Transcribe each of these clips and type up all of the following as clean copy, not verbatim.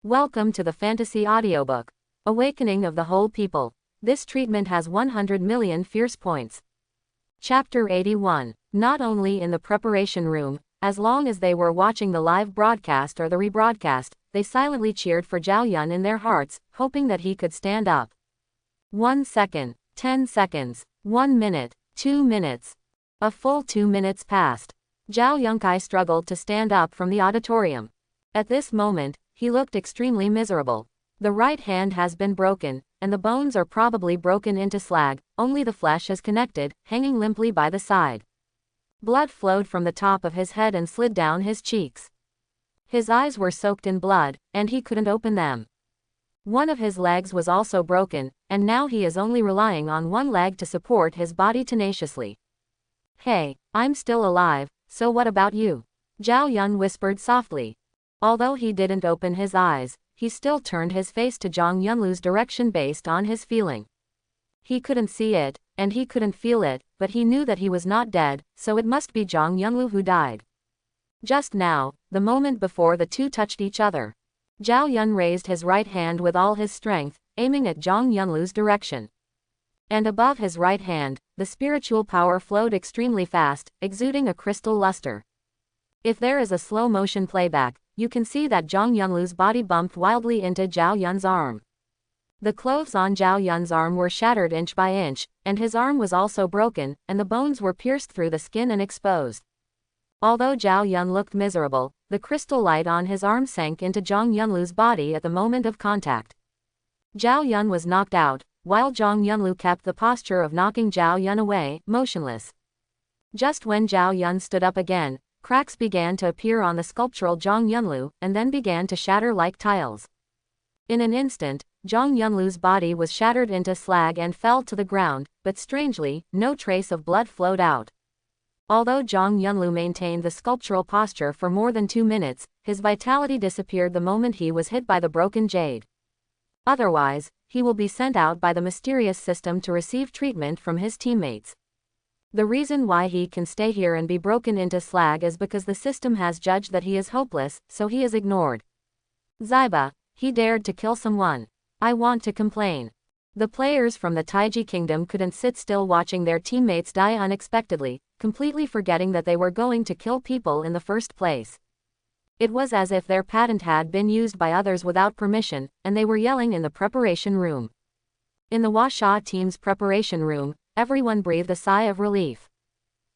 Welcome to the fantasy audiobook, Awakening of the Whole People. This treatment has 100 million fierce points. Chapter 81. Not only in the preparation room, as long as they were watching the live broadcast or the rebroadcast, they silently cheered for Zhao Yun in their hearts, hoping that he could stand up. 1 second, 10 seconds, 1 minute, 2 minutes. A full 2 minutes passed. Zhao Yunkai struggled to stand up from the auditorium. At this moment, he looked extremely miserable. The right hand has been broken, and the bones are probably broken into slag, only the flesh is connected, hanging limply by the side. Blood flowed from the top of his head and slid down his cheeks. His eyes were soaked in blood, and he couldn't open them. One of his legs was also broken, and now he is only relying on one leg to support his body tenaciously. "Hey, I'm still alive, so what about you?" Zhao Yun whispered softly. Although he didn't open his eyes, he still turned his face to Zhang Yunlu's direction based on his feeling. He couldn't see it, and he couldn't feel it, but he knew that he was not dead, so it must be Zhang Yunlu who died. Just now, the moment before the two touched each other, Zhao Yun raised his right hand with all his strength, aiming at Zhang Yunlu's direction. And above his right hand, the spiritual power flowed extremely fast, exuding a crystal luster. If there is a slow motion playback, you can see that Zhang Yunlu's body bumped wildly into Zhao Yun's arm. The clothes on Zhao Yun's arm were shattered inch by inch, and his arm was also broken, and the bones were pierced through the skin and exposed. Although Zhao Yun looked miserable, the crystal light on his arm sank into Zhang Yunlu's body at the moment of contact. Zhao Yun was knocked out, while Zhang Yunlu kept the posture of knocking Zhao Yun away, motionless. Just when Zhao Yun stood up again, cracks began to appear on the sculptural Zhang Yunlu, and then began to shatter like tiles. In an instant, Zhang Yunlu's body was shattered into slag and fell to the ground, but strangely, no trace of blood flowed out. Although Zhang Yunlu maintained the sculptural posture for more than 2 minutes, his vitality disappeared the moment he was hit by the broken jade. Otherwise, he will be sent out by the mysterious system to receive treatment from his teammates. The reason why he can stay here and be broken into slag is because the system has judged that he is hopeless, so he is ignored. Zaiba, he dared to kill someone. I want to complain. The players from the Taiji Kingdom couldn't sit still watching their teammates die unexpectedly, completely forgetting that they were going to kill people in the first place. It was as if their patent had been used by others without permission, and they were yelling in the preparation room. In the Washa team's preparation room, everyone breathed a sigh of relief.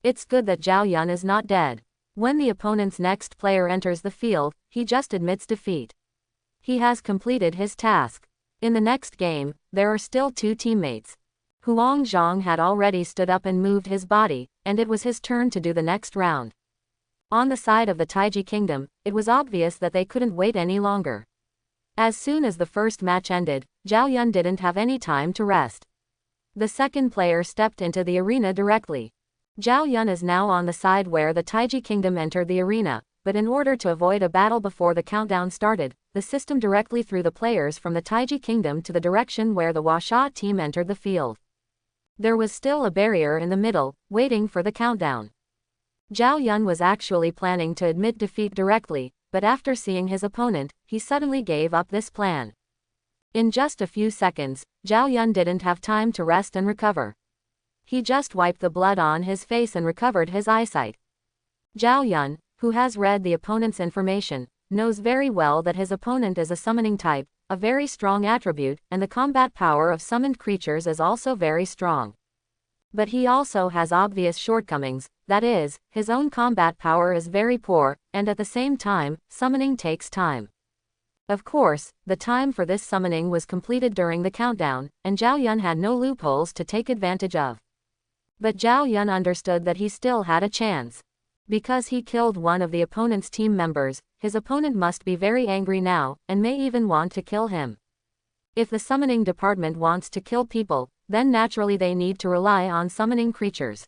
It's good that Zhao Yun is not dead. When the opponent's next player enters the field, he just admits defeat. He has completed his task. In the next game, there are still 2 teammates. Huang Zhang had already stood up and moved his body, and it was his turn to do the next round. On the side of the Taiji Kingdom, it was obvious that they couldn't wait any longer. As soon as the first match ended, Zhao Yun didn't have any time to rest. The second player stepped into the arena directly. Zhao Yun is now on the side where the Taiji Kingdom entered the arena, but in order to avoid a battle before the countdown started, the system directly threw the players from the Taiji Kingdom to the direction where the Washa team entered the field. There was still a barrier in the middle, waiting for the countdown. Zhao Yun was actually planning to admit defeat directly, but after seeing his opponent, he suddenly gave up this plan. In just a few seconds, Zhao Yun didn't have time to rest and recover. He just wiped the blood on his face and recovered his eyesight. Zhao Yun, who has read the opponent's information, knows very well that his opponent is a summoning type, a very strong attribute, and the combat power of summoned creatures is also very strong. But he also has obvious shortcomings, that is, his own combat power is very poor, and at the same time, summoning takes time. Of course, the time for this summoning was completed during the countdown, and Zhao Yun had no loopholes to take advantage of. But Zhao Yun understood that he still had a chance. Because he killed one of the opponent's team members, his opponent must be very angry now, and may even want to kill him. If the summoning department wants to kill people, then naturally they need to rely on summoning creatures.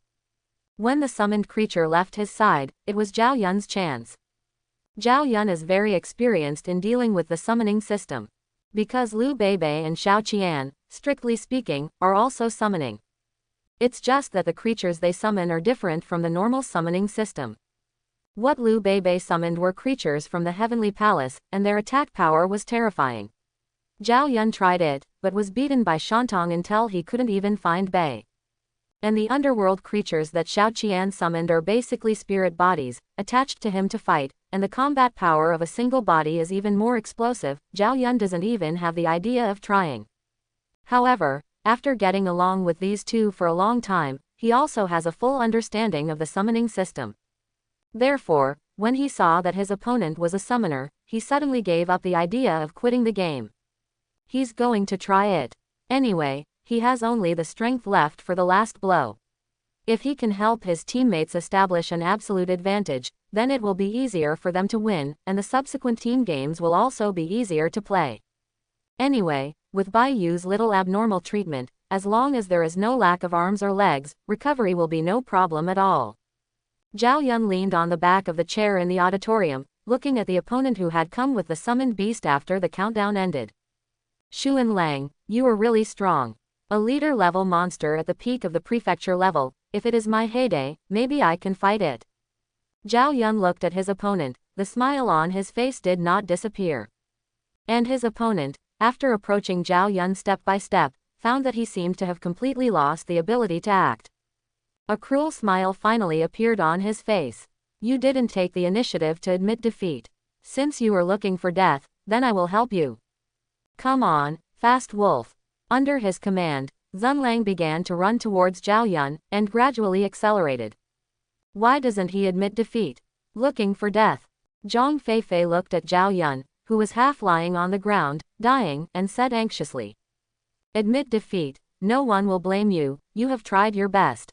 When the summoned creature left his side, it was Zhao Yun's chance. Zhao Yun is very experienced in dealing with the summoning system. Because Liu Beibei and Xiao Qian, strictly speaking, are also summoning. It's just that the creatures they summon are different from the normal summoning system. What Liu Bei summoned were creatures from the heavenly palace, and their attack power was terrifying. Zhao Yun tried it, but was beaten by Shantong until he couldn't even find Bei. And the underworld creatures that Xiao Qian summoned are basically spirit bodies, attached to him to fight, and the combat power of a single body is even more explosive. Zhao Yun doesn't even have the idea of trying. However, after getting along with these two for a long time, he also has a full understanding of the summoning system. Therefore, when he saw that his opponent was a summoner, he suddenly gave up the idea of quitting the game. He's going to try it. Anyway, he has only the strength left for the last blow. If he can help his teammates establish an absolute advantage, then it will be easier for them to win, and the subsequent team games will also be easier to play. Anyway, with Bai Yu's little abnormal treatment, as long as there is no lack of arms or legs, recovery will be no problem at all. Zhao Yun leaned on the back of the chair in the auditorium, looking at the opponent who had come with the summoned beast after the countdown ended. Xuan Lang, you are really strong. A leader-level monster at the peak of the prefecture level. If it is my heyday, maybe I can fight it. Zhao Yun looked at his opponent, the smile on his face did not disappear. And his opponent, after approaching Zhao Yun step by step, found that he seemed to have completely lost the ability to act. A cruel smile finally appeared on his face. You didn't take the initiative to admit defeat. Since you are looking for death, then I will help you. Come on, fast wolf. Under his command, Zunlang began to run towards Zhao Yun, and gradually accelerated. Why doesn't he admit defeat? Looking for death. Zhang Feifei looked at Zhao Yun, who was half lying on the ground, dying, and said anxiously. Admit defeat, no one will blame you, you have tried your best.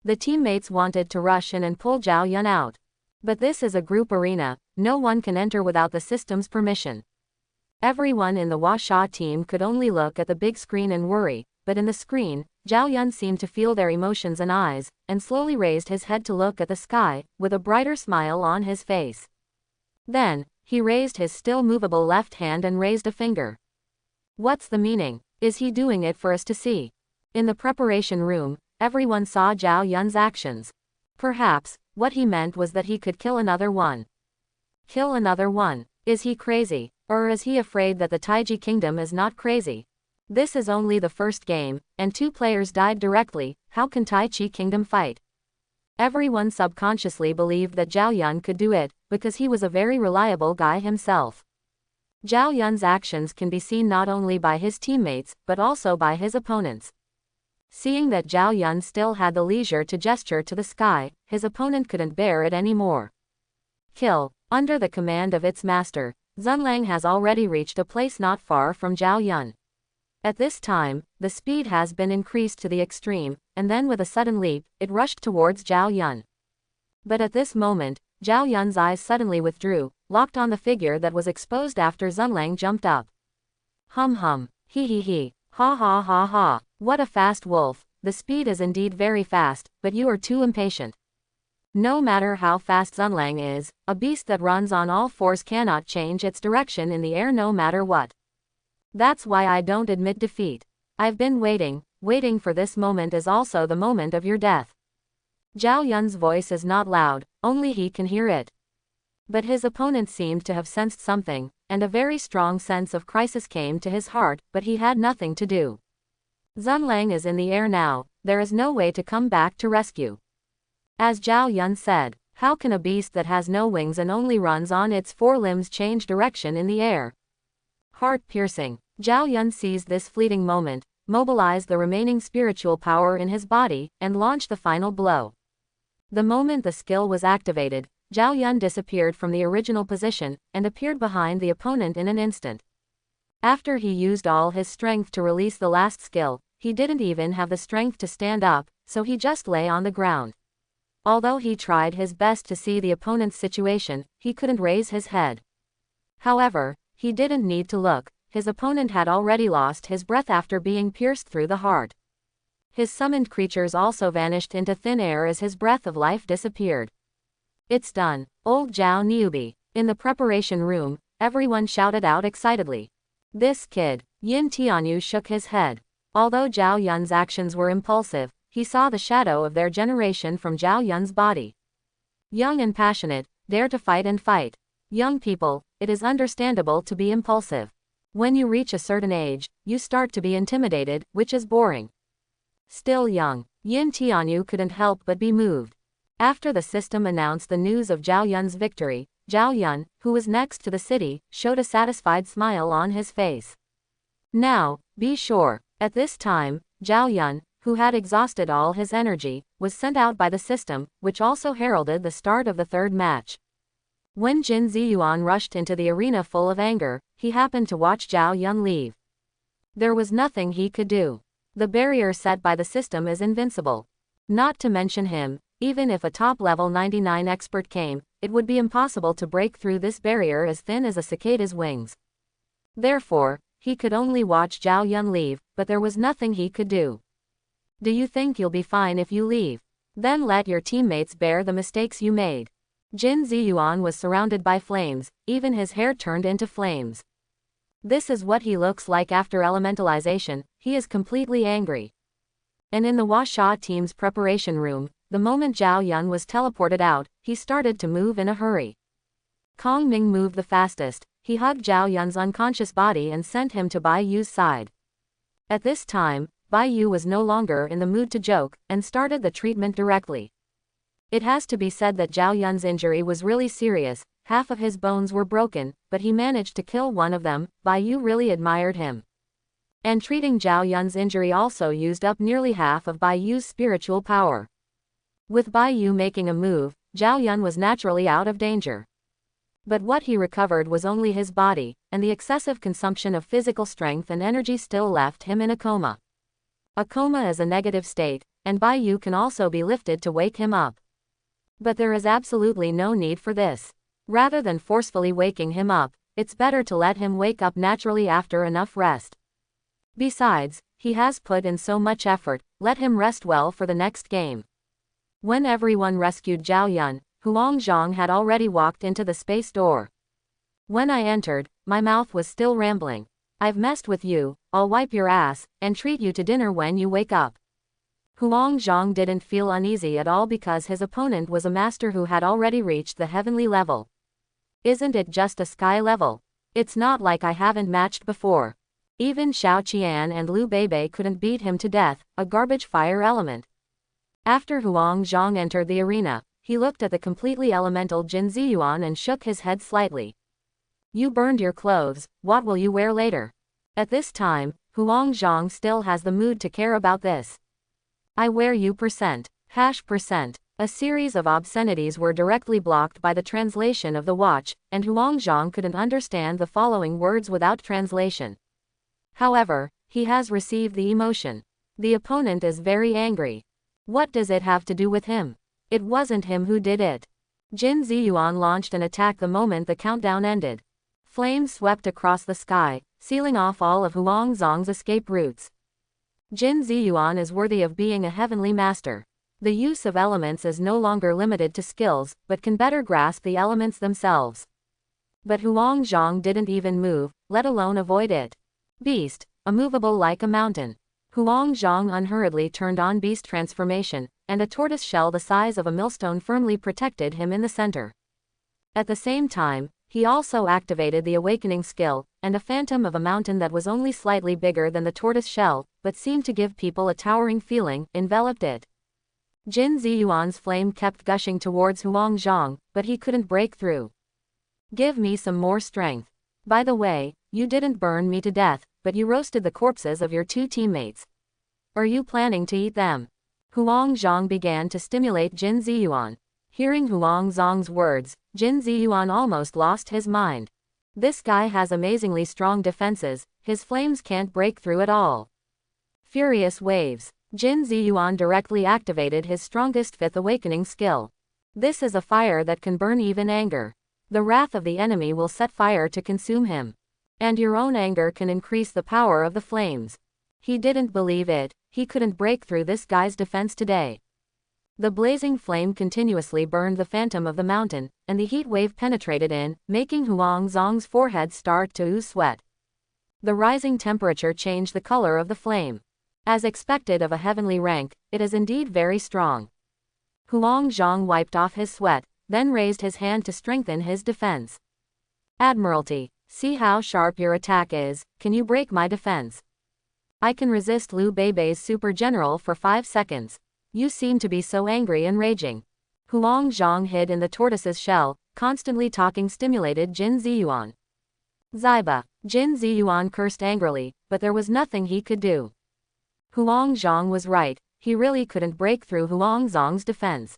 The teammates wanted to rush in and pull Zhao Yun out. But this is a group arena, no one can enter without the system's permission. Everyone in the Huasha team could only look at the big screen and worry, but in the screen, Zhao Yun seemed to feel their emotions and eyes, and slowly raised his head to look at the sky, with a brighter smile on his face. Then, he raised his still movable left hand and raised a finger. What's the meaning? Is he doing it for us to see? In the preparation room, everyone saw Zhao Yun's actions. Perhaps, what he meant was that he could kill another one. Kill another one? Is he crazy? Or is he afraid that the Taiji Kingdom is not crazy? This is only the first game, and 2 players died directly, how can Taiji Kingdom fight? Everyone subconsciously believed that Zhao Yun could do it, because he was a very reliable guy himself. Zhao Yun's actions can be seen not only by his teammates, but also by his opponents. Seeing that Zhao Yun still had the leisure to gesture to the sky, his opponent couldn't bear it anymore. Kill. Under the command of its master, Zunlang has already reached a place not far from Zhao Yun. At this time, the speed has been increased to the extreme, and then with a sudden leap, it rushed towards Zhao Yun. But at this moment, Zhao Yun's eyes suddenly withdrew, locked on the figure that was exposed after Zunlang jumped up. Hum hum, he, ha ha ha ha, what a fast wolf, the speed is indeed very fast, but you are too impatient. No matter how fast Zunlang is, a beast that runs on all fours cannot change its direction in the air no matter what. That's why I don't admit defeat. I've been waiting for this moment is also the moment of your death. Zhao Yun's voice is not loud, only he can hear it. But his opponent seemed to have sensed something, and a very strong sense of crisis came to his heart, but he had nothing to do. Zunlang is in the air now, there is no way to come back to rescue. As Zhao Yun said, how can a beast that has no wings and only runs on its 4 limbs change direction in the air? Heart-piercing. Zhao Yun seized this fleeting moment, mobilized the remaining spiritual power in his body, and launched the final blow. The moment the skill was activated, Zhao Yun disappeared from the original position, and appeared behind the opponent in an instant. After he used all his strength to release the last skill, he didn't even have the strength to stand up, so he just lay on the ground. Although he tried his best to see the opponent's situation, he couldn't raise his head. However, he didn't need to look, his opponent had already lost his breath after being pierced through the heart. His summoned creatures also vanished into thin air as his breath of life disappeared. It's done, old Zhao newbie. In the preparation room, everyone shouted out excitedly. This kid. Yin Tianyu shook his head. Although Zhao Yun's actions were impulsive, he saw the shadow of their generation from Zhao Yun's body. Young and passionate, dare to fight and fight. Young people, it is understandable to be impulsive. When you reach a certain age, you start to be intimidated, which is boring. Still young, Yin Tianyu couldn't help but be moved. After the system announced the news of Zhao Yun's victory, Zhao Yun, who was next to the city, showed a satisfied smile on his face. Now, be sure, at this time, Zhao Yun, who had exhausted all his energy, was sent out by the system, which also heralded the start of the third match. When Jin Ziyuan rushed into the arena full of anger, he happened to watch Zhao Yun leave. There was nothing he could do. The barrier set by the system is invincible. Not to mention him, even if a top-level 99 expert came, it would be impossible to break through this barrier as thin as a cicada's wings. Therefore, he could only watch Zhao Yun leave, but there was nothing he could do. Do you think you'll be fine if you leave? Then let your teammates bear the mistakes you made. Jin Ziyuan was surrounded by flames, even his hair turned into flames. This is what he looks like after elementalization, he is completely angry. And in the Huasha team's preparation room, the moment Zhao Yun was teleported out, he started to move in a hurry. Kong Ming moved the fastest, he hugged Zhao Yun's unconscious body and sent him to Bai Yu's side. At this time, Bai Yu was no longer in the mood to joke, and started the treatment directly. It has to be said that Zhao Yun's injury was really serious, half of his bones were broken, but he managed to kill one of them. Bai Yu really admired him. And treating Zhao Yun's injury also used up nearly half of Bai Yu's spiritual power. With Bai Yu making a move, Zhao Yun was naturally out of danger. But what he recovered was only his body, and the excessive consumption of physical strength and energy still left him in a coma. A coma is a negative state, and Bai Yu can also be lifted to wake him up. But there is absolutely no need for this. Rather than forcefully waking him up, it's better to let him wake up naturally after enough rest. Besides, he has put in so much effort, let him rest well for the next game. When everyone rescued Zhao Yun, Huang Zhang had already walked into the space door. When I entered, my mouth was still rambling. I've messed with you, I'll wipe your ass, and treat you to dinner when you wake up. Huang Zhang didn't feel uneasy at all because his opponent was a master who had already reached the heavenly level. Isn't it just a sky level? It's not like I haven't matched before. Even Xiao Qian and Liu Beibei couldn't beat him to death, a garbage fire element. After Huang Zhang entered the arena, he looked at the completely elemental Jin Ziyuan and shook his head slightly. You burned your clothes, what will you wear later? At this time, Huang Zhang still has the mood to care about this. I wear you %, %. A series of obscenities were directly blocked by the translation of the watch, and Huang Zhang couldn't understand the following words without translation. However, he has received the emotion. The opponent is very angry. What does it have to do with him? It wasn't him who did it. Jin Ziyuan launched an attack the moment the countdown ended. Flames swept across the sky, sealing off all of Huang Zhang's escape routes. Jin Ziyuan is worthy of being a heavenly master. The use of elements is no longer limited to skills, but can better grasp the elements themselves. But Huang Zhang didn't even move, let alone avoid it. Beast, immovable like a mountain. Huang Zhang unhurriedly turned on beast transformation, and a tortoise shell the size of a millstone firmly protected him in the center. At the same time, he also activated the awakening skill, and a phantom of a mountain that was only slightly bigger than the tortoise shell, but seemed to give people a towering feeling, enveloped it. Jin Ziyuan's flame kept gushing towards Huang Zhang, but he couldn't break through. Give me some more strength. By the way, you didn't burn me to death, but you roasted the corpses of your two teammates. Are you planning to eat them? Huang Zhang began to stimulate Jin Ziyuan. Hearing Huang Zhang's words, Jin Ziyuan almost lost his mind. This guy has amazingly strong defenses, his flames can't break through at all. Furious waves. Jin Ziyuan directly activated his strongest fifth awakening skill. This is a fire that can burn even anger. The wrath of the enemy will set fire to consume him. And your own anger can increase the power of the flames. He didn't believe it, he couldn't break through this guy's defense today. The blazing flame continuously burned the phantom of the mountain, and the heat wave penetrated in, making Huang Zhang's forehead start to ooze sweat. The rising temperature changed the color of the flame. As expected of a heavenly rank, it is indeed very strong. Huang Zhang wiped off his sweat, then raised his hand to strengthen his defense. Admiralty, see how sharp your attack is, can you break my defense? I can resist Liu Bei's super general for 5 seconds. You seem to be so angry and raging. Huang Zhang hid in the tortoise's shell, constantly talking stimulated Jin Ziyuan. Ziba, Jin Ziyuan cursed angrily, but there was nothing he could do. Huang Zhang was right, he really couldn't break through Huang Zhang's defense.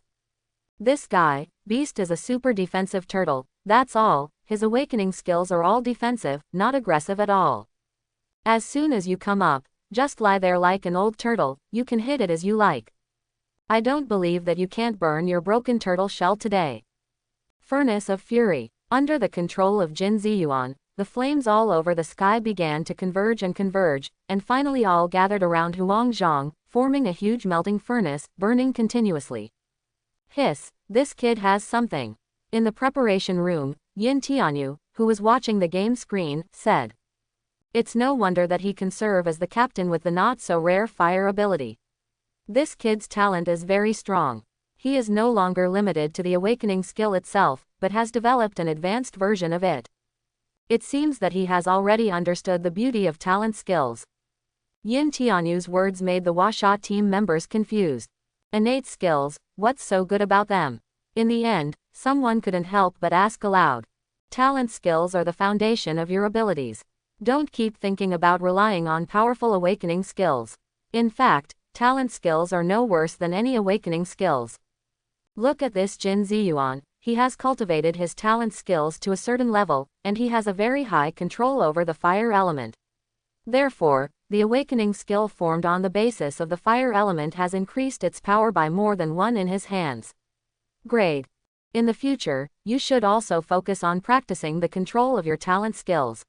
This guy, beast is a super defensive turtle, that's all, his awakening skills are all defensive, not aggressive at all. As soon as you come up, just lie there like an old turtle, you can hit it as you like. I don't believe that you can't burn your broken turtle shell today. Furnace of Fury. Under the control of Jin Ziyuan, the flames all over the sky began to converge, and finally all gathered around Huang Zhang, forming a huge melting furnace, burning continuously. Hiss, this kid has something. In the preparation room, Yin Tianyu, who was watching the game screen, said. It's no wonder that he can serve as the captain with the not-so-rare fire ability. This kid's talent is very strong. He is no longer limited to the awakening skill itself, but has developed an advanced version of it. It seems that he has already understood the beauty of talent skills. Yin Tianyu's words made the Washa team members confused. Innate skills, what's so good about them? In the end, someone couldn't help but ask aloud. Talent skills are the foundation of your abilities. Don't keep thinking about relying on powerful awakening skills. In fact, talent skills are no worse than any awakening skills. Look at this Jin Ziyuan, he has cultivated his talent skills to a certain level, and he has a very high control over the fire element. Therefore, the awakening skill formed on the basis of the fire element has increased its power by more than 1 in his hands. Grade. In the future, you should also focus on practicing the control of your talent skills.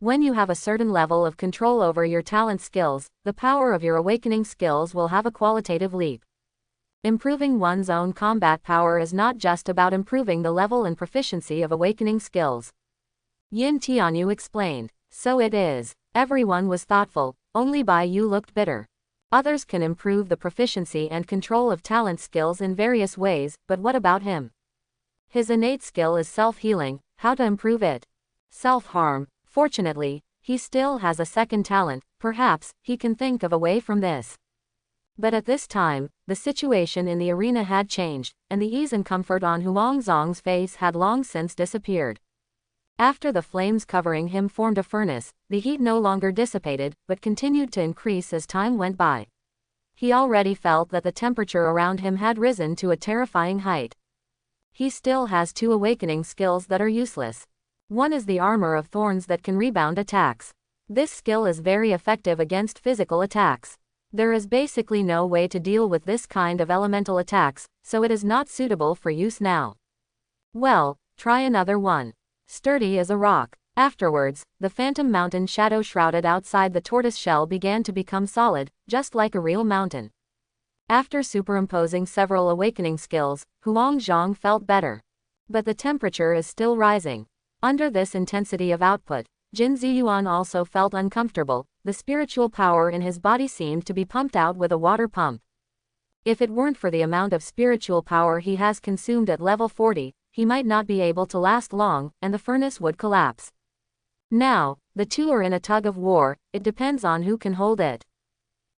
When you have a certain level of control over your talent skills, the power of your awakening skills will have a qualitative leap. Improving one's own combat power is not just about improving the level and proficiency of awakening skills. Yin Tianyu explained. So it is. Everyone was thoughtful, only Bai Yu looked bitter. Others can improve the proficiency and control of talent skills in various ways, but what about him? His innate skill is self-healing, how to improve it? Self-harm. Fortunately, he still has a second talent, perhaps he can think of a way from this. But at this time, the situation in the arena had changed, and the ease and comfort on Huang Zhang's face had long since disappeared. After the flames covering him formed a furnace, the heat no longer dissipated, but continued to increase as time went by. He already felt that the temperature around him had risen to a terrifying height. He still has 2 awakening skills that are useless. One is the armor of thorns that can rebound attacks. This skill is very effective against physical attacks. There is basically no way to deal with this kind of elemental attacks, so it is not suitable for use now. Well, try another one. Sturdy as a rock. Afterwards, the phantom mountain shadow shrouded outside the tortoise shell began to become solid, just like a real mountain. After superimposing several awakening skills, Huang Zhang felt better. But the temperature is still rising. Under this intensity of output, Jin Ziyuan also felt uncomfortable. The spiritual power in his body seemed to be pumped out with a water pump. If it weren't for the amount of spiritual power he has consumed at level 40, he might not be able to last long, and the furnace would collapse. Now, the two are in a tug of war, it depends on who can hold it.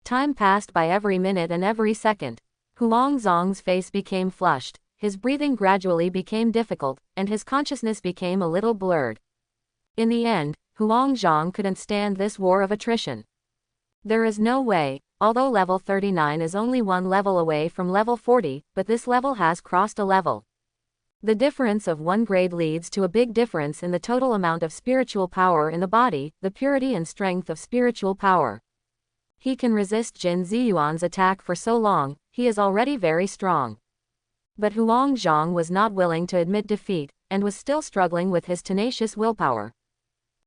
Time passed by every minute and every second. Huang Zhang's face became flushed, his breathing gradually became difficult, and his consciousness became a little blurred. In the end, Huang Zhang couldn't stand this war of attrition. There is no way, although level 39 is only 1 level away from level 40, but this level has crossed a level. The difference of 1 grade leads to a big difference in the total amount of spiritual power in the body, the purity and strength of spiritual power. He can resist Jin Ziyuan's attack for so long, he is already very strong. But Huang Zhang was not willing to admit defeat, and was still struggling with his tenacious willpower.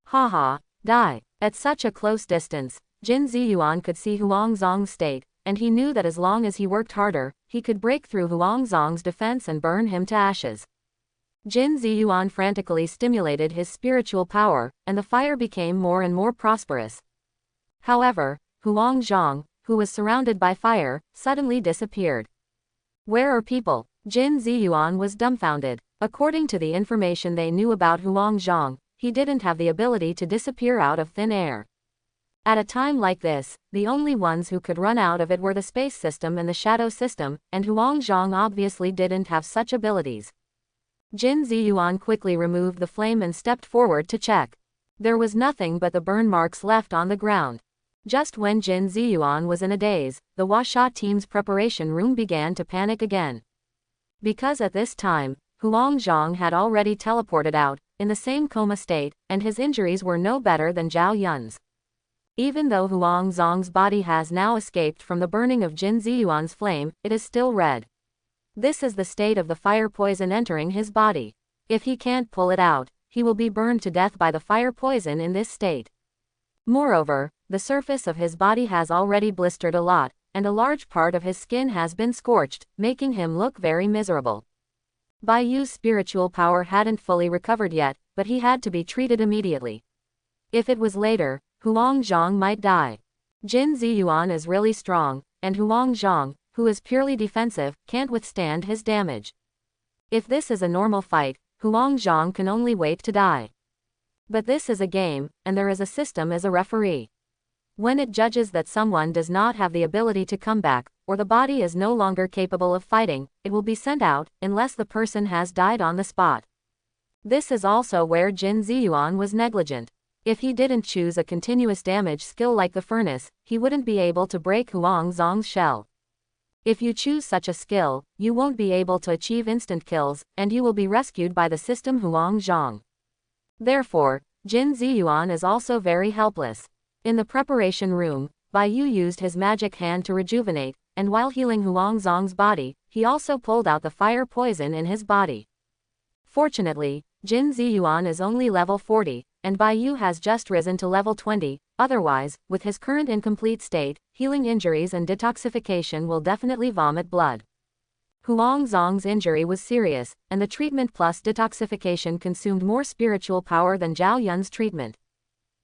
Haha, die. At such a close distance, Jin Ziyuan could see Huang Zhang's state, and he knew that as long as he worked harder, he could break through Huang Zhang's defense and burn him to ashes. Jin Ziyuan frantically stimulated his spiritual power, and the fire became more and more prosperous. However, Huang Zhang, who was surrounded by fire, suddenly disappeared. Where are people? Jin Ziyuan was dumbfounded. According to the information they knew about Huang Zhang, he didn't have the ability to disappear out of thin air. At a time like this, the only ones who could run out of it were the space system and the shadow system, and Huang Zhang obviously didn't have such abilities. Jin Ziyuan quickly removed the flame and stepped forward to check. There was nothing but the burn marks left on the ground. Just when Jin Ziyuan was in a daze, the Huasha team's preparation room began to panic again. Because at this time, Huang Zhang had already teleported out, in the same coma state, and his injuries were no better than Zhao Yun's. Even though Huang Zhang's body has now escaped from the burning of Jin Ziyuan's flame, it is still red. This is the state of the fire poison entering his body. If he can't pull it out, he will be burned to death by the fire poison in this state. Moreover, the surface of his body has already blistered a lot, and a large part of his skin has been scorched, making him look very miserable. Bai Yu's spiritual power hadn't fully recovered yet, but he had to be treated immediately. If it was later, Huang Zhang might die. Jin Ziyuan is really strong, and Huang Zhang, who is purely defensive, can't withstand his damage. If this is a normal fight, Huang Zhang can only wait to die. But this is a game, and there is a system as a referee. When it judges that someone does not have the ability to come back, or the body is no longer capable of fighting, it will be sent out, unless the person has died on the spot. This is also where Jin Ziyuan was negligent. If he didn't choose a continuous damage skill like the furnace, he wouldn't be able to break Huang Zhang's shell. If you choose such a skill, you won't be able to achieve instant kills, and you will be rescued by the system Huang Zhang. Therefore, Jin Ziyuan is also very helpless. In the preparation room, Bai Yu used his magic hand to rejuvenate, and while healing Huang Zhang's body, he also pulled out the fire poison in his body. Fortunately, Jin Ziyuan is only level 40, and Bai Yu has just risen to level 20, otherwise, with his current incomplete state, healing injuries and detoxification will definitely vomit blood. Huang Zhang's injury was serious, and the treatment plus detoxification consumed more spiritual power than Zhao Yun's treatment.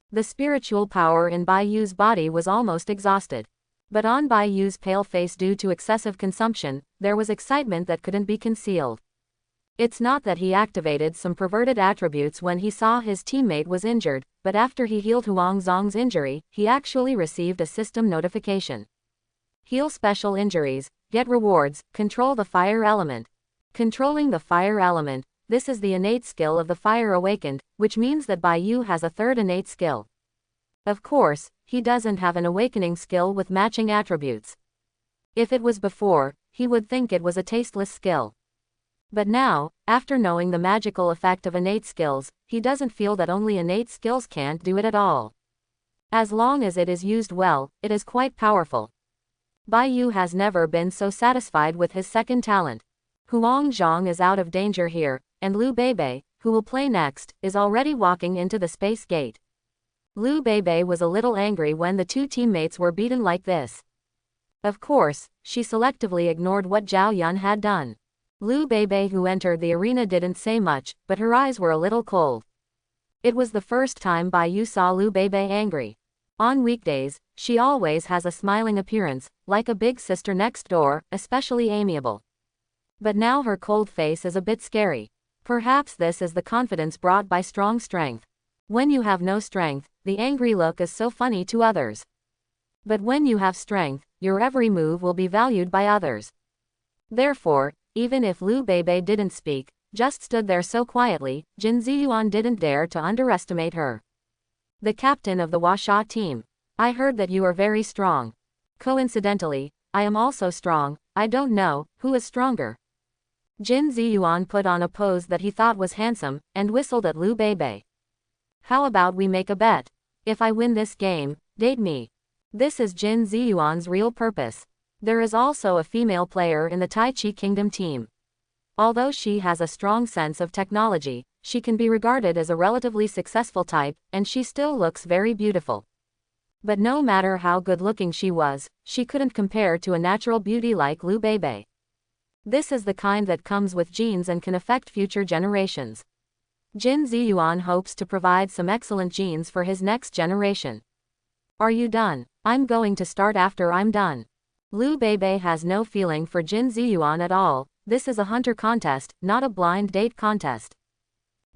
The spiritual power in Bai Yu's body was almost exhausted. But on Bai Yu's pale face due to excessive consumption, there was excitement that couldn't be concealed. It's not that he activated some perverted attributes when he saw his teammate was injured, but after he healed Huang Zhang's injury, he actually received a system notification. Heal special injuries, get rewards, control the fire element. Controlling the fire element, this is the innate skill of the fire awakened, which means that Bai Yu has a third innate skill. Of course, he doesn't have an awakening skill with matching attributes. If it was before, he would think it was a tasteless skill. But now, after knowing the magical effect of innate skills, he doesn't feel that only innate skills can't do it at all. As long as it is used well, it is quite powerful. Bai Yu has never been so satisfied with his second talent. Huang Zhang is out of danger here, and Liu Beibei, who will play next, is already walking into the space gate. Liu Beibei was a little angry when the two teammates were beaten like this. Of course, she selectively ignored what Zhao Yun had done. Liu Beibei, who entered the arena, didn't say much, but her eyes were a little cold. It was the first time Bai Yu saw Liu Beibei angry. On weekdays, she always has a smiling appearance, like a big sister next door, especially amiable. But now her cold face is a bit scary. Perhaps this is the confidence brought by strong strength. When you have no strength, the angry look is so funny to others. But when you have strength, your every move will be valued by others. Therefore, even if Liu Beibei didn't speak, just stood there so quietly, Jin Ziyuan didn't dare to underestimate her. The captain of the Huasha team. I heard that you are very strong. Coincidentally, I am also strong. I don't know, who is stronger. Jin Ziyuan put on a pose that he thought was handsome, and whistled at Liu Beibei. How about we make a bet? If I win this game, date me. This is Jin Ziyuan's real purpose. There is also a female player in the Tai Chi Kingdom team. Although she has a strong sense of technology, she can be regarded as a relatively successful type, and she still looks very beautiful. But no matter how good-looking she was, she couldn't compare to a natural beauty like Liu Beibei. This is the kind that comes with genes and can affect future generations. Jin Ziyuan hopes to provide some excellent genes for his next generation. Are you done? I'm going to start after I'm done. Liu Beibei has no feeling for Jin Ziyuan at all, This is a hunter contest, not a blind date contest.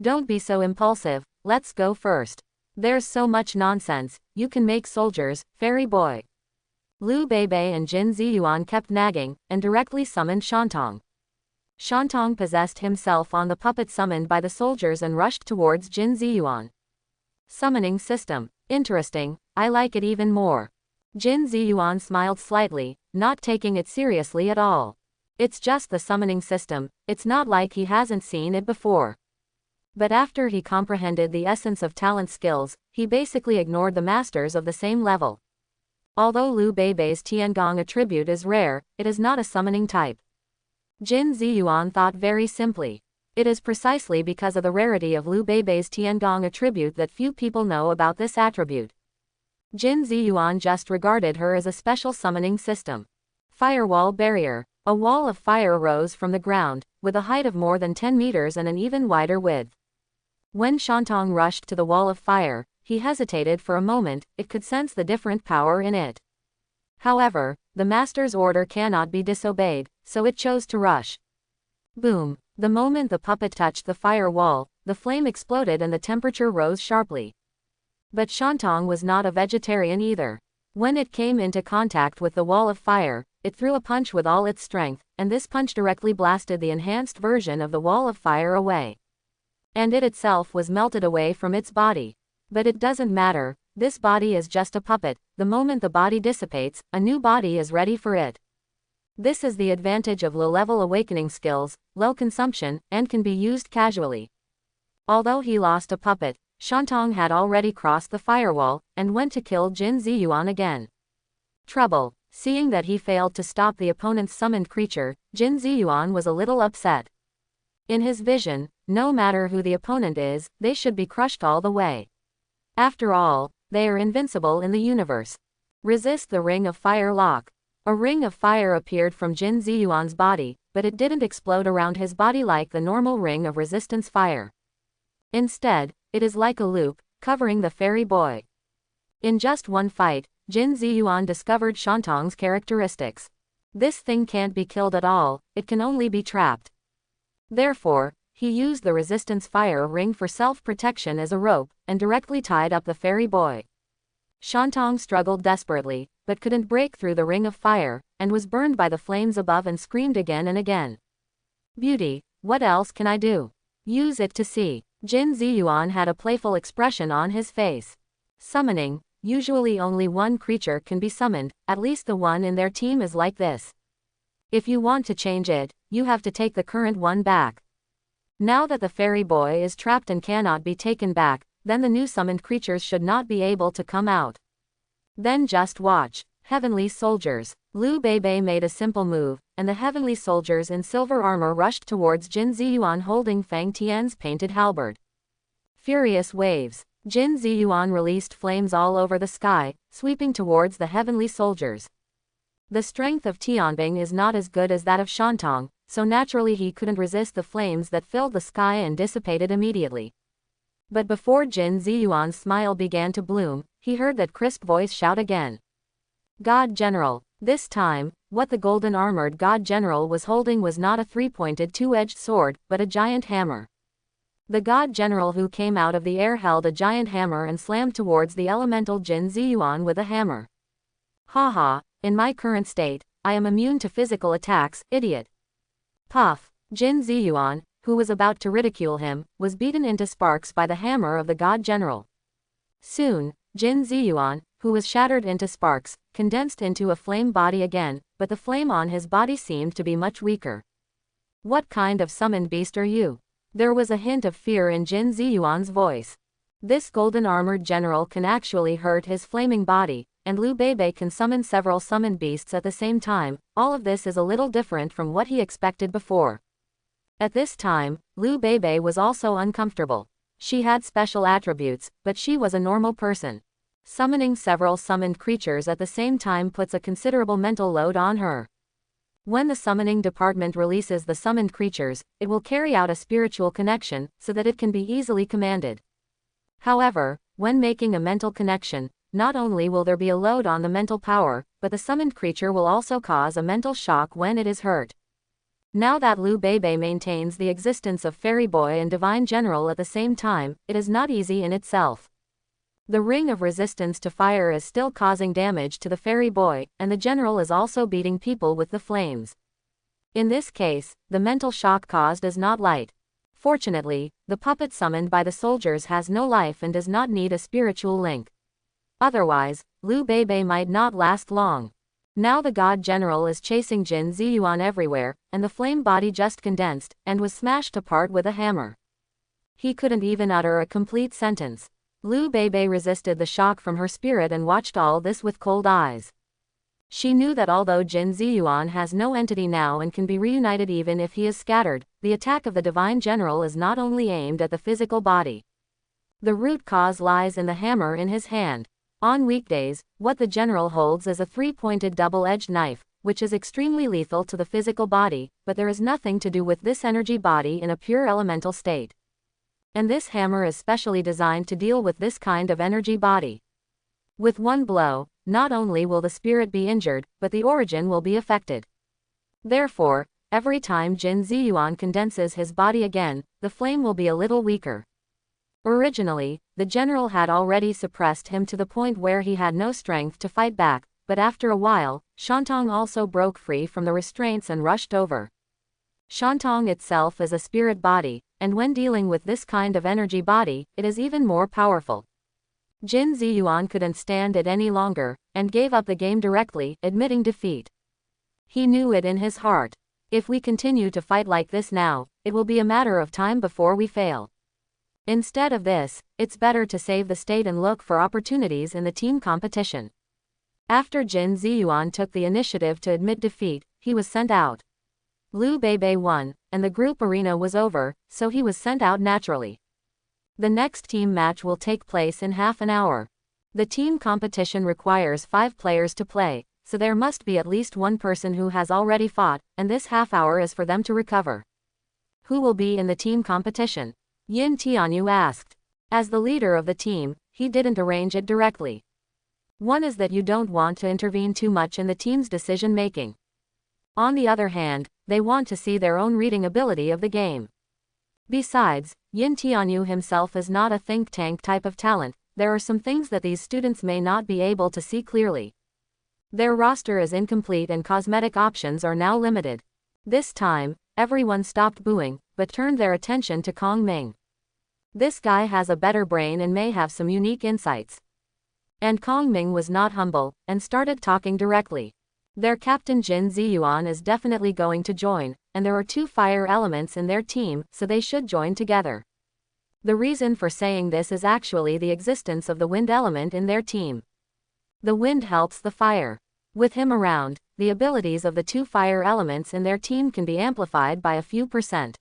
Don't be so impulsive, let's go first. There's so much nonsense, you can make soldiers, fairy boy. Liu Beibei and Jin Ziyuan kept nagging, and directly summoned Shantong. Shantong possessed himself on the puppet summoned by the soldiers and rushed towards Jin Ziyuan. Summoning system. Interesting, I like it even more. Jin Ziyuan smiled slightly, not taking it seriously at all. It's just the summoning system, it's not like he hasn't seen it before. But after he comprehended the essence of talent skills, he basically ignored the masters of the same level. Although Liu Beibei's Tiangong attribute is rare, it is not a summoning type. Jin Ziyuan thought very simply. It is precisely because of the rarity of Liu Beibei's Tiangong attribute that few people know about this attribute. Jin Ziyuan just regarded her as a special summoning system. Firewall barrier. A wall of fire rose from the ground, with a height of more than 10 meters and an even wider width. When Shantong rushed to the wall of fire, he hesitated for a moment, it could sense the different power in it. However, the master's order cannot be disobeyed, so it chose to rush. Boom! The moment the puppet touched the fire wall, the flame exploded and the temperature rose sharply. But Shantong was not a vegetarian either. When it came into contact with the wall of fire, it threw a punch with all its strength, and this punch directly blasted the enhanced version of the wall of fire away. And it itself was melted away from its body. But it doesn't matter, this body is just a puppet, the moment the body dissipates, a new body is ready for it. This is the advantage of low-level awakening skills, low consumption, and can be used casually. Although he lost a puppet, Shantong had already crossed the firewall, and went to kill Jin Ziyuan again. Trouble. Seeing that he failed to stop the opponent's summoned creature, Jin Ziyuan was a little upset. In his vision, no matter who the opponent is, they should be crushed all the way. After all, they are invincible in the universe. Resist the ring of fire lock. A ring of fire appeared from Jin Ziyuan's body, but it didn't explode around his body like the normal ring of resistance fire. Instead, it is like a loop, covering the fairy boy. In just one fight, Jin Ziyuan discovered Shantong's characteristics. This thing can't be killed at all, it can only be trapped. Therefore, he used the resistance fire ring for self-protection as a rope, and directly tied up the fairy boy. Shantong struggled desperately, but couldn't break through the ring of fire, and was burned by the flames above and screamed again and again. Beauty, what else can I do? Use it to see. Jin Ziyuan had a playful expression on his face. Summoning. Usually only one creature can be summoned, at least the one in their team is like this. If you want to change it, you have to take the current one back. Now that the fairy boy is trapped and cannot be taken back, then the new summoned creatures should not be able to come out. Then just watch. Heavenly soldiers. Liu Beibei made a simple move, and the heavenly soldiers in silver armor rushed towards Jin Ziyuan holding Fang Tian's painted halberd. Furious waves. Jin Ziyuan released flames all over the sky, sweeping towards the heavenly soldiers. The strength of Tianbing is not as good as that of Shantong, so naturally he couldn't resist the flames that filled the sky and dissipated immediately. But before Jin Ziyuan's smile began to bloom, he heard that crisp voice shout again. God General. This time, what the golden-armored God General was holding was not a three-pointed two-edged sword, but a giant hammer. The God General who came out of the air held a giant hammer and slammed towards the elemental Jin Ziyuan with a hammer. Haha, in my current state, I am immune to physical attacks, idiot. Puff. Jin Ziyuan, who was about to ridicule him, was beaten into sparks by the hammer of the God General. Soon, Jin Ziyuan, who was shattered into sparks, condensed into a flame body again, but the flame on his body seemed to be much weaker. What kind of summoned beast are you? There was a hint of fear in Jin Ziyuan's voice. This golden-armored general can actually hurt his flaming body, and Liu Beibei can summon several summoned beasts at the same time. All of this is a little different from what he expected before. At this time, Liu Beibei was also uncomfortable. She had special attributes, but she was a normal person. Summoning several summoned creatures at the same time puts a considerable mental load on her. When the summoning department releases the summoned creatures, it will carry out a spiritual connection, so that it can be easily commanded. However, when making a mental connection, not only will there be a load on the mental power, but the summoned creature will also cause a mental shock when it is hurt. Now that Liu Beibai maintains the existence of Fairy Boy and Divine General at the same time, it is not easy in itself. The ring of resistance to fire is still causing damage to the Fairy Boy, and the General is also beating people with the flames. In this case, the mental shock caused is not light. Fortunately, the puppet summoned by the soldiers has no life and does not need a spiritual link. Otherwise, Liu Beibai might not last long. Now the God General is chasing Jin Ziyuan everywhere, and the flame body just condensed, and was smashed apart with a hammer. He couldn't even utter a complete sentence. Liu Beibai resisted the shock from her spirit and watched all this with cold eyes. She knew that although Jin Ziyuan has no entity now and can be reunited even if he is scattered, the attack of the Divine General is not only aimed at the physical body. The root cause lies in the hammer in his hand. On weekdays, what the General holds is a three-pointed double-edged knife, which is extremely lethal to the physical body, but there is nothing to do with this energy body in a pure elemental state. And this hammer is specially designed to deal with this kind of energy body. With one blow, not only will the spirit be injured, but the origin will be affected. Therefore, every time Jin Ziyuan condenses his body again, the flame will be a little weaker. Originally, the General had already suppressed him to the point where he had no strength to fight back, but after a while, Shantong also broke free from the restraints and rushed over. Shantong itself is a spirit body, and when dealing with this kind of energy body, it is even more powerful. Jin Ziyuan couldn't stand it any longer, and gave up the game directly, admitting defeat. He knew it in his heart. If we continue to fight like this now, it will be a matter of time before we fail. Instead of this, it's better to save the state and look for opportunities in the team competition. After Jin Ziyuan took the initiative to admit defeat, he was sent out. Liu Beibai won, and the group arena was over, so he was sent out naturally. The next team match will take place in half an hour. The team competition requires 5 players to play, so there must be at least one person who has already fought, and this half hour is for them to recover. Who will be in the team competition? Yin Tianyu asked. As the leader of the team, he didn't arrange it directly. One is that you don't want to intervene too much in the team's decision-making. On the other hand, they want to see their own reading ability of the game. Besides, Yin Tianyu himself is not a think tank type of talent. There are some things that these students may not be able to see clearly. Their roster is incomplete and cosmetic options are now limited. This time, everyone stopped booing, but turned their attention to Kong Ming. This guy has a better brain and may have some unique insights. And Kong Ming was not humble, and started talking directly. Their captain Jin Ziyuan is definitely going to join, and there are 2 fire elements in their team, so they should join together. The reason for saying this is actually the existence of the wind element in their team. The wind helps the fire. With him around, the abilities of the 2 fire elements in their team can be amplified by a few %.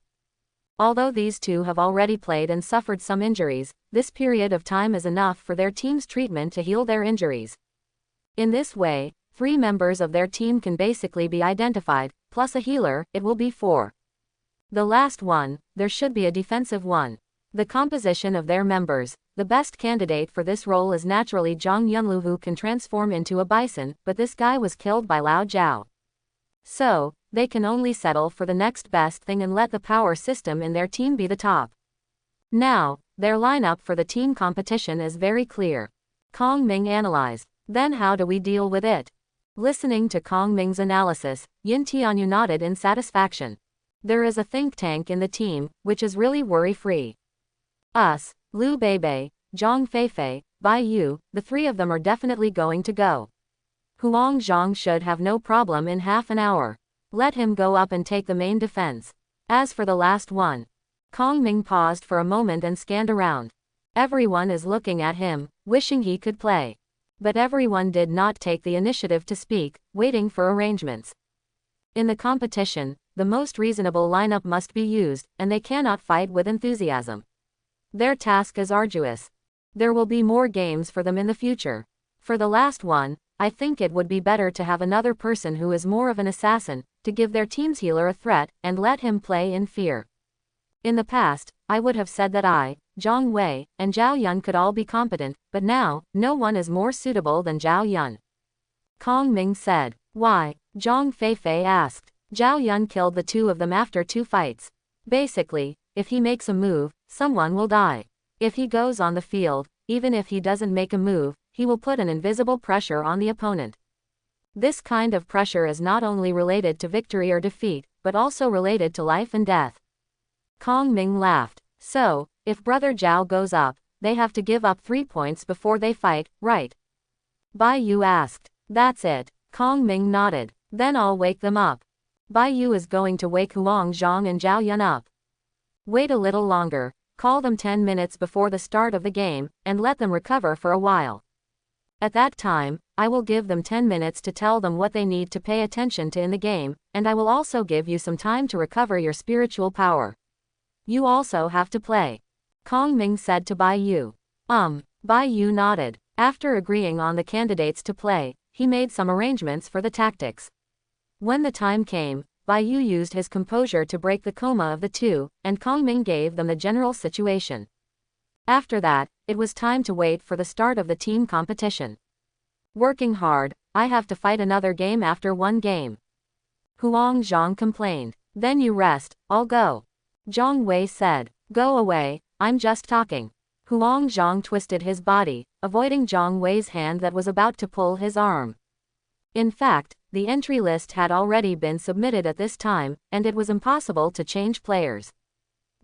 Although these 2 have already played and suffered some injuries, this period of time is enough for their team's treatment to heal their injuries. In this way, 3 members of their team can basically be identified, plus a healer, it will be 4. The last one, there should be a defensive one. The composition of their members, the best candidate for this role is naturally Zhang Yunlu, who can transform into a bison, but this guy was killed by Lao Zhao. So, they can only settle for the next best thing and let the power system in their team be the top. Now, their lineup for the team competition is very clear. Kong Ming analyzed. Then how do we deal with it? Listening to Kong Ming's analysis, Yin Tianyu nodded in satisfaction. There is a think tank in the team, which is really worry-free. Us, Liu Beibai, Zhang Feifei, Bai Yu, the 3 of them are definitely going to go. Huang Zhang should have no problem in half an hour. Let him go up and take the main defense. As for the last one. Kong Ming paused for a moment and scanned around. Everyone is looking at him, wishing he could play. But everyone did not take the initiative to speak, waiting for arrangements. In the competition, the most reasonable lineup must be used, and they cannot fight with enthusiasm. Their task is arduous. There will be more games for them in the future. For the last one, I think it would be better to have another person who is more of an assassin, to give their team's healer a threat, and let him play in fear. In the past, I would have said that I, Zhang Wei, and Zhao Yun could all be competent, but now, no one is more suitable than Zhao Yun. Kong Ming said. Why? Zhang Feifei asked. Zhao Yun killed the two of them after 2 fights. Basically, if he makes a move, someone will die. If he goes on the field, even if he doesn't make a move, he will put an invisible pressure on the opponent. This kind of pressure is not only related to victory or defeat, but also related to life and death. Kong Ming laughed. So, if Brother Zhao goes up, they have to give up 3 points before they fight, right? Bai Yu asked. That's it. Kong Ming nodded. Then I'll wake them up. Bai Yu is going to wake Huang Zhang and Zhao Yun up. Wait a little longer, call them 10 minutes before the start of the game, and let them recover for a while. At that time, I will give them 10 minutes to tell them what they need to pay attention to in the game, and I will also give you some time to recover your spiritual power. You also have to play. Kong Ming said to Bai Yu. Bai Yu nodded. After agreeing on the candidates to play, he made some arrangements for the tactics. When the time came, Bai Yu used his composure to break the coma of the two, and Kong Ming gave them the general situation. After that, it was time to wait for the start of the team competition. Working hard, I have to fight another game after 1 game. Huang Zhang complained. Then you rest, I'll go. Zhang Wei said. Go away, I'm just talking. Huang Zhang twisted his body, avoiding Zhang Wei's hand that was about to pull his arm. In fact, the entry list had already been submitted at this time, and it was impossible to change players.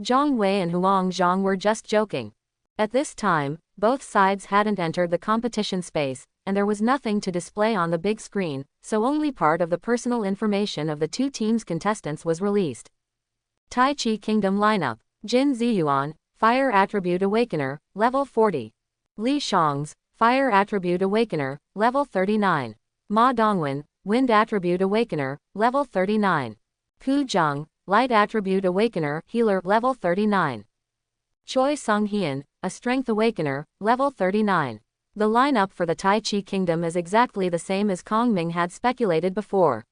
Zhang Wei and Huang Zhang were just joking. At this time, both sides hadn't entered the competition space, and there was nothing to display on the big screen, so only part of the personal information of the 2 teams' contestants was released. Tai Chi Kingdom lineup. Jin Ziyuan, Fire Attribute Awakener, level 40. Li Shang's, Fire Attribute Awakener, level 39. Ma Dongwen, Wind Attribute Awakener, level 39. Ku Zheng, Light Attribute Awakener, Healer, level 39. Choi Sung-Hien, a Strength Awakener, level 39. The lineup for the Tai Chi Kingdom is exactly the same as Kong Ming had speculated before.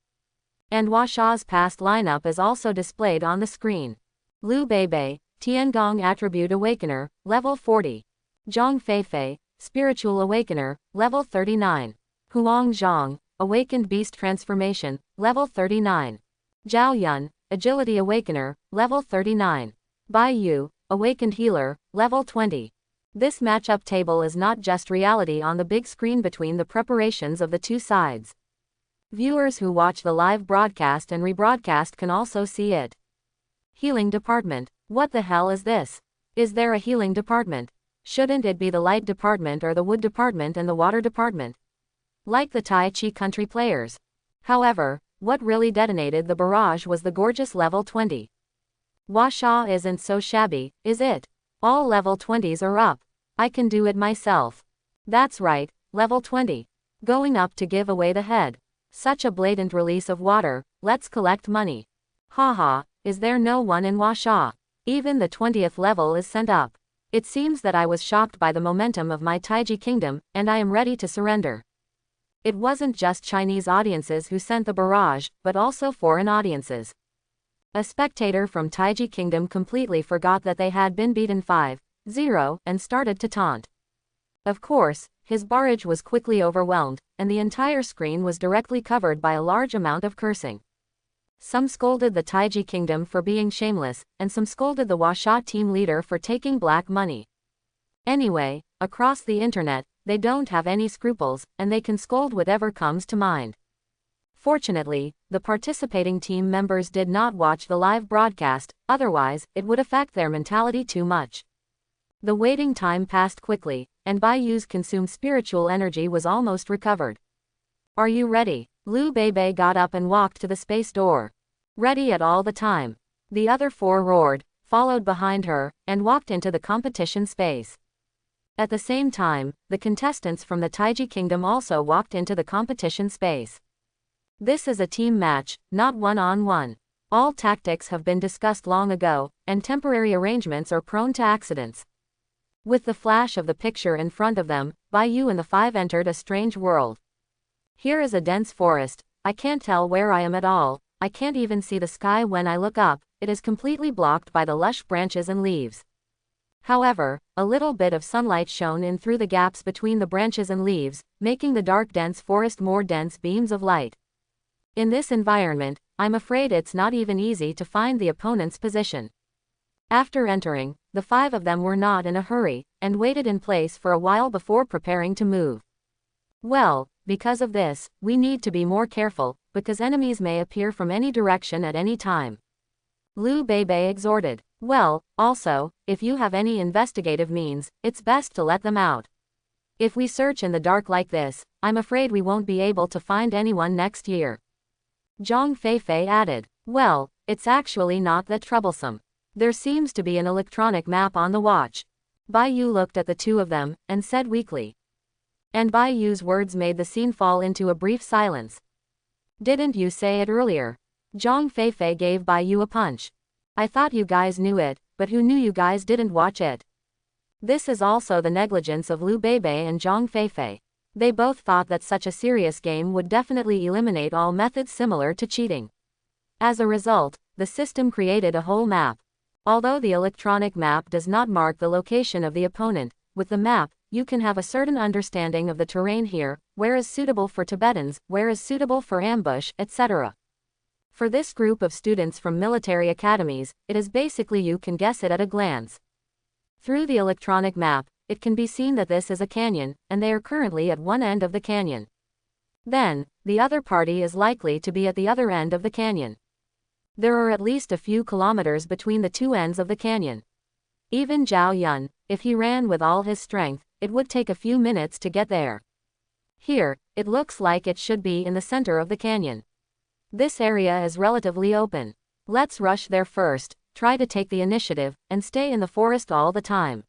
And Huasha's past lineup is also displayed on the screen. Liu Beibei, Tiangong Attribute Awakener, level 40. Zhang Feifei, Spiritual Awakener, level 39. Huang Zhang, Awakened Beast Transformation, level 39. Zhao Yun, Agility Awakener, level 39. Bai Yu, Awakened Healer, level 20. This matchup table is not just reality on the big screen between the preparations of the 2 sides. Viewers who watch the live broadcast and rebroadcast can also see it. Healing Department. What the hell is this? Is there a healing department? Shouldn't it be the light department or the wood department and the water department? Like the Tai Chi country players. However, what really detonated the barrage was the gorgeous level 20. Huasha isn't so shabby, is it? All level 20s are up. I can do it myself. That's right, level 20. Going up to give away the head. Such a blatant release of water, let's collect money. Haha, is there no one in Huasha? Even the 20th level is sent up. It seems that I was shocked by the momentum of my Taiji Kingdom, and I am ready to surrender. It wasn't just Chinese audiences who sent the barrage, but also foreign audiences. A spectator from Taiji Kingdom completely forgot that they had been beaten 5-0 and started to taunt. Of course, his barrage was quickly overwhelmed, and the entire screen was directly covered by a large amount of cursing. Some scolded the Taiji Kingdom for being shameless, and some scolded the Huasha team leader for taking black money. Anyway, across the internet, they don't have any scruples, and they can scold whatever comes to mind. Fortunately, the participating team members did not watch the live broadcast, otherwise, it would affect their mentality too much. The waiting time passed quickly, and Bai Yu's consumed spiritual energy was almost recovered. Are you ready? Liu Beibei got up and walked to the space door. Ready at all the time. The other 4 roared, followed behind her, and walked into the competition space. At the same time, the contestants from the Taiji Kingdom also walked into the competition space. This is a team match, not one-on-one. All tactics have been discussed long ago, and temporary arrangements are prone to accidents. With the flash of the picture in front of them, Bai Yu and the 5 entered a strange world. Here is a dense forest. I can't tell where I am at all. I can't even see the sky when I look up. It is completely blocked by the lush branches and leaves. However, a little bit of sunlight shone in through the gaps between the branches and leaves, making the dark dense forest more dense beams of light. In this environment, I'm afraid it's not even easy to find the opponent's position. After entering, the 5 of them were not in a hurry, and waited in place for a while before preparing to move. Well, because of this, we need to be more careful, because enemies may appear from any direction at any time. Liu Beibei exhorted. Well, also, if you have any investigative means, it's best to let them out. If we search in the dark like this, I'm afraid we won't be able to find anyone next year. Zhang Feifei added. Well, it's actually not that troublesome. There seems to be an electronic map on the watch. Bai Yu looked at the 2 of them, and said weakly. And Bai Yu's words made the scene fall into a brief silence. Didn't you say it earlier? Zhang Feifei gave Bai Yu a punch. I thought you guys knew it, but who knew you guys didn't watch it? This is also the negligence of Liu Beibei and Zhang Feifei. They both thought that such a serious game would definitely eliminate all methods similar to cheating. As a result, the system created a whole map. Although the electronic map does not mark the location of the opponent, with the map, you can have a certain understanding of the terrain here, where is suitable for Tibetans, where is suitable for ambush, etc. For this group of students from military academies, it is basically you can guess it at a glance. Through the electronic map, it can be seen that this is a canyon, and they are currently at one end of the canyon. Then, the other party is likely to be at the other end of the canyon. There are at least a few kilometers between the 2 ends of the canyon. Even Zhao Yun, if he ran with all his strength, it would take a few minutes to get there. Here, it looks like it should be in the center of the canyon. This area is relatively open. Let's rush there first, try to take the initiative, and stay in the forest all the time.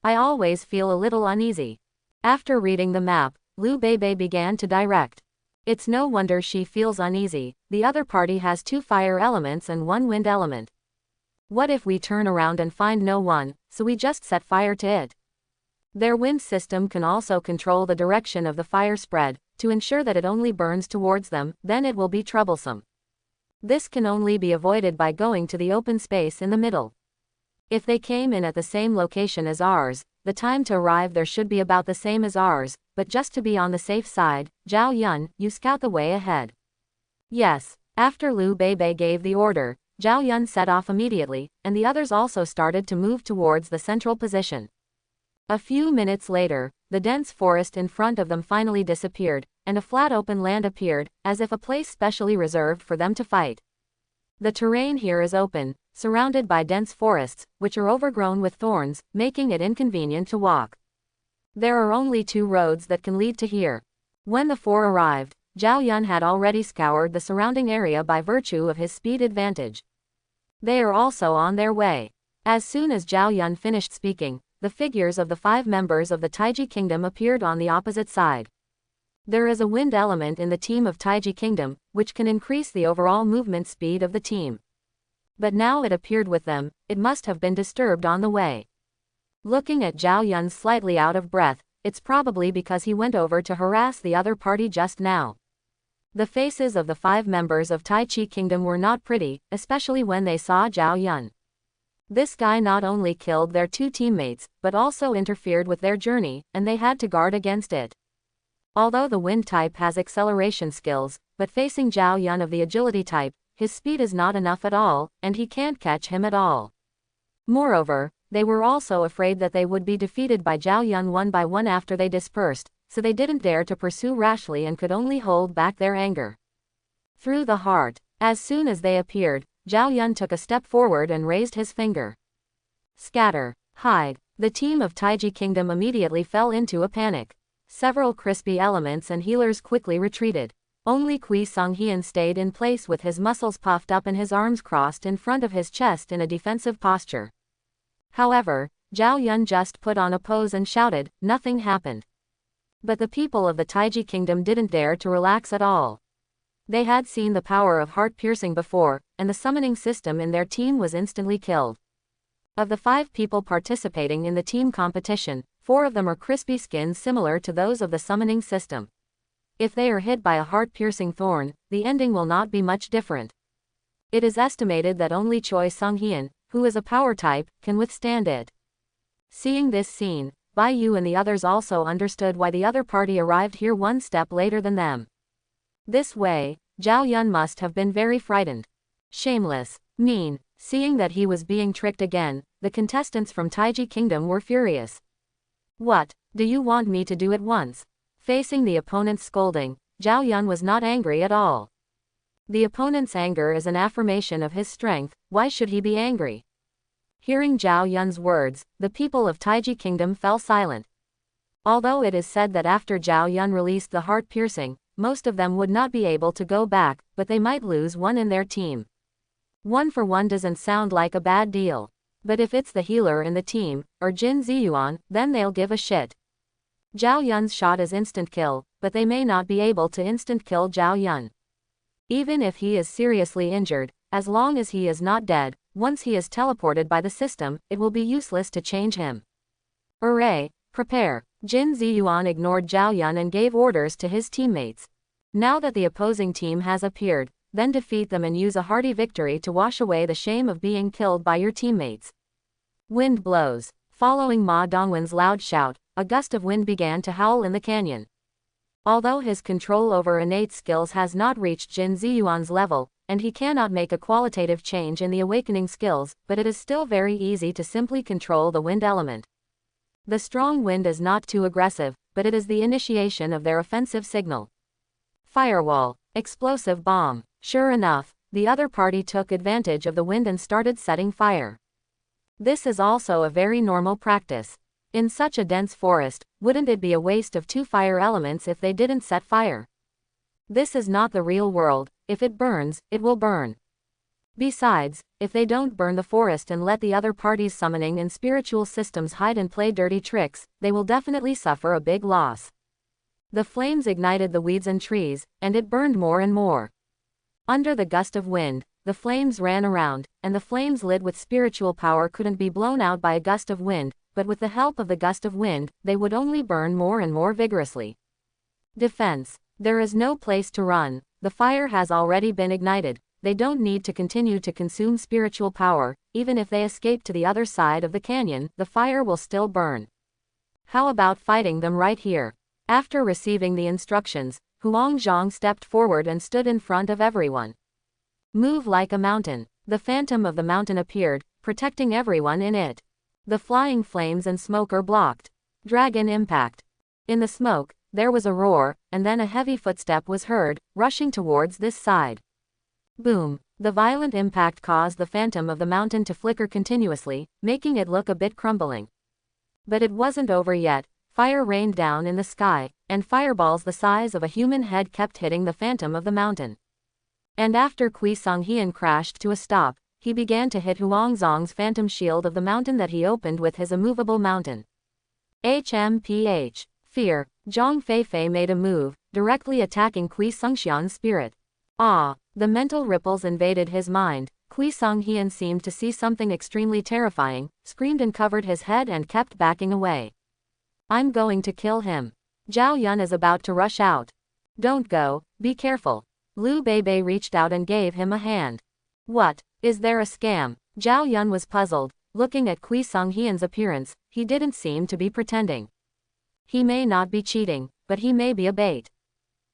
I always feel a little uneasy. After reading the map, Liu Beibei began to direct. It's no wonder she feels uneasy. The other party has 2 fire elements and 1 wind element. What if we turn around and find no one, so we just set fire to it? Their wind system can also control the direction of the fire spread, to ensure that it only burns towards them, then it will be troublesome. This can only be avoided by going to the open space in the middle. If they came in at the same location as ours, the time to arrive there should be about the same as ours, but just to be on the safe side, Zhao Yun, you scout the way ahead. Yes. After Liu Beibei gave the order, Zhao Yun set off immediately, and the others also started to move towards the central position. A few minutes later, the dense forest in front of them finally disappeared, and a flat open land appeared, as if a place specially reserved for them to fight. The terrain here is open, surrounded by dense forests, which are overgrown with thorns, making it inconvenient to walk. There are only 2 roads that can lead to here. When the 4 arrived, Zhao Yun had already scoured the surrounding area by virtue of his speed advantage. They are also on their way. As soon as Zhao Yun finished speaking, the figures of the 5 members of the Taiji Kingdom appeared on the opposite side. There is a wind element in the team of Taiji Kingdom, which can increase the overall movement speed of the team. But now it appeared with them, it must have been disturbed on the way. Looking at Zhao Yun slightly out of breath, it's probably because he went over to harass the other party just now. The faces of the 5 members of Taiji Kingdom were not pretty, especially when they saw Zhao Yun. This guy not only killed their 2 teammates, but also interfered with their journey, and they had to guard against it. Although the wind type has acceleration skills, but facing Zhao Yun of the agility type, his speed is not enough at all, and he can't catch him at all. Moreover, they were also afraid that they would be defeated by Zhao Yun one by one after they dispersed, so they didn't dare to pursue rashly and could only hold back their anger. Through the heart, as soon as they appeared, Zhao Yun took a step forward and raised his finger. Scatter, hide. The team of Taiji Kingdom immediately fell into a panic. Several crispy elements and healers quickly retreated. Only Kui Songhian stayed in place with his muscles puffed up and his arms crossed in front of his chest in a defensive posture. However, Zhao Yun just put on a pose and shouted, nothing happened. But the people of the Taiji Kingdom didn't dare to relax at all. They had seen the power of heart-piercing before, and the summoning system in their team was instantly killed. Of the 5 people participating in the team competition, 4 of them are crispy skins similar to those of the summoning system. If they are hit by a heart-piercing thorn, the ending will not be much different. It is estimated that only Choi Sunghian, who is a power type, can withstand it. Seeing this scene, Bai Yu and the others also understood why the other party arrived here one step later than them. This way, Zhao Yun must have been very frightened. Shameless. Mean. Seeing that he was being tricked again, the contestants from Taiji Kingdom were furious. What do you want me to do at once? Facing the opponent's scolding, Zhao Yun was not angry at all. The opponent's anger is an affirmation of his strength, why should he be angry? Hearing Zhao Yun's words, the people of Taiji Kingdom fell silent. Although it is said that after Zhao Yun released the heart-piercing, most of them would not be able to go back, but they might lose one in their team. 1 for 1 doesn't sound like a bad deal. But if it's the healer in the team, or Jin Ziyuan, then they'll give a shit. Zhao Yun's shot is instant kill, but they may not be able to instant kill Zhao Yun. Even if he is seriously injured, as long as he is not dead, once he is teleported by the system, it will be useless to change him. Array, prepare. Jin Ziyuan ignored Zhao Yun and gave orders to his teammates. Now that the opposing team has appeared, then defeat them and use a hearty victory to wash away the shame of being killed by your teammates. Wind blows. Following Ma Dongwen's loud shout, a gust of wind began to howl in the canyon. Although his control over innate skills has not reached Jin Ziyuan's level, and he cannot make a qualitative change in the awakening skills, but it is still very easy to simply control the wind element. The strong wind is not too aggressive, but it is the initiation of their offensive signal. Firewall. Explosive bomb. Sure enough, the other party took advantage of the wind and started setting fire. This is also a very normal practice. In such a dense forest, wouldn't it be a waste of 2 fire elements if they didn't set fire? This is not the real world. If it burns, it will burn. Besides, if they don't burn the forest and let the other parties summoning and spiritual systems hide and play dirty tricks, they will definitely suffer a big loss. The flames ignited the weeds and trees, and it burned more and more. Under the gust of wind, the flames ran around, and the flames lit with spiritual power couldn't be blown out by a gust of wind, but with the help of the gust of wind, they would only burn more and more vigorously. Defense. There is no place to run, the fire has already been ignited, they don't need to continue to consume spiritual power, even if they escape to the other side of the canyon, the fire will still burn. How about fighting them right here? After receiving the instructions, Huang Zhang stepped forward and stood in front of everyone. Move like a mountain. The phantom of the mountain appeared, protecting everyone in it. The flying flames and smoke are blocked. Dragon impact. In the smoke, there was a roar, and then a heavy footstep was heard, rushing towards this side. Boom. The violent impact caused the phantom of the mountain to flicker continuously, making it look a bit crumbling. But it wasn't over yet. Fire rained down in the sky, and fireballs the size of a human head kept hitting the phantom of the mountain. And after Kui Songhian crashed to a stop, he began to hit Huang Zhang's phantom shield of the mountain that he opened with his immovable mountain. HMPH. Fear. Zhang Feifei made a move, directly attacking Kui Songxian's spirit. The mental ripples invaded his mind. Kui Songhian seemed to see something extremely terrifying, screamed and covered his head and kept backing away. I'm going to kill him. Zhao Yun is about to rush out. Don't go, be careful. Liu Beibei reached out and gave him a hand. What? Is there a scam? Zhao Yun was puzzled. Looking at Kui Songhian's appearance, he didn't seem to be pretending. He may not be cheating, but he may be a bait.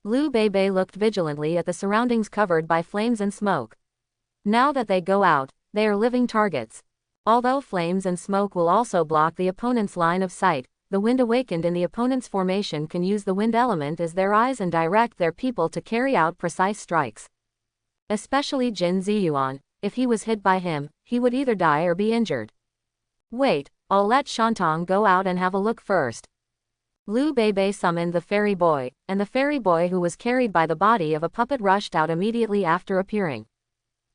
Liu Beibei looked vigilantly at the surroundings covered by flames and smoke. Now that they go out, they are living targets. Although flames and smoke will also block the opponent's line of sight, the wind awakened in the opponent's formation can use the wind element as their eyes and direct their people to carry out precise strikes. Especially Jin Ziyuan, if he was hit by him, he would either die or be injured. Wait, I'll let Shantong go out and have a look first. Liu Beibei summoned the fairy boy, and the fairy boy who was carried by the body of a puppet rushed out immediately after appearing.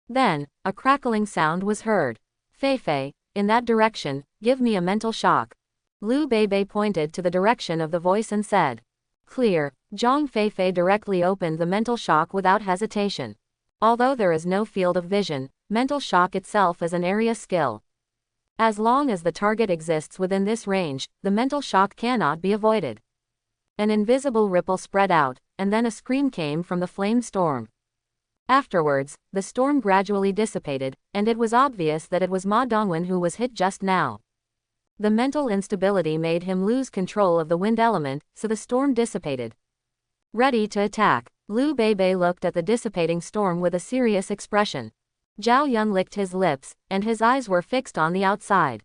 Then, a crackling sound was heard. Feifei, in that direction, give me a mental shock. Liu Beibei pointed to the direction of the voice and said. Clear. Zhang Feifei directly opened the mental shock without hesitation. Although there is no field of vision, mental shock itself is an area skill. As long as the target exists within this range, the mental shock cannot be avoided. An invisible ripple spread out, and then a scream came from the flame storm. Afterwards, the storm gradually dissipated, and it was obvious that it was Ma Dongwen who was hit just now. The mental instability made him lose control of the wind element, so the storm dissipated. Ready to attack. Liu Beibei looked at the dissipating storm with a serious expression. Zhao Yun licked his lips, and his eyes were fixed on the outside.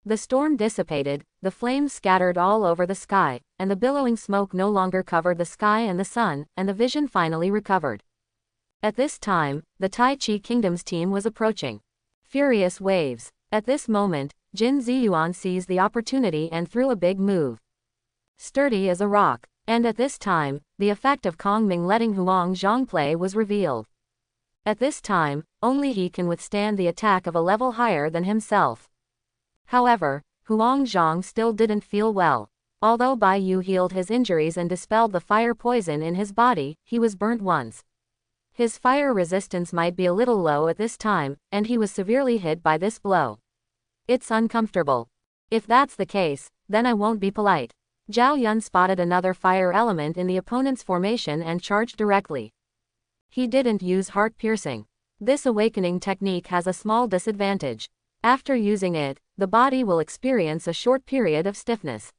The storm dissipated, the flames scattered all over the sky, and the billowing smoke no longer covered the sky and the sun, and the vision finally recovered. At this time, the Tai Chi Kingdom's team was approaching. Furious waves. At this moment, Jin Ziyuan seized the opportunity and threw a big move. Sturdy as a rock. And at this time, the effect of Kong Ming letting Huang Zhang play was revealed. At this time, only he can withstand the attack of a level higher than himself. However, Huang Zhang still didn't feel well. Although Bai Yu healed his injuries and dispelled the fire poison in his body, he was burnt once. His fire resistance might be a little low at this time, and he was severely hit by this blow. It's uncomfortable. If that's the case, then I won't be polite. Zhao Yun spotted another fire element in the opponent's formation and charged directly. He didn't use heart piercing. This awakening technique has a small disadvantage. After using it, the body will experience a short period of stiffness.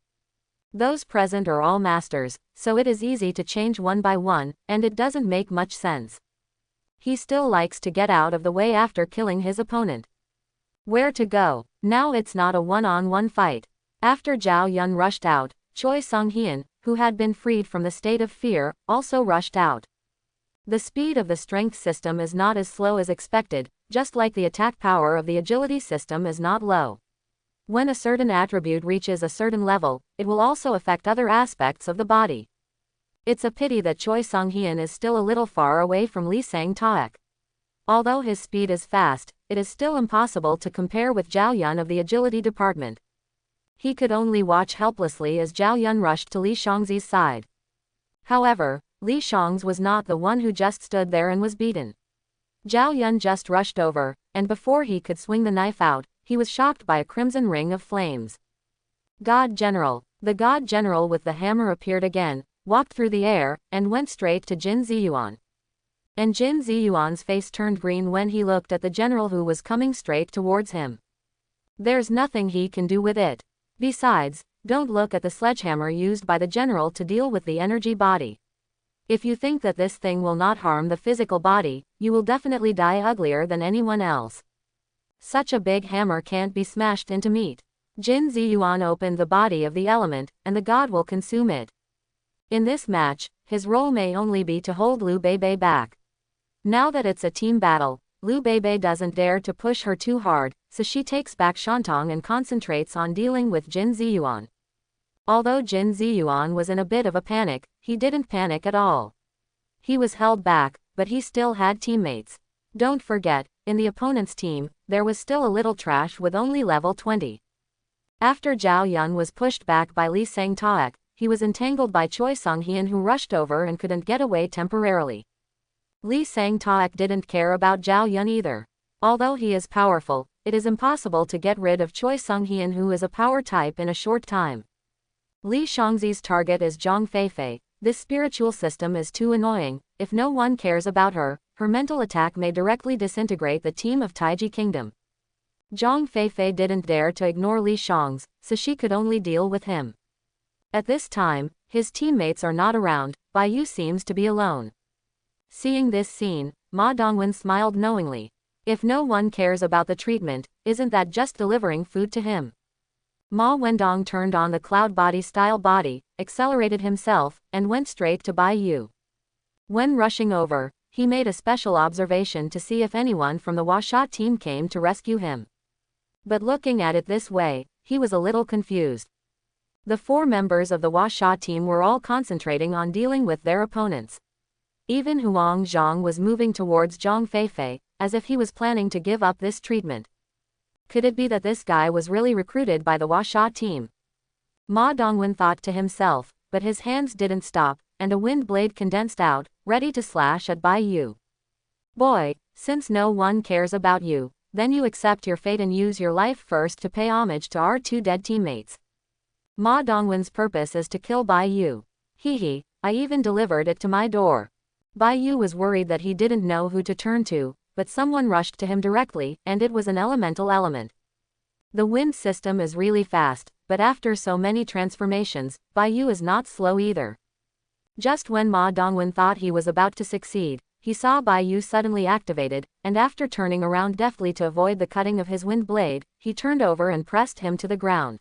Those present are all masters, so it is easy to change one by one, and it doesn't make much sense. He still likes to get out of the way after killing his opponent. Where to go? Now it's not a one-on-one fight. After Zhao Yun rushed out, Choi Sung-hyun, who had been freed from the state of fear, also rushed out. The speed of the strength system is not as slow as expected, just like the attack power of the agility system is not low. When a certain attribute reaches a certain level, it will also affect other aspects of the body. It's a pity that Choi Sung-hyun is still a little far away from Lee Sang-taek. Although his speed is fast, it is still impossible to compare with Zhao Yun of the agility department. He could only watch helplessly as Zhao Yun rushed to Li Shangzi's side. However, Li Shangzi was not the one who just stood there and was beaten. Zhao Yun just rushed over, and before he could swing the knife out, he was shocked by a crimson ring of flames. God General. The God General with the hammer appeared again, walked through the air, and went straight to Jin Ziyuan. And Jin Ziyuan's face turned green when he looked at the general who was coming straight towards him. There's nothing he can do with it. Besides, don't look at the sledgehammer used by the general to deal with the energy body. If you think that this thing will not harm the physical body, you will definitely die uglier than anyone else. Such a big hammer can't be smashed into meat. Jin Ziyuan opened the body of the element, and the god will consume it. In this match, his role may only be to hold Liu Beibei back. Now that it's a team battle, Liu Beibei doesn't dare to push her too hard, so she takes back Shantong and concentrates on dealing with Jin Ziyuan. Although Jin Ziyuan was in a bit of a panic, he didn't panic at all. He was held back, but he still had teammates. Don't forget, in the opponent's team, there was still a little trash with only level 20. After Zhao Yun was pushed back by Lee Sang-taek, he was entangled by Choi Sung-hyun who rushed over and couldn't get away temporarily. Lee Sang-taek didn't care about Zhao Yun either. Although he is powerful, it is impossible to get rid of Choi Sung-hyun who is a power type in a short time. Li Shangzi's target is Zhang Feifei. This spiritual system is too annoying. If no one cares about her, her mental attack may directly disintegrate the team of Taiji Kingdom. Zhang Feifei didn't dare to ignore Li Shangzi, so she could only deal with him. At this time, his teammates are not around. Bai Yu seems to be alone. Seeing this scene, Ma Dongwen smiled knowingly. If no one cares about the treatment, isn't that just delivering food to him? Ma Wendong turned on the cloud body style body, accelerated himself, and went straight to Bai Yu. When rushing over, he made a special observation to see if anyone from the Washa team came to rescue him. But looking at it this way, he was a little confused. The 4 members of the Washa team were all concentrating on dealing with their opponents. Even Huang Zhang was moving towards Zhang Feifei, as if he was planning to give up this treatment. Could it be that this guy was really recruited by the Washa team? Ma Dongwen thought to himself, but his hands didn't stop, and a wind blade condensed out, ready to slash at Bai Yu. Boy, since no one cares about you, then you accept your fate and use your life first to pay homage to our 2 dead teammates. Ma Dongwen's purpose is to kill Bai Yu. Hee, I even delivered it to my door. Bai Yu was worried that he didn't know who to turn to, but someone rushed to him directly, and it was an elemental element. The wind system is really fast, but after so many transformations, Bai Yu is not slow either. Just when Ma Dongwen thought he was about to succeed, he saw Bai Yu suddenly activated, and after turning around deftly to avoid the cutting of his wind blade, he turned over and pressed him to the ground.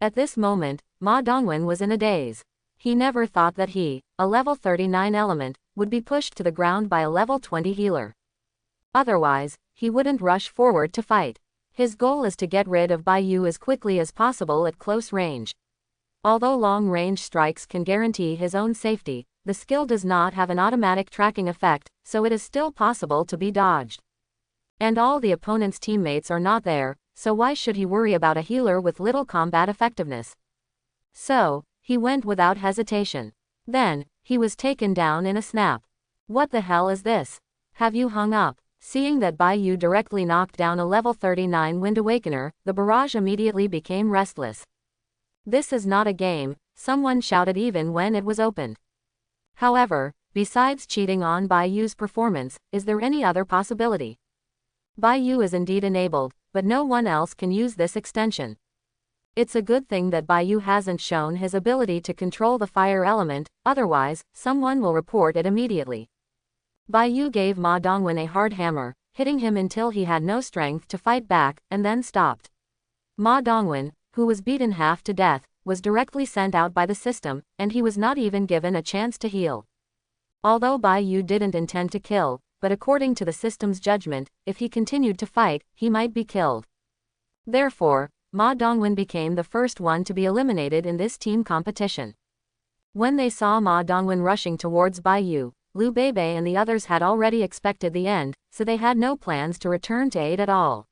At this moment, Ma Dongwen was in a daze. He never thought that he, a level 39 element, would be pushed to the ground by a level 20 healer. Otherwise, he wouldn't rush forward to fight. His goal is to get rid of Bai Yu as quickly as possible at close range. Although long-range strikes can guarantee his own safety, the skill does not have an automatic tracking effect, so it is still possible to be dodged. And all the opponent's teammates are not there, so why should he worry about a healer with little combat effectiveness? So, he went without hesitation. Then, he was taken down in a snap. What the hell is this? Have you hung up? Seeing that Bai Yu directly knocked down a level 39 Wind Awakener, the barrage immediately became restless. This is not a game, someone shouted even when it was opened. However, besides cheating on Bai Yu's performance, is there any other possibility? Bai Yu is indeed enabled, but no one else can use this extension. It's a good thing that Bai Yu hasn't shown his ability to control the fire element, otherwise, someone will report it immediately. Bai Yu gave Ma Dongwen a hard hammer, hitting him until he had no strength to fight back, and then stopped. Ma Dongwen, who was beaten half to death, was directly sent out by the system, and he was not even given a chance to heal. Although Bai Yu didn't intend to kill, but according to the system's judgment, if he continued to fight, he might be killed. Therefore, Ma Dongwen became the first one to be eliminated in this team competition. When they saw Ma Dongwen rushing towards Bai Yu, Liu Beibei and the others had already expected the end, so they had no plans to return to aid at all.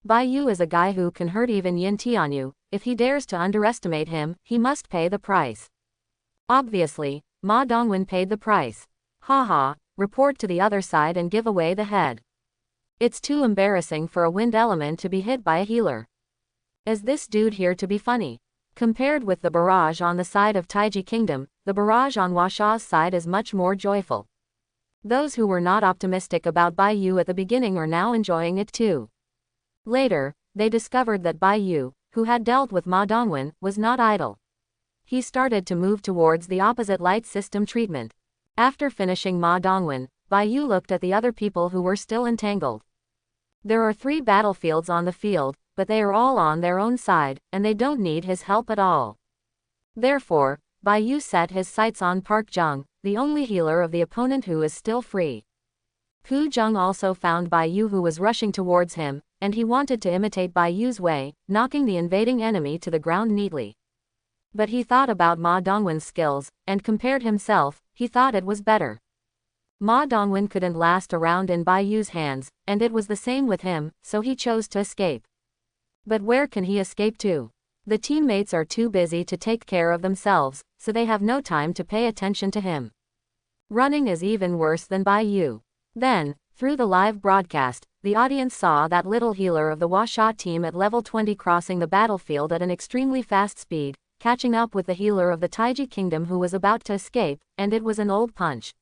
Bai Yu is a guy who can hurt even Yin Tianyu. If he dares to underestimate him, he must pay the price. Obviously, Ma Dongwen paid the price. Haha, report to the other side and give away the head. It's too embarrassing for a wind element to be hit by a healer. Is this dude here to be funny? Compared with the barrage on the side of Taiji Kingdom, the barrage on Huasha's side is much more joyful. Those who were not optimistic about Bai Yu at the beginning are now enjoying it too. Later, they discovered that Bai Yu, who had dealt with Ma Dongwen, was not idle. He started to move towards the opposite light system treatment. After finishing Ma Dongwen, Bai Yu looked at the other people who were still entangled. There are 3 battlefields on the field, but they are all on their own side, and they don't need his help at all. Therefore, Bai Yu set his sights on Park Jung, the only healer of the opponent who is still free. Pu Jung also found Bai Yu who was rushing towards him, and he wanted to imitate Bai Yu's way, knocking the invading enemy to the ground neatly. But he thought about Ma Dongwen's skills, and compared himself, he thought it was better. Ma Dongwen couldn't last around in Bai Yu's hands, and it was the same with him, so he chose to escape. But where can he escape to? The teammates are too busy to take care of themselves, so they have no time to pay attention to him. Running is even worse than Bai Yu. Then, through the live broadcast, the audience saw that little healer of the Huasha team at level 20 crossing the battlefield at an extremely fast speed, catching up with the healer of the Taiji Kingdom who was about to escape, and it was an old punch.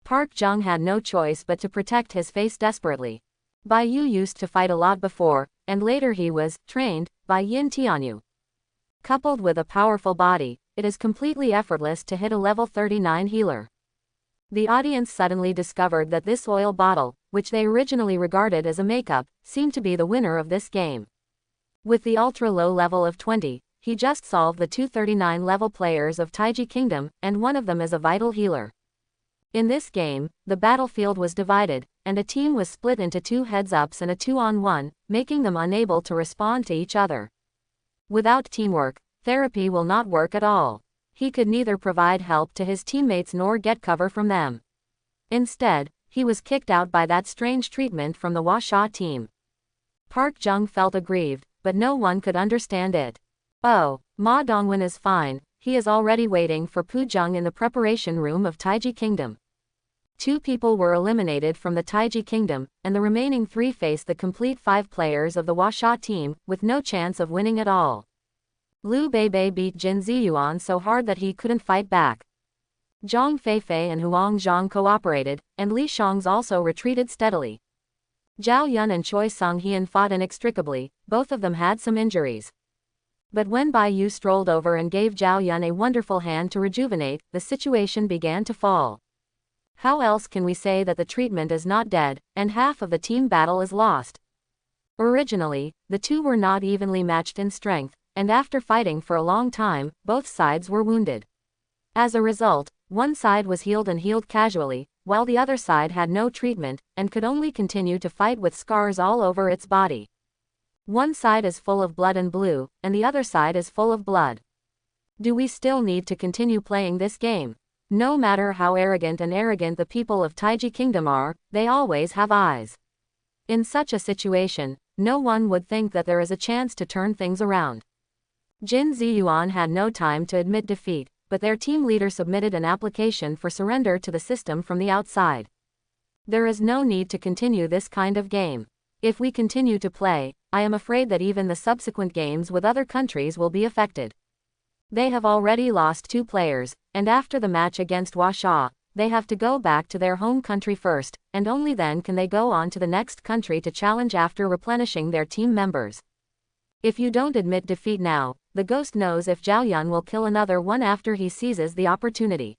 Park Jung had no choice but to protect his face desperately. Bai Yu used to fight a lot before, and later he was trained by Yin Tianyu. Coupled with a powerful body, it is completely effortless to hit a level 39 healer. The audience suddenly discovered that this oil bottle, which they originally regarded as a makeup, seemed to be the winner of this game. With the ultra-low level of 20, he just solved the 239 level players of Taiji Kingdom, and one of them is a vital healer. In this game, the battlefield was divided, and a team was split into 2 heads-ups and a 2-on-1, making them unable to respond to each other. Without teamwork, therapy will not work at all. He could neither provide help to his teammates nor get cover from them. Instead, he was kicked out by that strange treatment from the Huasha team. Park Jung felt aggrieved, but no one could understand it. Oh, Ma Dongwen is fine, he is already waiting for Pu Jung in the preparation room of Taiji Kingdom. 2 people were eliminated from the Taiji Kingdom, and the remaining 3 faced the complete 5 players of the Huasha team, with no chance of winning at all. Liu Beibei beat Jin Ziyuan so hard that he couldn't fight back. Zhang Feifei and Huang Zhang cooperated, and Li Shang's also retreated steadily. Zhao Yun and Choi Sung-hian fought inextricably, both of them had some injuries. But when Bai Yu strolled over and gave Zhao Yun a wonderful hand to rejuvenate, the situation began to fall. How else can we say that the treatment is not dead, and half of the team battle is lost? Originally, the two were not evenly matched in strength, and after fighting for a long time, both sides were wounded. As a result, one side was healed and healed casually, while the other side had no treatment, and could only continue to fight with scars all over its body. One side is full of blood and blue, and the other side is full of blood. Do we still need to continue playing this game? No matter how arrogant the people of Taiji Kingdom are, they always have eyes. In such a situation, no one would think that there is a chance to turn things around. Jin Ziyuan had no time to admit defeat, but their team leader submitted an application for surrender to the system from the outside. There is no need to continue this kind of game. If we continue to play, I am afraid that even the subsequent games with other countries will be affected. They have already lost 2 players, and after the match against Huasha, they have to go back to their home country first, and only then can they go on to the next country to challenge after replenishing their team members. If you don't admit defeat now, the ghost knows if Zhao Yun will kill another one after he seizes the opportunity.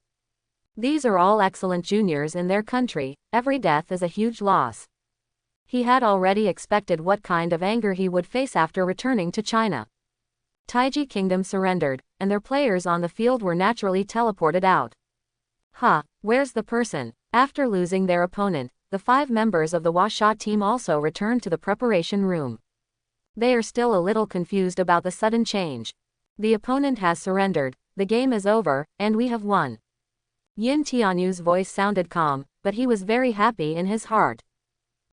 These are all excellent juniors in their country, every death is a huge loss. He had already expected what kind of anger he would face after returning to China. Taiji Kingdom surrendered, and their players on the field were naturally teleported out. Where's the person? After losing their opponent, the 5 members of the Huasha team also returned to the preparation room. They are still a little confused about the sudden change. The opponent has surrendered, the game is over, and we have won. Yin Tianyu's voice sounded calm, but he was very happy in his heart.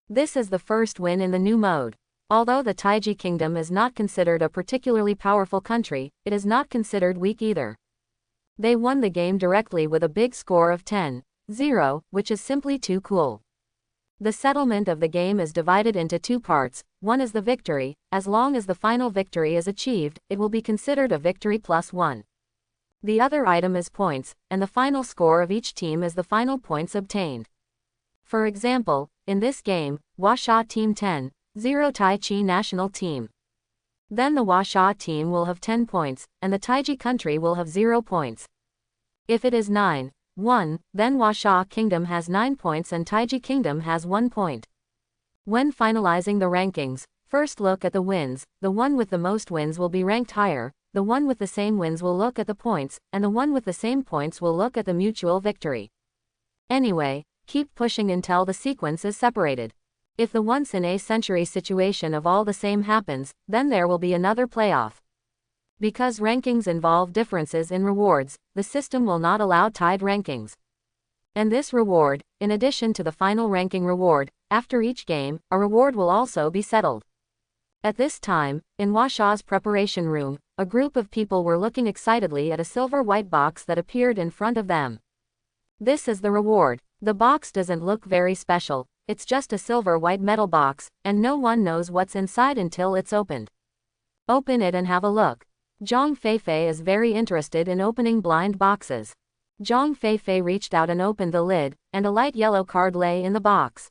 This is the first win in the new mode. Although the Taiji Kingdom is not considered a particularly powerful country, it is not considered weak either. They won the game directly with a big score of 10-0, which is simply too cool. The settlement of the game is divided into 2 parts. One is the victory. As long as the final victory is achieved, it will be considered a victory +1. The other item is points, and the final score of each team is the final points obtained. For example, in this game, Huasha Team 10-0 Taichi National Team. Then the Huasha team will have 10 points, and the Taiji country will have 0 points. If it is 9-1, then Huasha Kingdom has 9 points and Taiji Kingdom has 1 point. When finalizing the rankings, first look at the wins. The one with the most wins will be ranked higher, the one with the same wins will look at the points, and the one with the same points will look at the mutual victory. Anyway, keep pushing until the sequence is separated. If the once-in-a-century situation of all the same happens, then there will be another playoff. Because rankings involve differences in rewards, the system will not allow tied rankings. And this reward, in addition to the final ranking reward, after each game, a reward will also be settled. At this time, in Huasha's preparation room, a group of people were looking excitedly at a silver-white box that appeared in front of them. This is the reward. The box doesn't look very special. It's just a silver-white metal box, and no one knows what's inside until it's opened. Open it and have a look. Zhang Feifei is very interested in opening blind boxes. Zhang Feifei reached out and opened the lid, and a light yellow card lay in the box.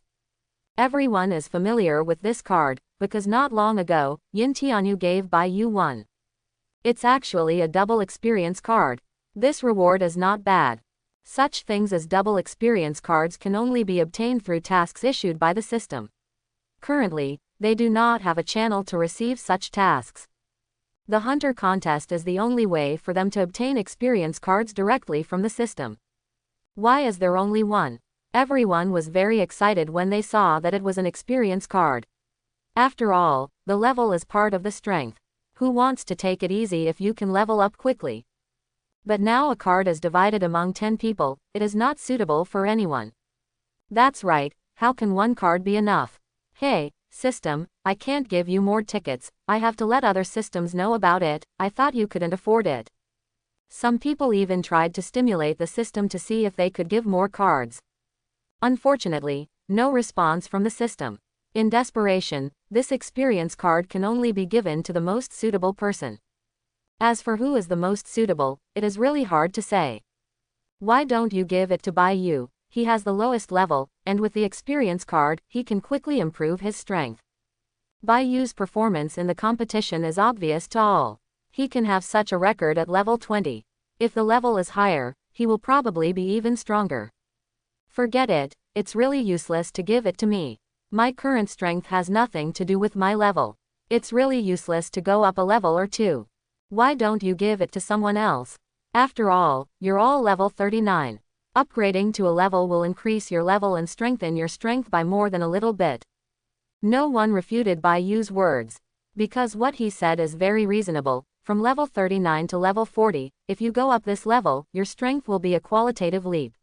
Everyone is familiar with this card, because not long ago, Yin Tianyu gave Bai Yu one. It's actually a double experience card. This reward is not bad. Such things as double experience cards can only be obtained through tasks issued by the system. Currently, they do not have a channel to receive such tasks. The Hunter contest is the only way for them to obtain experience cards directly from the system. Why is there only one? Everyone was very excited when they saw that it was an experience card. After all, the level is part of the strength. Who wants to take it easy if you can level up quickly? But now a card is divided among 10 people, it is not suitable for anyone. That's right, how can one card be enough? Hey, system, I can't give you more tickets, I have to let other systems know about it, I thought you couldn't afford it. Some people even tried to stimulate the system to see if they could give more cards. Unfortunately, no response from the system. In desperation, this experience card can only be given to the most suitable person. As for who is the most suitable, it is really hard to say. Why don't you give it to Bai Yu? He has the lowest level, and with the experience card, he can quickly improve his strength. Bai Yu's performance in the competition is obvious to all. He can have such a record at level 20. If the level is higher, he will probably be even stronger. Forget it, it's really useless to give it to me. My current strength has nothing to do with my level. It's really useless to go up a level or two. Why don't you give it to someone else? After all, you're all level 39. Upgrading to a level will increase your level and strengthen your strength by more than a little bit. No one refuted Bai Yu's words. Because what he said is very reasonable. From level 39 to level 40, if you go up this level, your strength will be a qualitative leap.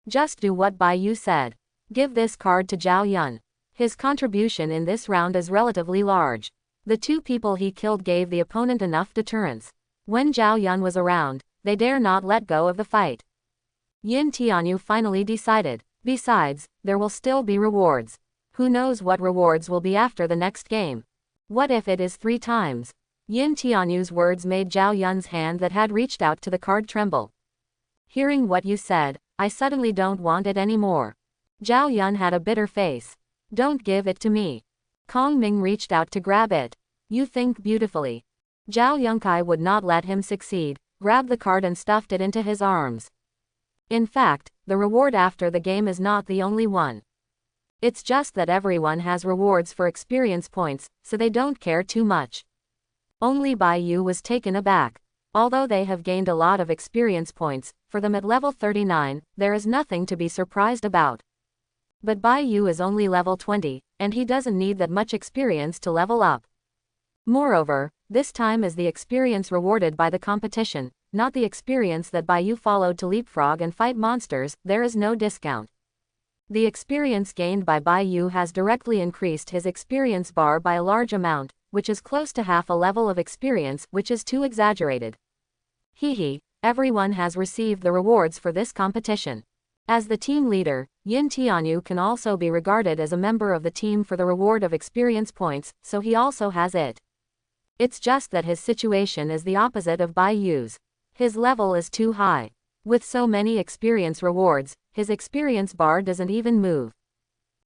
Just do what Bai Yu said. Give this card to Zhao Yun. His contribution in this round is relatively large. The two people he killed gave the opponent enough deterrence. When Zhao Yun was around, they dare not let go of the fight. Yin Tianyu finally decided. Besides, there will still be rewards. Who knows what rewards will be after the next game? What if it is 3 times? Yin Tianyu's words made Zhao Yun's hand that had reached out to the card tremble. Hearing what you said, I suddenly don't want it anymore. Zhao Yun had a bitter face. Don't give it to me. Kong Ming reached out to grab it. You think beautifully. Zhao Yunkai would not let him succeed, grabbed the card and stuffed it into his arms. In fact, the reward after the game is not the only one. It's just that everyone has rewards for experience points, so they don't care too much. Only Bai Yu was taken aback. Although they have gained a lot of experience points, for them at level 39, there is nothing to be surprised about. But Bai Yu is only level 20, and he doesn't need that much experience to level up. Moreover, this time is the experience rewarded by the competition, not the experience that Bai Yu followed to leapfrog and fight monsters. There is no discount. The experience gained by Bai Yu has directly increased his experience bar by a large amount, which is close to half a level of experience, which is too exaggerated. Hehe, everyone has received the rewards for this competition. As the team leader, Yin Tianyu can also be regarded as a member of the team for the reward of experience points, so he also has it. It's just that his situation is the opposite of Bai Yu's. His level is too high. With so many experience rewards, his experience bar doesn't even move.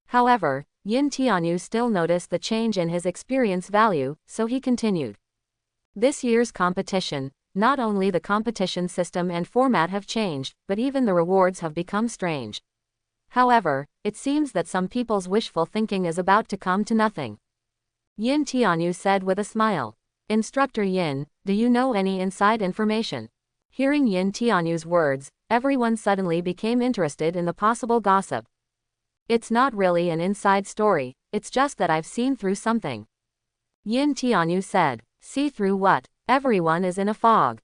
However, Yin Tianyu still noticed the change in his experience value, so he continued. This year's competition, not only the competition system and format have changed, but even the rewards have become strange. However, it seems that some people's wishful thinking is about to come to nothing. Yin Tianyu said with a smile. Instructor Yin, do you know any inside information? Hearing Yin Tianyu's words, everyone suddenly became interested in the possible gossip. It's not really an inside story, it's just that I've seen through something. Yin Tianyu said. See through what? Everyone is in a fog.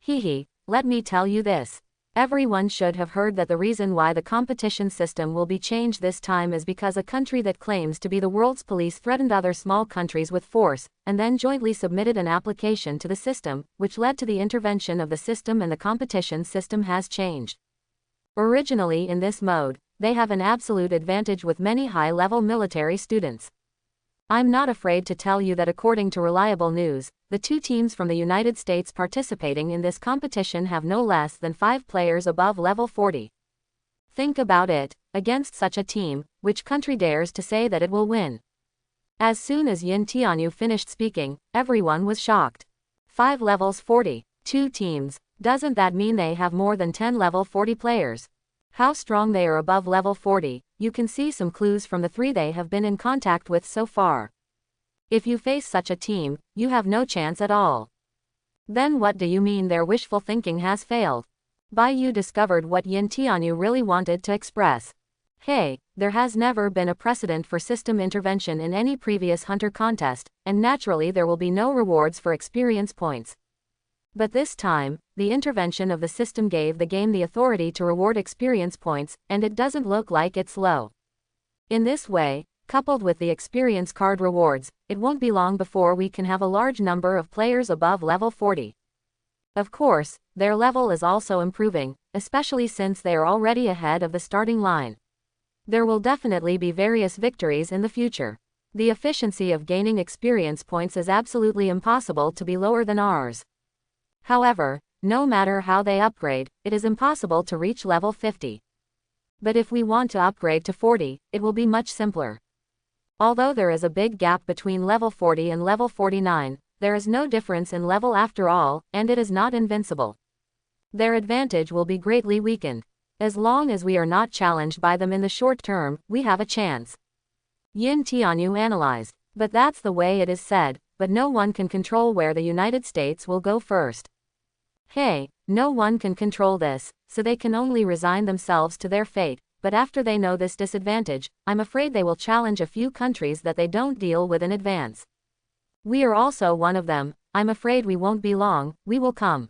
Hehe, let me tell you this. Everyone should have heard that the reason why the competition system will be changed this time is because a country that claims to be the world's police threatened other small countries with force, and then jointly submitted an application to the system, which led to the intervention of the system, and the competition system has changed. Originally in this mode, they have an absolute advantage with many high-level military students. I'm not afraid to tell you that according to reliable news, the 2 teams from the United States participating in this competition have no less than 5 players above level 40. Think about it, against such a team, which country dares to say that it will win? As soon as Yin Tianyu finished speaking, everyone was shocked. 5 levels 40, 2 teams, doesn't that mean they have more than 10 level 40 players? How strong they are above level 40, you can see some clues from the 3 they have been in contact with so far. If you face such a team, you have no chance at all. Then what do you mean their wishful thinking has failed? Bai Yu discovered what Yin Tianyu really wanted to express. Hey, there has never been a precedent for system intervention in any previous hunter contest, and naturally there will be no rewards for experience points. But this time, the intervention of the system gave the game the authority to reward experience points, and it doesn't look like it's low. In this way, coupled with the experience card rewards, it won't be long before we can have a large number of players above level 40. Of course, their level is also improving, especially since they are already ahead of the starting line. There will definitely be various victories in the future. The efficiency of gaining experience points is absolutely impossible to be lower than ours. However, no matter how they upgrade, it is impossible to reach level 50. But if we want to upgrade to 40, it will be much simpler. Although there is a big gap between level 40 and level 49, there is no difference in level after all, and it is not invincible. Their advantage will be greatly weakened. As long as we are not challenged by them in the short term, we have a chance. Yin Tianyu analyzed. But that's the way it is said, but no one can control where the United States will go first. Hey, no one can control this, so they can only resign themselves to their fate, but after they know this disadvantage, I'm afraid they will challenge a few countries that they don't deal with in advance. We are also one of them. I'm afraid we won't be long, we will come.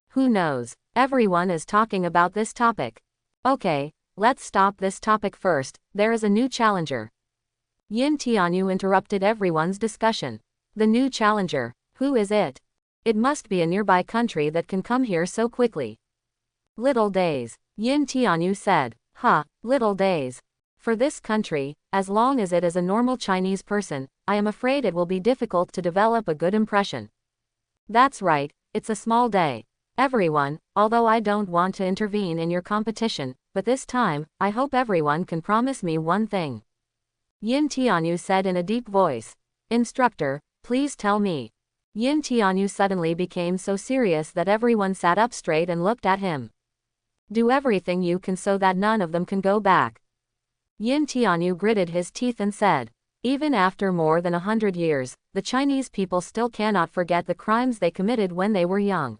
Who knows? Everyone is talking about this topic. Okay, let's stop this topic first, there is a new challenger. Yin Tianyu interrupted everyone's discussion. The new challenger, who is it? It must be a nearby country that can come here so quickly. Little days, Yin Tianyu said. Little days. For this country, as long as it is a normal Chinese person, I am afraid it will be difficult to develop a good impression. That's right, it's a small day. Everyone, although I don't want to intervene in your competition, but this time, I hope everyone can promise me one thing. Yin Tianyu said in a deep voice. Instructor, please tell me. Yin Tianyu suddenly became so serious that everyone sat up straight and looked at him. Do everything you can so that none of them can go back. Yin Tianyu gritted his teeth and said. Even after more than 100 years, the Chinese people still cannot forget the crimes they committed when they were young.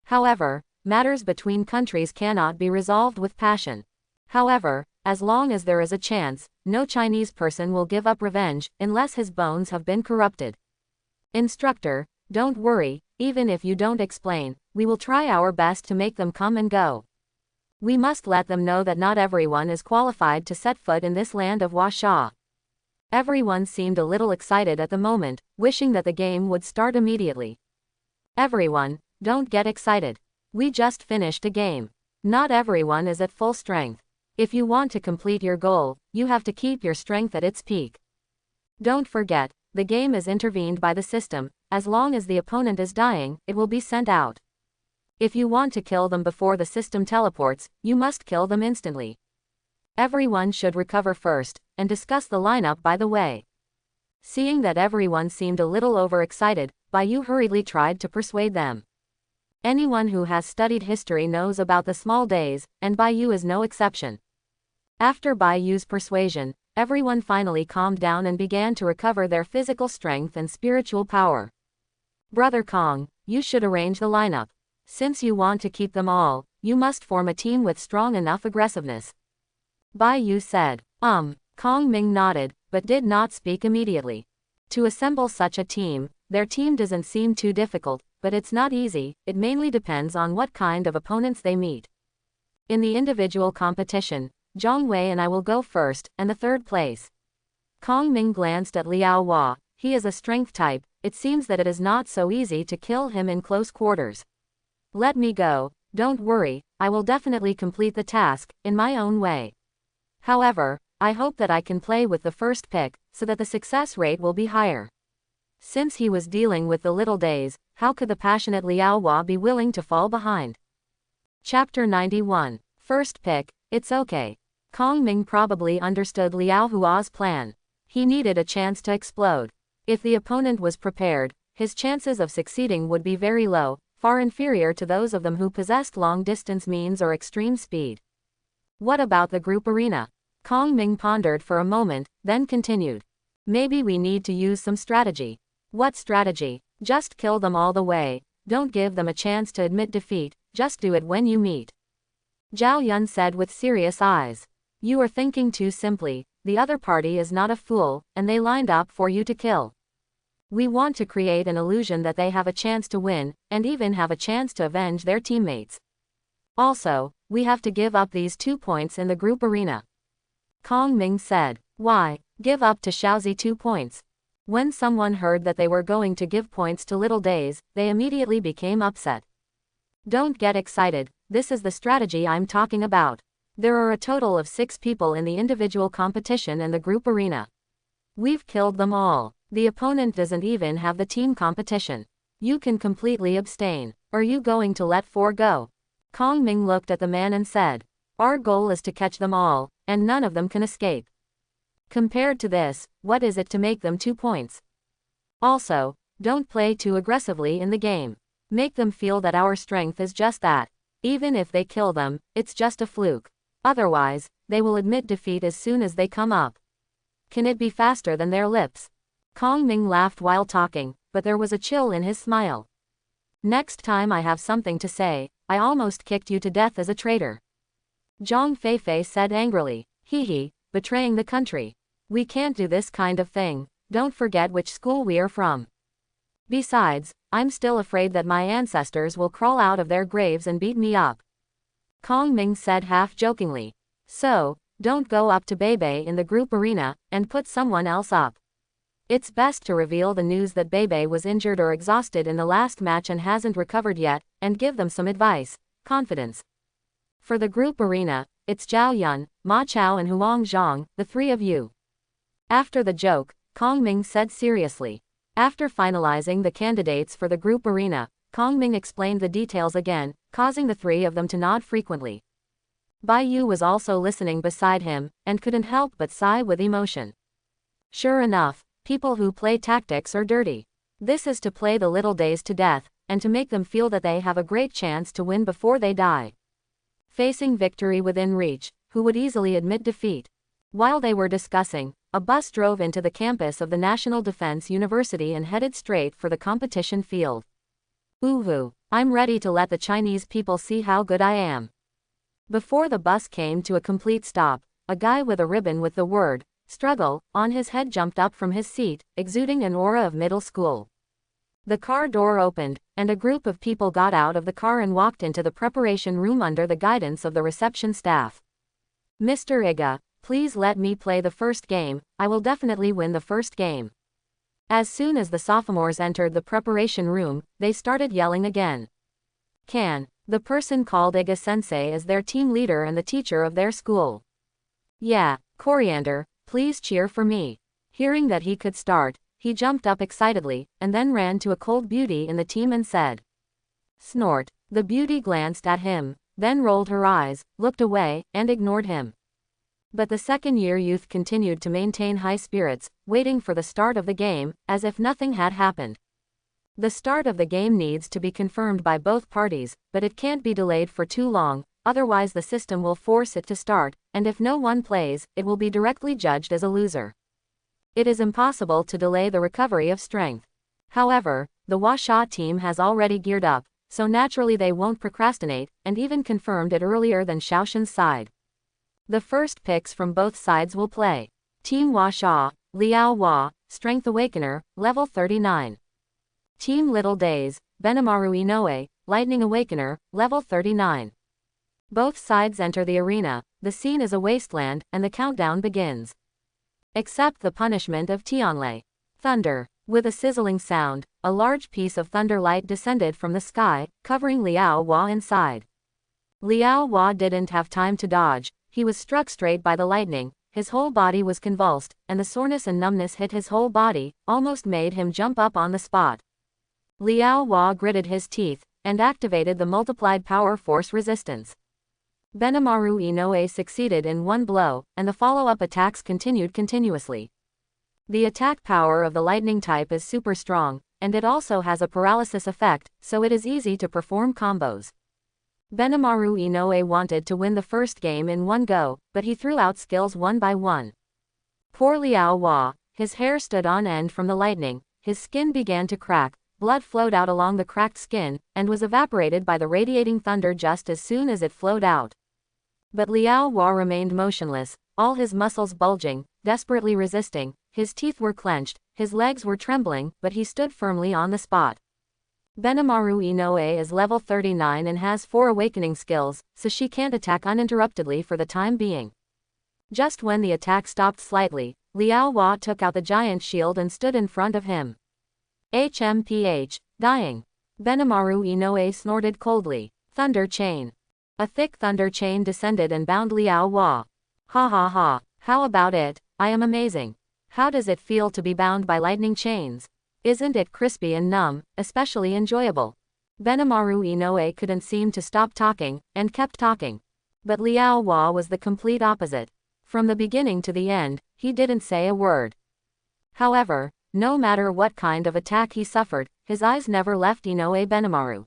However, matters between countries cannot be resolved with passion. However, as long as there is a chance, no Chinese person will give up revenge, unless his bones have been corrupted. Instructor, don't worry, even if you don't explain, we will try our best to make them come and go. We must let them know that not everyone is qualified to set foot in this land of Washa. Everyone seemed a little excited at the moment, wishing that the game would start immediately. Everyone, don't get excited. We just finished a game. Not everyone is at full strength. If you want to complete your goal, you have to keep your strength at its peak. Don't forget, the game is intervened by the system. As long as the opponent is dying, it will be sent out. If you want to kill them before the system teleports, you must kill them instantly. Everyone should recover first, and discuss the lineup by the way. Seeing that everyone seemed a little overexcited, Bai hurriedly tried to persuade them. Anyone who has studied history knows about the small days, and Bai is no exception. After Bai's persuasion, everyone finally calmed down and began to recover their physical strength and spiritual power. Brother Kong, you should arrange the lineup. Since you want to keep them all, you must form a team with strong enough aggressiveness. Bai said. Kong Ming nodded, but did not speak immediately. To assemble such a team, their team doesn't seem too difficult, but it's not easy, it mainly depends on what kind of opponents they meet. In the individual competition, Zhang Wei and I will go first, and the third place. Kong Ming glanced at Liao Hua. He is a strength type, it seems that it is not so easy to kill him in close quarters. Let me go, don't worry, I will definitely complete the task, in my own way. However, I hope that I can play with the first pick, so that the success rate will be higher. Since he was dealing with the little days, how could the passionate Liao Hua be willing to fall behind? Chapter 91. First pick, it's okay. Kong Ming probably understood Liao Hua's plan. He needed a chance to explode. If the opponent was prepared, his chances of succeeding would be very low, far inferior to those of them who possessed long-distance means or extreme speed. What about the group arena? Kong Ming pondered for a moment, then continued. Maybe we need to use some strategy. What strategy? Just kill them all the way. Don't give them a chance to admit defeat, just do it when you meet. Zhao Yun said with serious eyes. You are thinking too simply, the other party is not a fool, and they lined up for you to kill. We want to create an illusion that they have a chance to win, and even have a chance to avenge their teammates. Also, we have to give up these 2 points in the group arena. Kong Ming said. Why, give up to Xiaozi 2 points? When someone heard that they were going to give points to Little Days, they immediately became upset. Don't get excited, this is the strategy I'm talking about. There are a total of 6 people in the individual competition and the group arena. We've killed them all. The opponent doesn't even have the team competition. You can completely abstain. Are you going to let 4 go? Kong Ming looked at the man and said. Our goal is to catch them all, and none of them can escape. Compared to this, what is it to make them 2 points? Also, Don't play too aggressively in the game. Make them feel that our strength is just that. Even if they kill them, it's just a fluke. Otherwise, they will admit defeat as soon as they come up. Can it be faster than their lips? Kong Ming laughed while talking, but there was a chill in his smile. Next time I have something to say, I almost kicked you to death as a traitor. Zhang Feifei said angrily. Hee, betraying the country. We can't do this kind of thing. Don't forget which school we are from. Besides, I'm still afraid that my ancestors will crawl out of their graves and beat me up. Kong Ming said half-jokingly. So, don't go up to Bebe in the group arena, and put someone else up. It's best to reveal the news that Bebe was injured or exhausted in the last match and hasn't recovered yet, and give them some advice, confidence. For the group arena, it's Zhao Yun, Ma Chao and Huang Zhang, the three of you. After the joke, Kong Ming said seriously. After finalizing the candidates for the group arena, Kong Ming explained the details again, causing the three of them to nod frequently. Bai Yu was also listening beside him, and couldn't help but sigh with emotion. Sure enough, people who play tactics are dirty. This is to play the little days to death, and to make them feel that they have a great chance to win before they die. Facing victory within reach, who would easily admit defeat? While they were discussing, a bus drove into the campus of the National Defense University and headed straight for the competition field. Ooh, I'm ready to let the Chinese people see how good I am. Before the bus came to a complete stop, a guy with a ribbon with the word, struggle, on his head jumped up from his seat, exuding an aura of middle school. The car door opened, and a group of people got out of the car and walked into the preparation room under the guidance of the reception staff. Mr. Iga, please let me play the first game, I will definitely win the first game. As soon as the sophomores entered the preparation room, they started yelling again. Can, the person called Iga Sensei as their team leader and the teacher of their school. Yeah, Coriander, please cheer for me. Hearing that he could start, he jumped up excitedly, and then ran to a cold beauty in the team and said. Snort. The beauty glanced at him, then rolled her eyes, looked away, and ignored him. But the second-year youth continued to maintain high spirits, waiting for the start of the game, as if nothing had happened. The start of the game needs to be confirmed by both parties, but it can't be delayed for too long, otherwise the system will force it to start, and if no one plays, it will be directly judged as a loser. It is impossible to delay the recovery of strength. However, the Huasha team has already geared up, so naturally they won't procrastinate, and even confirmed it earlier than Shaoxin's side. The first picks from both sides will play. Team Huasha, Liao Hua, Strength Awakener, level 39. Team Little Days, Benimaru Inoue, Lightning Awakener, level 39. Both sides enter the arena, the scene is a wasteland, and the countdown begins. Accept the punishment of Tianlei. Thunder. With a sizzling sound, a large piece of thunder light descended from the sky, covering Liao Hua inside. Liao Hua didn't have time to dodge, he was struck straight by the lightning, his whole body was convulsed, and the soreness and numbness hit his whole body, almost made him jump up on the spot. Liao Hua gritted his teeth, and activated the multiplied power force resistance. Benimaru Inoue succeeded in one blow, and the follow-up attacks continued continuously. The attack power of the lightning type is super strong, and it also has a paralysis effect, so it is easy to perform combos. Benimaru Inoue wanted to win the first game in one go, but he threw out skills one by one. Poor Liao Hua, his hair stood on end from the lightning, his skin began to crack, blood flowed out along the cracked skin, and was evaporated by the radiating thunder just as soon as it flowed out. But Liao Hua remained motionless, all his muscles bulging, desperately resisting, his teeth were clenched, his legs were trembling, but he stood firmly on the spot. Benimaru Inoue is level 39 and has 4 awakening skills, so she can't attack uninterruptedly for the time being. Just when the attack stopped slightly, Liao Hua took out the giant shield and stood in front of him. HMPH, dying. Benimaru Inoue snorted coldly. Thunder chain. A thick thunder chain descended and bound Liao Hua. Ha ha ha, how about it? I am amazing. How does it feel to be bound by lightning chains? Isn't it crispy and numb, especially enjoyable? Benimaru Inoue couldn't seem to stop talking, and kept talking. But Liao Hua was the complete opposite. From the beginning to the end, he didn't say a word. However, no matter what kind of attack he suffered, his eyes never left Inoue Benimaru.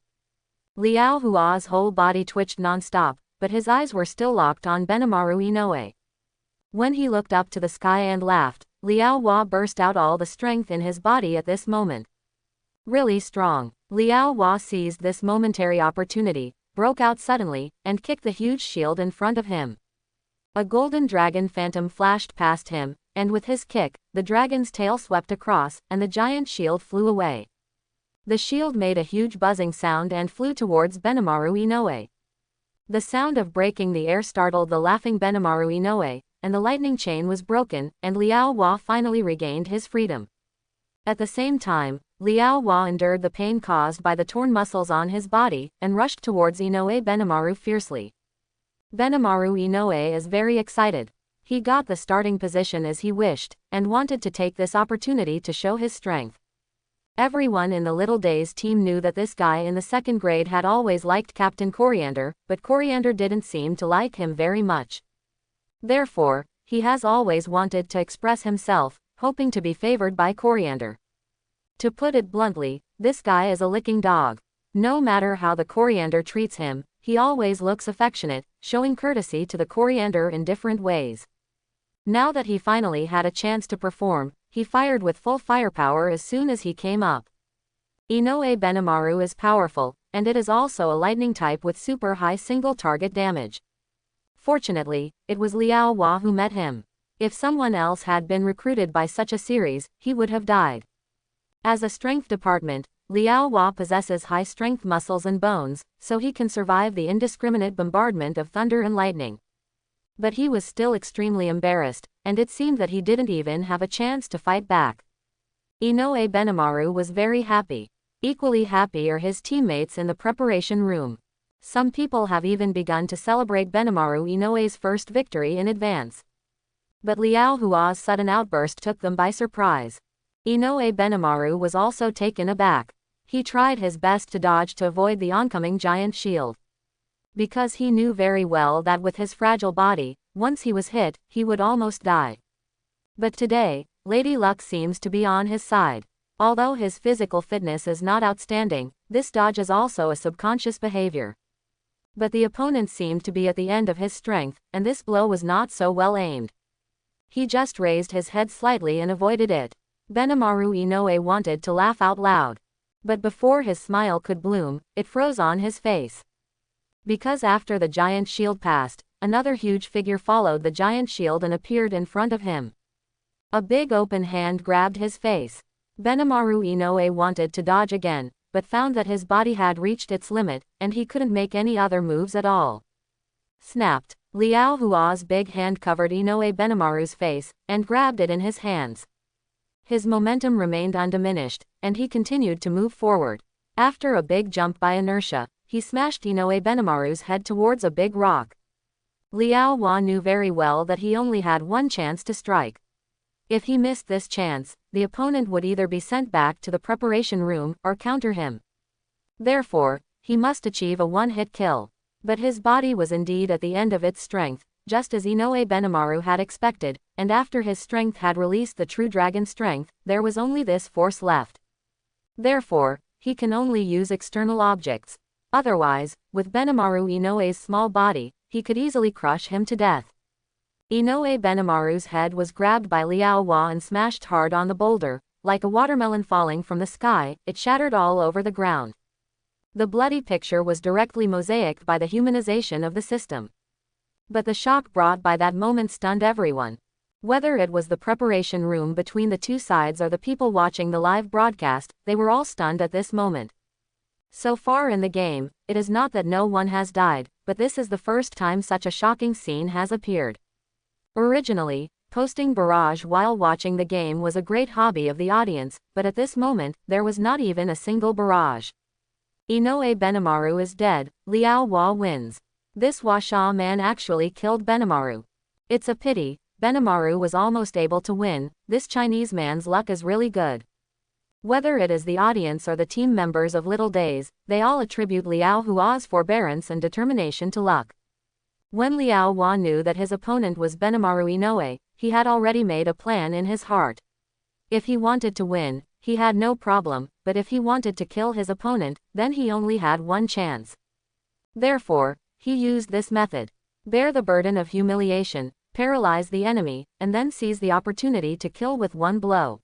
Liao Hua's whole body twitched non-stop, but his eyes were still locked on Benimaru Inoue. When he looked up to the sky and laughed, Liao Hua burst out all the strength in his body at this moment. Really strong. Liao Hua seized this momentary opportunity, broke out suddenly, and kicked the huge shield in front of him. A golden dragon phantom flashed past him, and with his kick, the dragon's tail swept across, and the giant shield flew away. The shield made a huge buzzing sound and flew towards Benimaru Inoue. The sound of breaking the air startled the laughing Benimaru Inoue, and the lightning chain was broken, and Liao Hua finally regained his freedom. At the same time, Liao Hua endured the pain caused by the torn muscles on his body, and rushed towards Inoue Benimaru fiercely. Benimaru Inoue is very excited. He got the starting position as he wished, and wanted to take this opportunity to show his strength. Everyone in the Little Days team knew that this guy in the second grade had always liked Captain Coriander, but Coriander didn't seem to like him very much. Therefore, he has always wanted to express himself, hoping to be favored by Coriander. To put it bluntly, this guy is a licking dog. No matter how the Coriander treats him, he always looks affectionate, showing courtesy to the Coriander in different ways. Now that he finally had a chance to perform, he fired with full firepower as soon as he came up. Inoue Benimaru is powerful, and it is also a lightning type with super high single target damage. Fortunately, it was Liao Hua who met him. If someone else had been recruited by such a series, he would have died. As a strength department, Liao Hua possesses high strength muscles and bones, so he can survive the indiscriminate bombardment of thunder and lightning. But he was still extremely embarrassed, and it seemed that he didn't even have a chance to fight back. Inoue Benimaru was very happy. Equally happy are his teammates in the preparation room. Some people have even begun to celebrate Benimaru Inoue's first victory in advance. But Liao Hua's sudden outburst took them by surprise. Inoue Benimaru was also taken aback. He tried his best to dodge to avoid the oncoming giant shield. Because he knew very well that with his fragile body, once he was hit, he would almost die. But today, Lady Luck seems to be on his side. Although his physical fitness is not outstanding, this dodge is also a subconscious behavior. But the opponent seemed to be at the end of his strength, and this blow was not so well aimed. He just raised his head slightly and avoided it. Benimaru Inoue wanted to laugh out loud. But before his smile could bloom, it froze on his face. Because after the giant shield passed, another huge figure followed the giant shield and appeared in front of him. A big open hand grabbed his face. Benimaru Inoue wanted to dodge again, but found that his body had reached its limit, and he couldn't make any other moves at all. Snapped. Liao Hua's big hand covered Inoue Benimaru's face, and grabbed it in his hands. His momentum remained undiminished, and he continued to move forward. After a big jump by inertia, he smashed Inoue Benimaru's head towards a big rock. Liao Hua knew very well that he only had one chance to strike. If he missed this chance, the opponent would either be sent back to the preparation room or counter him. Therefore, he must achieve a one-hit kill. But his body was indeed at the end of its strength, just as Inoue Benimaru had expected, and after his strength had released the true dragon strength, there was only this force left. Therefore, he can only use external objects. Otherwise, with Benimaru Inoue's small body, he could easily crush him to death. Inoue Benimaru's head was grabbed by Liao Hua and smashed hard on the boulder. Like a watermelon falling from the sky, it shattered all over the ground. The bloody picture was directly mosaicked by the humanization of the system. But the shock brought by that moment stunned everyone. Whether it was the preparation room between the two sides or the people watching the live broadcast, they were all stunned at this moment. So far in the game, it is not that no one has died, but this is the first time such a shocking scene has appeared. Originally, posting barrage while watching the game was a great hobby of the audience, but at this moment, there was not even a single barrage. Inoue Benimaru is dead, Liao Hua wins. This Huasha man actually killed Benimaru. It's a pity, Benimaru was almost able to win. This Chinese man's luck is really good. Whether it is the audience or the team members of Little Days, they all attribute Liao Hua's forbearance and determination to luck. When Liao Hua knew that his opponent was Benimaru Inoue, he had already made a plan in his heart. If he wanted to win, he had no problem, but if he wanted to kill his opponent, then he only had one chance. Therefore, he used this method. Bear the burden of humiliation, paralyze the enemy, and then seize the opportunity to kill with one blow.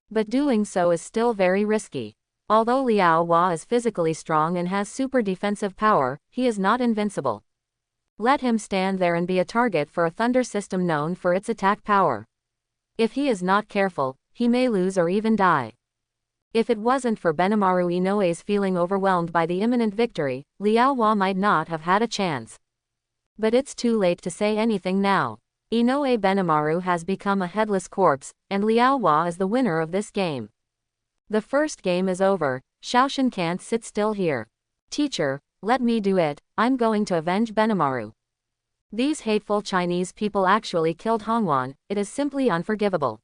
But doing so is still very risky. Although Liao Hua is physically strong and has super defensive power, he is not invincible. Let him stand there and be a target for a thunder system known for its attack power. If he is not careful, he may lose or even die. If it wasn't for Benimaru Inoue's feeling overwhelmed by the imminent victory, Liao Hua might not have had a chance. But it's too late to say anything now. Inoue Benimaru has become a headless corpse, and Liao Hua is the winner of this game. The first game is over. Shaoshan can't sit still here. Teacher, let me do it, I'm going to avenge Benimaru. These hateful Chinese people actually killed Hongwan, it is simply unforgivable.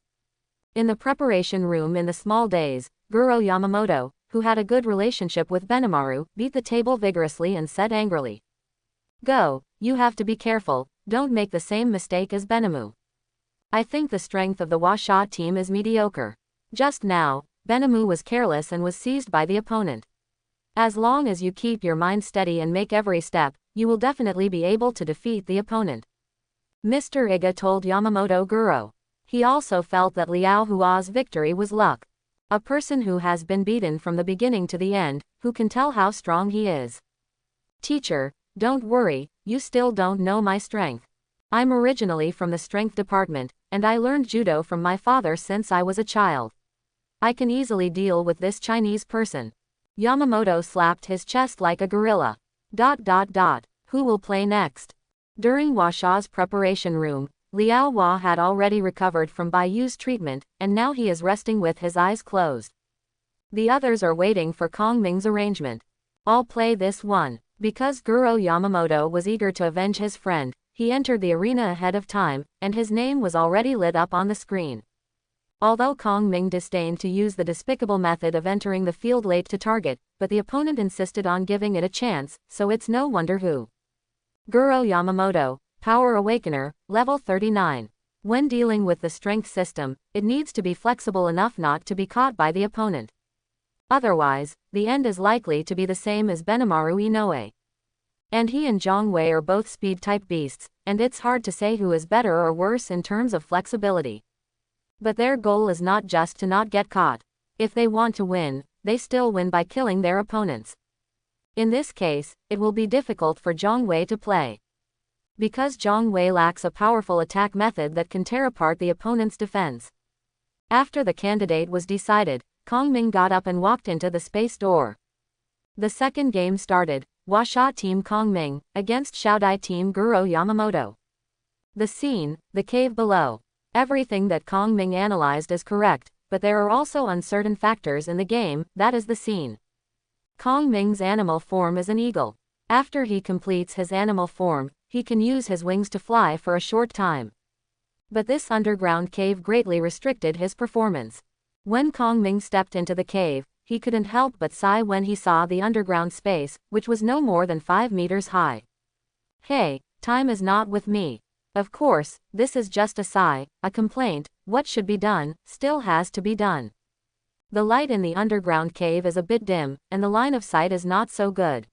In the preparation room in the small days, Guro Yamamoto, who had a good relationship with Benimaru, beat the table vigorously and said angrily. Go, you have to be careful, don't make the same mistake as Benimu. I think the strength of the Huasha team is mediocre. Just now, Benimu was careless and was seized by the opponent. As long as you keep your mind steady and make every step, you will definitely be able to defeat the opponent. Mr. Iga told Yamamoto Guro. He also felt that Liao Hua's victory was luck. A person who has been beaten from the beginning to the end, who can tell how strong he is. Teacher, don't worry, you still don't know my strength. I'm originally from the strength department, and I learned judo from my father since I was a child. I can easily deal with this Chinese person. Yamamoto slapped his chest like a gorilla. Who will play next? During Huasha's preparation room, Liao Hua had already recovered from Baiyu's treatment, and now he is resting with his eyes closed. The others are waiting for Kong Ming's arrangement. I'll play this one. Because Guro Yamamoto was eager to avenge his friend, he entered the arena ahead of time, and his name was already lit up on the screen. Although Kong Ming disdained to use the despicable method of entering the field late to target, but the opponent insisted on giving it a chance, so it's no wonder who. Guro Yamamoto, Power Awakener, level 39. When dealing with the strength system, it needs to be flexible enough not to be caught by the opponent. Otherwise, the end is likely to be the same as Benimaru Inoue. And he and Zhang Wei are both speed-type beasts, and it's hard to say who is better or worse in terms of flexibility. But their goal is not just to not get caught. If they want to win, they still win by killing their opponents. In this case, it will be difficult for Zhang Wei to play. Because Zhang Wei lacks a powerful attack method that can tear apart the opponent's defense. After the candidate was decided, Kong Ming got up and walked into the space door. The second game started, Huasha Team Kong Ming, against Xiaodai Team Guro Yamamoto. The scene, the cave below. Everything that Kong Ming analyzed is correct, but there are also uncertain factors in the game, that is the scene. Kong Ming's animal form is an eagle. After he completes his animal form, he can use his wings to fly for a short time. But this underground cave greatly restricted his performance. When Kong Ming stepped into the cave, he couldn't help but sigh when he saw the underground space, which was no more than 5 meters high. Hey, time is not with me. Of course, this is just a sigh, a complaint, what should be done, still has to be done. The light in the underground cave is a bit dim, and the line of sight is not so good.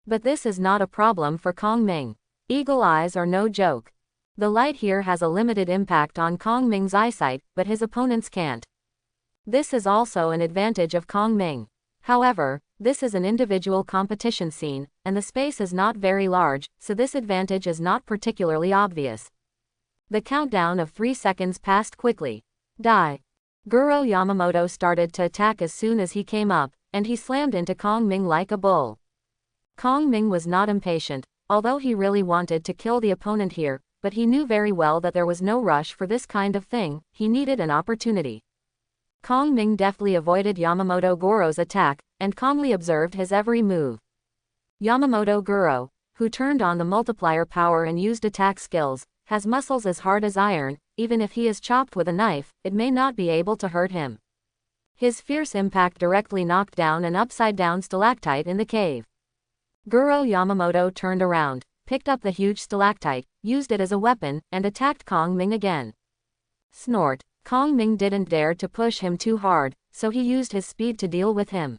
But this is not a problem for Kong Ming. Eagle eyes are no joke. The light here has a limited impact on Kong Ming's eyesight, but his opponents can't. This is also an advantage of Kong Ming. However, this is an individual competition scene, and the space is not very large, so this advantage is not particularly obvious. The countdown of 3 seconds passed quickly. Die. Guro Yamamoto started to attack as soon as he came up, and he slammed into Kong Ming like a bull. Kong Ming was not impatient, although he really wanted to kill the opponent here, but he knew very well that there was no rush for this kind of thing, he needed an opportunity. Kong Ming deftly avoided Yamamoto Goro's attack, and calmly observed his every move. Yamamoto Goro, who turned on the multiplier power and used attack skills, has muscles as hard as iron, even if he is chopped with a knife, it may not be able to hurt him. His fierce impact directly knocked down an upside-down stalactite in the cave. Guro Yamamoto turned around, picked up the huge stalactite, used it as a weapon, and attacked Kong Ming again. Snort. Kong Ming didn't dare to push him too hard, so he used his speed to deal with him.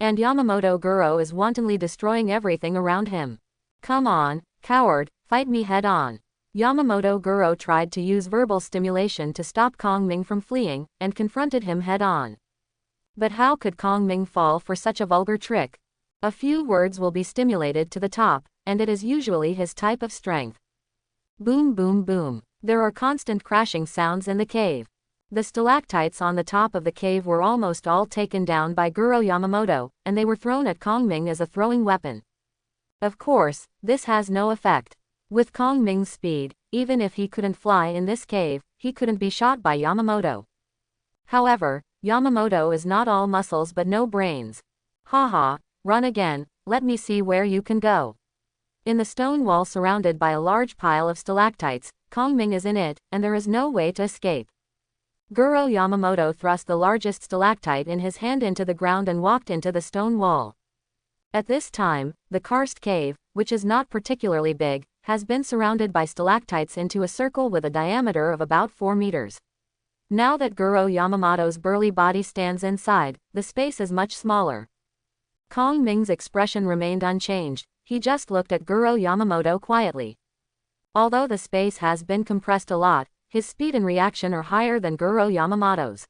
And Yamamoto Guro is wantonly destroying everything around him. Come on, coward, fight me head on. Yamamoto Guro tried to use verbal stimulation to stop Kong Ming from fleeing, and confronted him head on. But how could Kong Ming fall for such a vulgar trick? A few words will be stimulated to the top, and it is usually his type of strength. Boom boom boom. There are constant crashing sounds in the cave. The stalactites on the top of the cave were almost all taken down by Guro Yamamoto, and they were thrown at Kong Ming as a throwing weapon. Of course, this has no effect. With Kong Ming's speed, even if he couldn't fly in this cave, he couldn't be shot by Yamamoto. However, Yamamoto is not all muscles but no brains. Haha, run again, let me see where you can go. In the stone wall surrounded by a large pile of stalactites, Kong Ming is in it, and there is no way to escape. Guro Yamamoto thrust the largest stalactite in his hand into the ground and walked into the stone wall. At this time, the karst cave, which is not particularly big, has been surrounded by stalactites into a circle with a diameter of about 4 meters. Now that Guro Yamamoto's burly body stands inside, the space is much smaller. Kong Ming's expression remained unchanged, he just looked at Guro Yamamoto quietly. Although the space has been compressed a lot, his speed and reaction are higher than Guro Yamamoto's.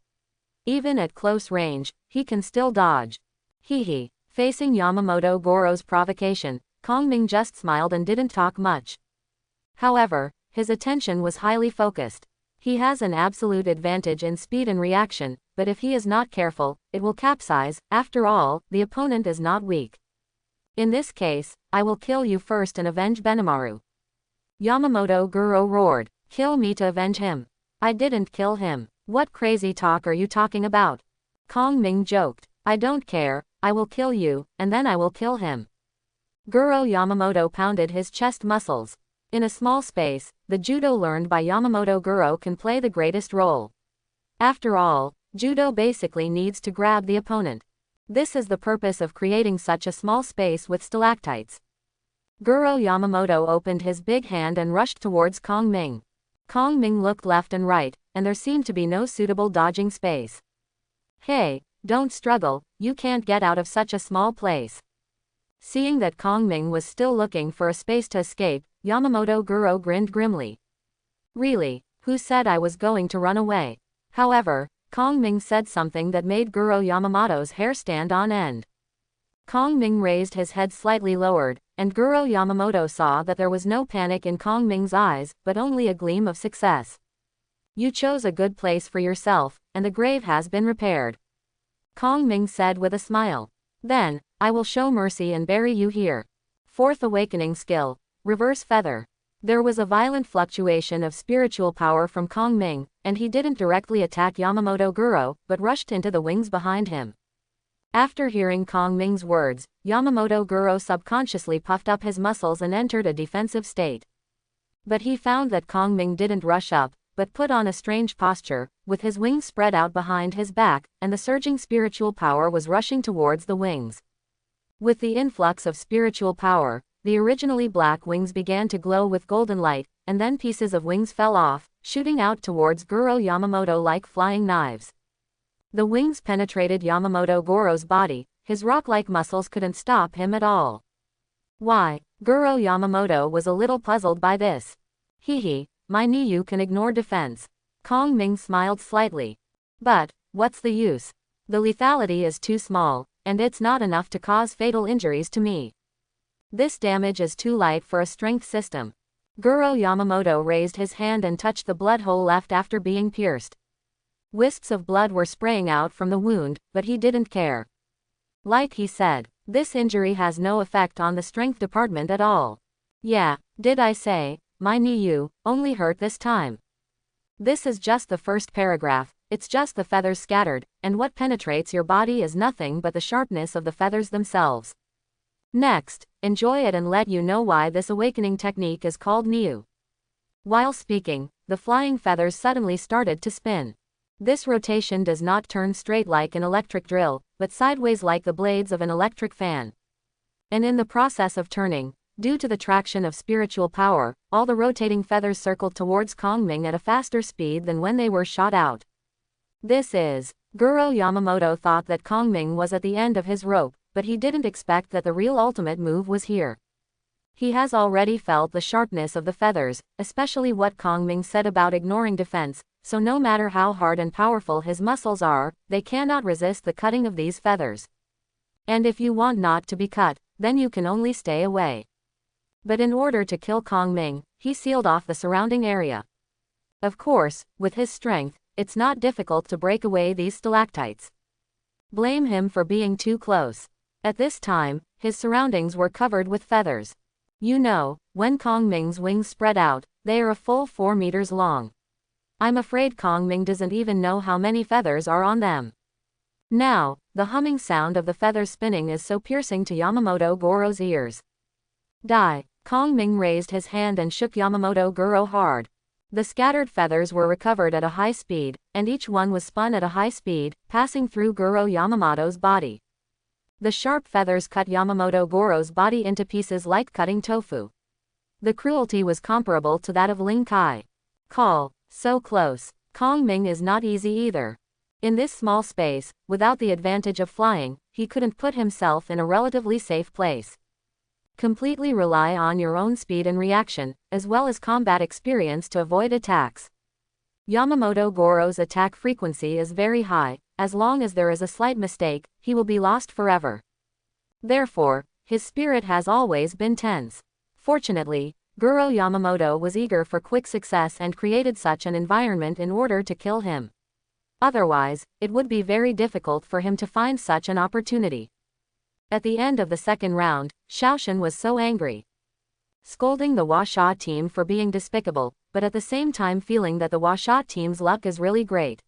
Even at close range, he can still dodge. Hee. Facing Yamamoto Goro's provocation, Kong Ming just smiled and didn't talk much. However, his attention was highly focused. He has an absolute advantage in speed and reaction, but if he is not careful, it will capsize. After all, the opponent is not weak. In this case, I will kill you first and avenge Benimaru. Yamamoto Guro roared. Kill me to avenge him. I didn't kill him. What crazy talk are you talking about? Kong Ming joked. I don't care, I will kill you, and then I will kill him. Guro Yamamoto pounded his chest muscles. In a small space, the judo learned by Yamamoto Guro can play the greatest role. After all, judo basically needs to grab the opponent. This is the purpose of creating such a small space with stalactites. Guro Yamamoto opened his big hand and rushed towards Kong Ming. Kong Ming looked left and right, and there seemed to be no suitable dodging space. Hey, don't struggle, you can't get out of such a small place. Seeing that Kong Ming was still looking for a space to escape, Yamamoto Guro grinned grimly. Really, who said I was going to run away? However, Kong Ming said something that made Guro Yamamoto's hair stand on end. Kong Ming raised his head slightly lowered, and Guro Yamamoto saw that there was no panic in Kong Ming's eyes, but only a gleam of success. You chose a good place for yourself, and the grave has been repaired. Kong Ming said with a smile. Then, I will show mercy and bury you here. Fourth awakening skill, reverse feather. There was a violent fluctuation of spiritual power from Kong Ming, and he didn't directly attack Yamamoto Guro, but rushed into the wings behind him. After hearing Kong Ming's words, Yamamoto Guro subconsciously puffed up his muscles and entered a defensive state. But he found that Kong Ming didn't rush up, but put on a strange posture, with his wings spread out behind his back, and the surging spiritual power was rushing towards the wings. With the influx of spiritual power, the originally black wings began to glow with golden light, and then pieces of wings fell off, shooting out towards Guro Yamamoto like flying knives. The wings penetrated Yamamoto Goro's body, his rock-like muscles couldn't stop him at all. Why, Guro Yamamoto was a little puzzled by this. Hee, my Niu can ignore defense. Kong Ming smiled slightly. But, what's the use? The lethality is too small, and it's not enough to cause fatal injuries to me. This damage is too light for a strength system. Guro Yamamoto raised his hand and touched the blood hole left after being pierced. Wisps of blood were spraying out from the wound, but he didn't care. Like he said, this injury has no effect on the strength department at all. Yeah, did I say, my Niu only hurt this time. This is just the first paragraph, it's just the feathers scattered, and what penetrates your body is nothing but the sharpness of the feathers themselves. Next, enjoy it and let you know why this awakening technique is called Niu. While speaking, the flying feathers suddenly started to spin. This rotation does not turn straight like an electric drill, but sideways like the blades of an electric fan. And in the process of turning, Due to the traction of spiritual power, all the rotating feathers circled towards Kongming at a faster speed than when they were shot out. This is. Guro Yamamoto thought that Kongming was at the end of his rope, but he didn't expect that the real ultimate move was here. He has already felt the sharpness of the feathers, especially what Kongming said about ignoring defense, so no matter how hard and powerful his muscles are, they cannot resist the cutting of these feathers. And if you want not to be cut, then you can only stay away. But in order to kill Kongming, he sealed off the surrounding area. Of course, with his strength, it's not difficult to break away these stalactites. Blame him for being too close. At this time, his surroundings were covered with feathers. You know, when Kongming's wings spread out, they are a full 4 meters long. I'm afraid Kongming doesn't even know how many feathers are on them. Now, the humming sound of the feathers spinning is so piercing to Yamamoto Goro's ears. Die! Kongming raised his hand and shook Yamamoto Goro hard. The scattered feathers were recovered at a high speed, and each one was spun at a high speed, passing through Guro Yamamoto's body. The sharp feathers cut Yamamoto Goro's body into pieces like cutting tofu. The cruelty was comparable to that of Ling Kai. Call. So close. Kongming is not easy either. In this small space, without the advantage of flying, he couldn't put himself in a relatively safe place. Completely rely on your own speed and reaction, as well as combat experience to avoid attacks. Yamamoto Goro's attack frequency is very high. As long as there is a slight mistake, he will be lost forever. Therefore, his spirit has always been tense. Fortunately, Guro Yamamoto was eager for quick success and created such an environment in order to kill him. Otherwise, it would be very difficult for him to find such an opportunity. At the end of the second round, Xiaoshan was so angry, scolding the Washa team for being despicable, but at the same time feeling that the Washa team's luck is really great.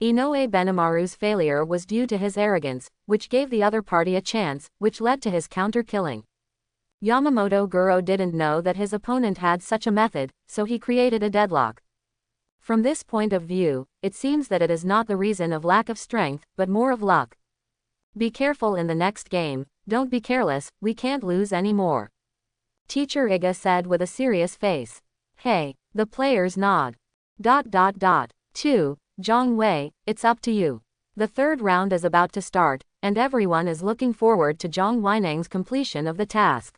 Inoue Benimaru's failure was due to his arrogance, which gave the other party a chance, which led to his counter-killing. Yamamoto Guro didn't know that his opponent had such a method, so he created a deadlock. From this point of view, it seems that it is not the reason of lack of strength, but more of luck. Be careful in the next game, don't be careless, we can't lose anymore. Teacher Iga said with a serious face. Hey, the players nod. 2. Zhang Wei, it's up to you. The third round is about to start, and everyone is looking forward to Zhang Weinang's completion of the task.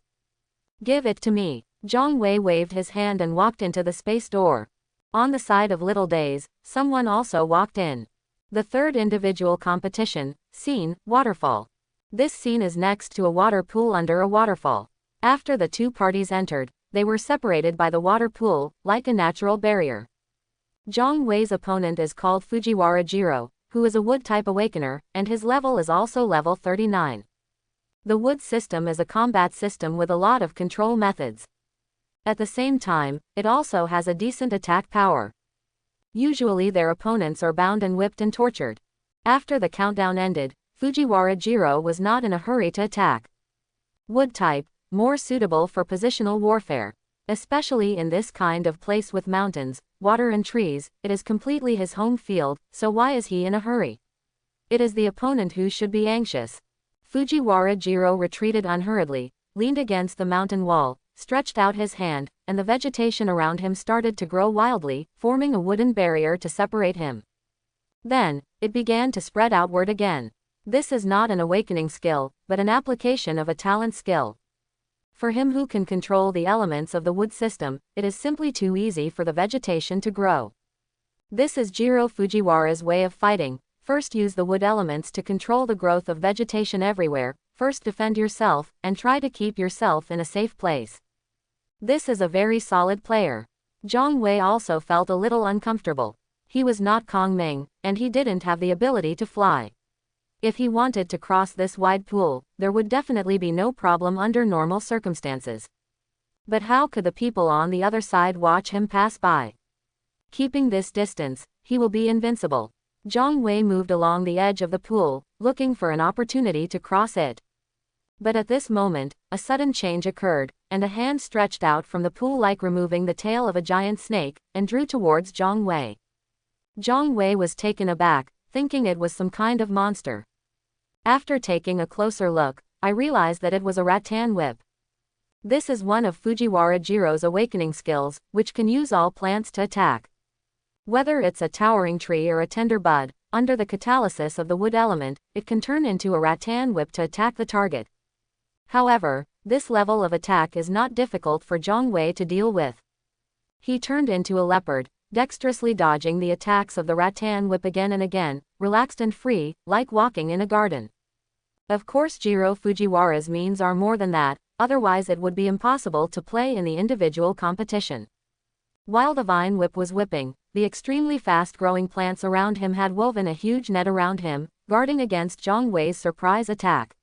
Give it to me. Zhang Wei waved his hand and walked into the space door. On the side of Little Days, someone also walked in. The third individual competition, scene, waterfall. This scene is next to a water pool under a waterfall. After the two parties entered, they were separated by the water pool, like a natural barrier. Zhang Wei's opponent is called Fujiwara Jiro, who is a wood-type awakener, and his level is also level 39. The wood system is a combat system with a lot of control methods. At the same time, it also has a decent attack power. Usually their opponents are bound and whipped and tortured. After the countdown ended, Fujiwara Jiro was not in a hurry to attack. Wood type, more suitable for positional warfare. Especially in this kind of place with mountains, water and trees, it is completely his home field, so why is he in a hurry? It is the opponent who should be anxious. Fujiwara Jiro retreated unhurriedly, leaned against the mountain wall, stretched out his hand, and the vegetation around him started to grow wildly, forming a wooden barrier to separate him. Then, it began to spread outward again. This is not an awakening skill, but an application of a talent skill. For him who can control the elements of the wood system, it is simply too easy for the vegetation to grow. This is Jiro Fujiwara's way of fighting. First use the wood elements to control the growth of vegetation everywhere, first defend yourself, and try to keep yourself in a safe place. This is a very solid player. Zhang Wei also felt a little uncomfortable. He was not Kongming, and he didn't have the ability to fly. If he wanted to cross this wide pool, there would definitely be no problem under normal circumstances. But how could the people on the other side watch him pass by? Keeping this distance, he will be invincible. Zhang Wei moved along the edge of the pool, looking for an opportunity to cross it. But at this moment, a sudden change occurred, and a hand stretched out from the pool like removing the tail of a giant snake, and drew towards Zhang Wei. Zhang Wei was taken aback, thinking it was some kind of monster. After taking a closer look, I realized that it was a rattan whip. This is one of Fujiwara Jiro's awakening skills, which can use all plants to attack. Whether it's a towering tree or a tender bud, under the catalysis of the wood element, it can turn into a rattan whip to attack the target. However, this level of attack is not difficult for Zhang Wei to deal with. He turned into a leopard, dexterously dodging the attacks of the rattan whip again and again, relaxed and free, like walking in a garden. Of course, Jiro Fujiwara's means are more than that, otherwise it would be impossible to play in the individual competition. While the vine whip was whipping, the extremely fast-growing plants around him had woven a huge net around him, guarding against Zhang Wei's surprise attack.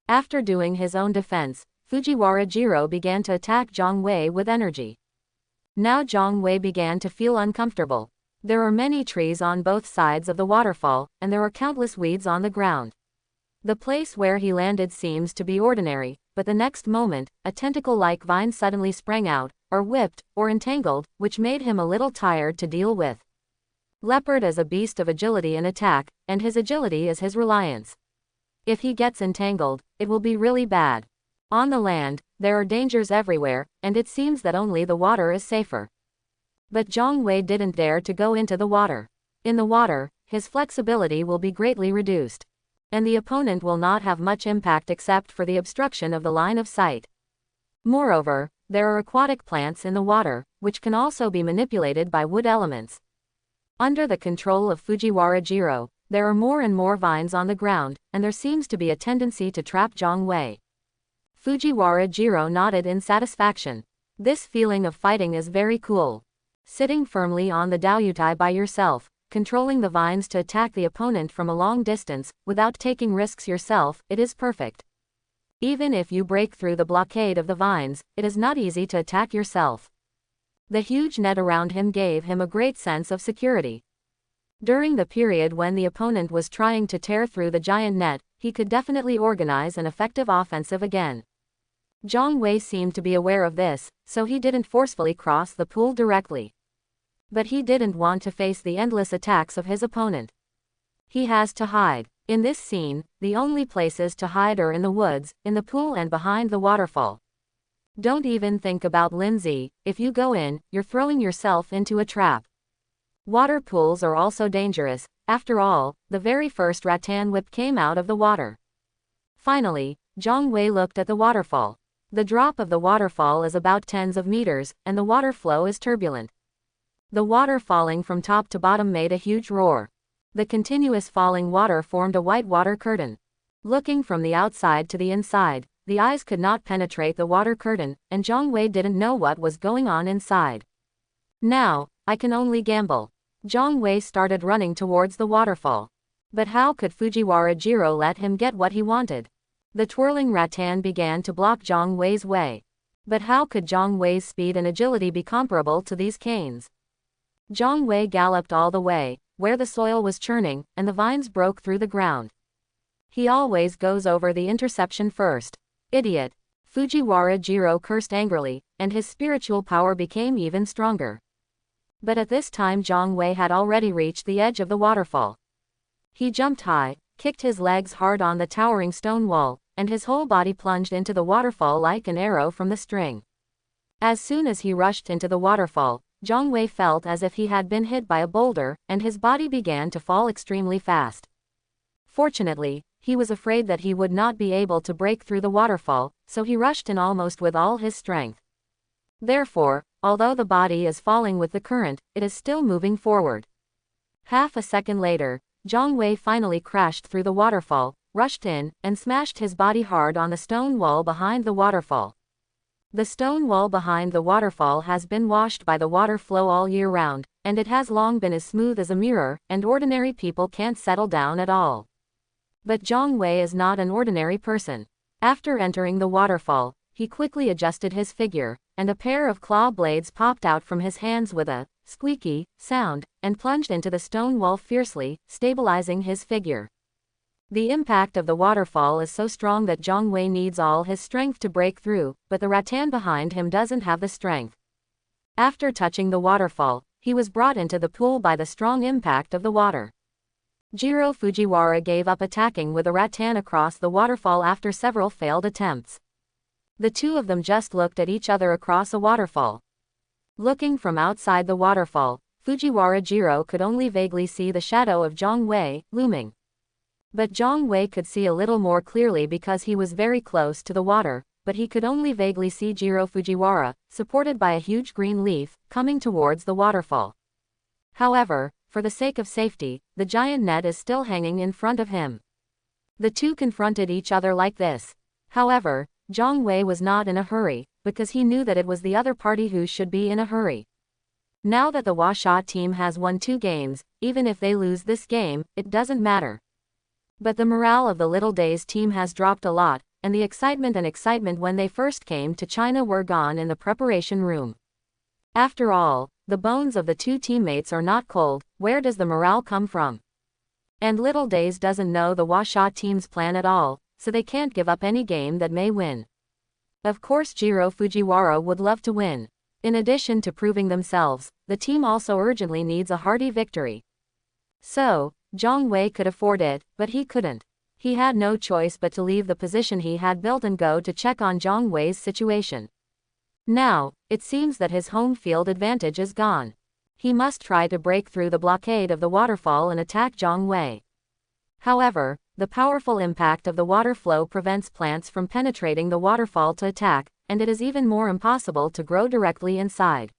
After doing his own defense, Fujiwara Jiro began to attack Zhang Wei with energy. Now Zhang Wei began to feel uncomfortable. There are many trees on both sides of the waterfall, and there are countless weeds on the ground. The place where he landed seems to be ordinary, but the next moment, a tentacle-like vine suddenly sprang out, or whipped, or entangled, which made him a little tired to deal with. Leopard is a beast of agility and attack, and his agility is his reliance. If he gets entangled, it will be really bad. On the land, there are dangers everywhere, and it seems that only the water is safer. But Zhang Wei didn't dare to go into the water. In the water, his flexibility will be greatly reduced, and the opponent will not have much impact except for the obstruction of the line of sight. Moreover, there are aquatic plants in the water, which can also be manipulated by wood elements. Under the control of Fujiwara Jiro, there are more and more vines on the ground, and there seems to be a tendency to trap Zhang Wei. Fujiwara Jiro nodded in satisfaction. This feeling of fighting is very cool. Sitting firmly on the Daoyutai by yourself, controlling the vines to attack the opponent from a long distance, without taking risks yourself, it is perfect. Even if you break through the blockade of the vines, it is not easy to attack yourself. The huge net around him gave him a great sense of security. During the period when the opponent was trying to tear through the giant net, he could definitely organize an effective offensive again. Zhang Wei seemed to be aware of this, so he didn't forcefully cross the pool directly. But he didn't want to face the endless attacks of his opponent. He has to hide. In this scene, the only places to hide are in the woods, in the pool and behind the waterfall. Don't even think about Lindsay. If you go in, you're throwing yourself into a trap. Water pools are also dangerous. After all, the very first rattan whip came out of the water. Finally, Zhang Wei looked at the waterfall. The drop of the waterfall is about tens of meters, and the water flow is turbulent. The water falling from top to bottom made a huge roar. The continuous falling water formed a white water curtain. Looking from the outside to the inside, the eyes could not penetrate the water curtain, and Zhang Wei didn't know what was going on inside. Now, I can only gamble. Zhang Wei started running towards the waterfall. But how could Fujiwara Jiro let him get what he wanted? The twirling rattan began to block Zhang Wei's way. But how could Zhang Wei's speed and agility be comparable to these canes? Zhang Wei galloped all the way, where the soil was churning, and the vines broke through the ground. He always goes over the interception first. Idiot! Fujiwara Jiro cursed angrily, and his spiritual power became even stronger. But at this time Zhang Wei had already reached the edge of the waterfall. He jumped high, kicked his legs hard on the towering stone wall, and his whole body plunged into the waterfall like an arrow from the string. As soon as he rushed into the waterfall, Zhang Wei felt as if he had been hit by a boulder, and his body began to fall extremely fast. Fortunately, he was afraid that he would not be able to break through the waterfall, so he rushed in almost with all his strength. Therefore, although the body is falling with the current, it is still moving forward. Half a second later, Zhang Wei finally crashed through the waterfall, rushed in, and smashed his body hard on the stone wall behind the waterfall. The stone wall behind the waterfall has been washed by the water flow all year round, and it has long been as smooth as a mirror, and ordinary people can't settle down at all. But Zhang Wei is not an ordinary person. After entering the waterfall, he quickly adjusted his figure, and a pair of claw blades popped out from his hands with a squeaky sound, and plunged into the stone wall fiercely, stabilizing his figure. The impact of the waterfall is so strong that Zhang Wei needs all his strength to break through, but the rattan behind him doesn't have the strength. After touching the waterfall, he was brought into the pool by the strong impact of the water. Jiro Fujiwara gave up attacking with a rattan across the waterfall after several failed attempts. The two of them just looked at each other across a waterfall. Looking from outside the waterfall, Fujiwara Jiro could only vaguely see the shadow of Zhang Wei, looming. But Zhang Wei could see a little more clearly because he was very close to the water, but he could only vaguely see Jiro Fujiwara, supported by a huge green leaf, coming towards the waterfall. However, for the sake of safety, the giant net is still hanging in front of him. The two confronted each other like this. However, Zhang Wei was not in a hurry, because he knew that it was the other party who should be in a hurry. Now that the Washa team has won 2 games, even if they lose this game, it doesn't matter. But the morale of the Little Days team has dropped a lot, and the excitement when they first came to China were gone in the preparation room. After all, the bones of the 2 teammates are not cold. Where does the morale come from? And Little Days doesn't know the Washa team's plan at all, so they can't give up any game that may win. Of course Jiro Fujiwara would love to win. In addition to proving themselves, the team also urgently needs a hearty victory. So, Zhang Wei could afford it, but he couldn't. He had no choice but to leave the position he had built and go to check on Zhang Wei's situation. Now, it seems that his home field advantage is gone. He must try to break through the blockade of the waterfall and attack Zhang Wei. However, the powerful impact of the water flow prevents plants from penetrating the waterfall to attack, and it is even more impossible to grow directly inside.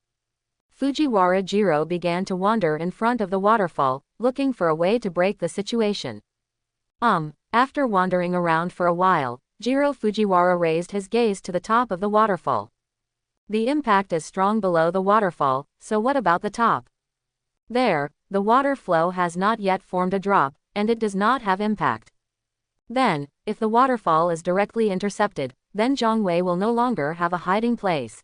Fujiwara Jiro began to wander in front of the waterfall, looking for a way to break the situation. After wandering around for a while, Jiro Fujiwara raised his gaze to the top of the waterfall. The impact is strong below the waterfall, so what about the top? There, the water flow has not yet formed a drop, and it does not have impact. Then, if the waterfall is directly intercepted, then Zhang Wei will no longer have a hiding place.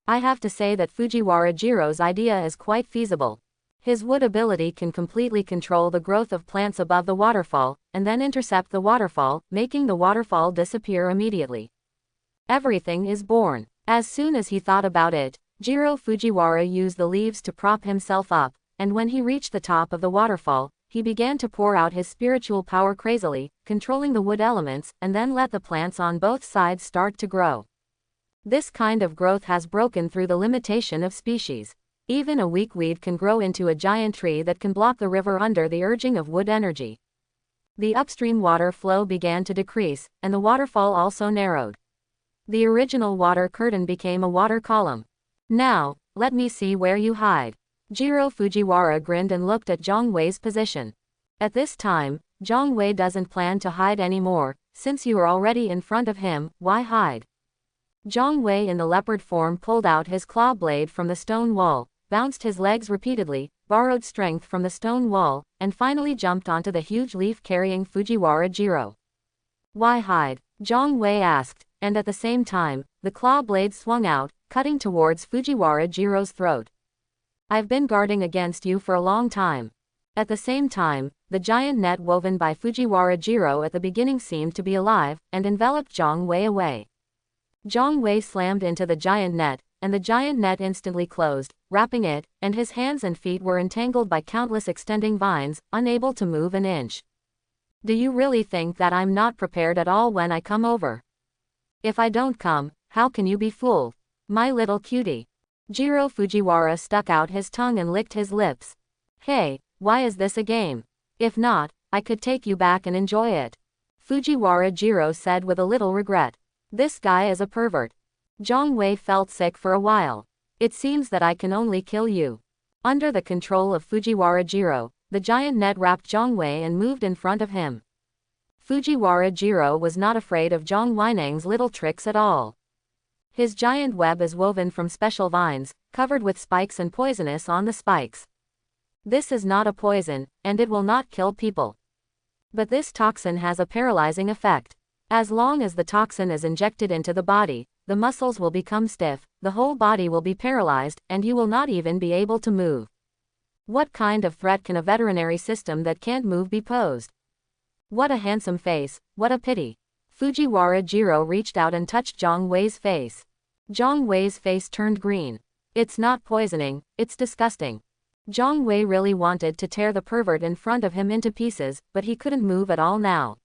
I have to say that Fujiwara Jiro's idea is quite feasible. His wood ability can completely control the growth of plants above the waterfall, and then intercept the waterfall, making the waterfall disappear immediately. Everything is born. As soon as he thought about it, Jiro Fujiwara used the leaves to prop himself up, and when he reached the top of the waterfall, he began to pour out his spiritual power crazily, controlling the wood elements, and then let the plants on both sides start to grow. This kind of growth has broken through the limitation of species. Even a weak weed can grow into a giant tree that can block the river under the urging of wood energy. The upstream water flow began to decrease, and the waterfall also narrowed. The original water curtain became a water column. Now, let me see where you hide. Jiro Fujiwara grinned and looked at Zhang Wei's position. At this time, Zhang Wei doesn't plan to hide anymore. Since you are already in front of him, why hide? Zhang Wei in the leopard form pulled out his claw blade from the stone wall, bounced his legs repeatedly, borrowed strength from the stone wall, and finally jumped onto the huge leaf carrying Fujiwara Jiro. Why hide? Zhang Wei asked, and at the same time, the claw blade swung out, cutting towards Fujiwara Jiro's throat. I've been guarding against you for a long time. At the same time, the giant net woven by Fujiwara Jiro at the beginning seemed to be alive, and enveloped Zhang Wei away. Zhang Wei slammed into the giant net, and the giant net instantly closed, wrapping it, and his hands and feet were entangled by countless extending vines, unable to move an inch. Do you really think that I'm not prepared at all when I come over? If I don't come, how can you be fooled? My little cutie. Jiro Fujiwara stuck out his tongue and licked his lips. Hey, why is this a game? If not, I could take you back and enjoy it. Fujiwara Jiro said with a little regret. This guy is a pervert. Zhang Wei felt sick for a while. It seems that I can only kill you. Under the control of Fujiwara Jiro, the giant net wrapped Zhang Wei and moved in front of him. Fujiwara Jiro was not afraid of Zhang Weinang's little tricks at all. His giant web is woven from special vines, covered with spikes and poisonous on the spikes. This is not a poison, and it will not kill people. But this toxin has a paralyzing effect. As long as the toxin is injected into the body, the muscles will become stiff, the whole body will be paralyzed, and you will not even be able to move. What kind of threat can a veterinary system that can't move be posed? What a handsome face, what a pity. Fujiwara Jiro reached out and touched Zhang Wei's face. Zhang Wei's face turned green. It's not poisoning, it's disgusting. Zhang Wei really wanted to tear the pervert in front of him into pieces, but he couldn't move at all now.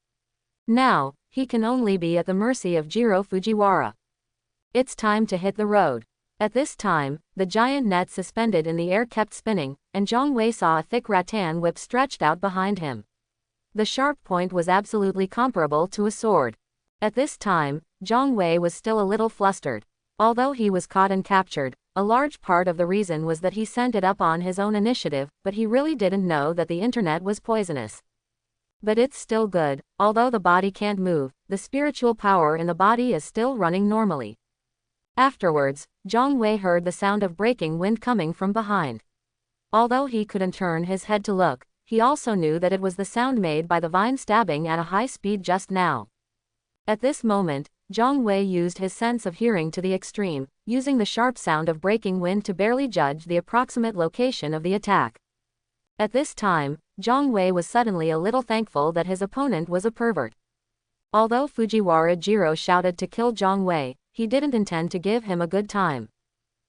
Now, he can only be at the mercy of Jiro Fujiwara. It's time to hit the road. At this time, the giant net suspended in the air kept spinning, and Zhang Wei saw a thick rattan whip stretched out behind him. The sharp point was absolutely comparable to a sword. At this time, Zhang Wei was still a little flustered. Although he was caught and captured, a large part of the reason was that he sent it up on his own initiative, but he really didn't know that the internet was poisonous. But it's still good. Although the body can't move, the spiritual power in the body is still running normally. Afterwards, Zhang Wei heard the sound of breaking wind coming from behind. Although he couldn't turn his head to look, he also knew that it was the sound made by the vine stabbing at a high speed just now. At this moment, Zhang Wei used his sense of hearing to the extreme, using the sharp sound of breaking wind to barely judge the approximate location of the attack. At this time, Zhang Wei was suddenly a little thankful that his opponent was a pervert. Although Fujiwara Jiro shouted to kill Zhang Wei, he didn't intend to give him a good time.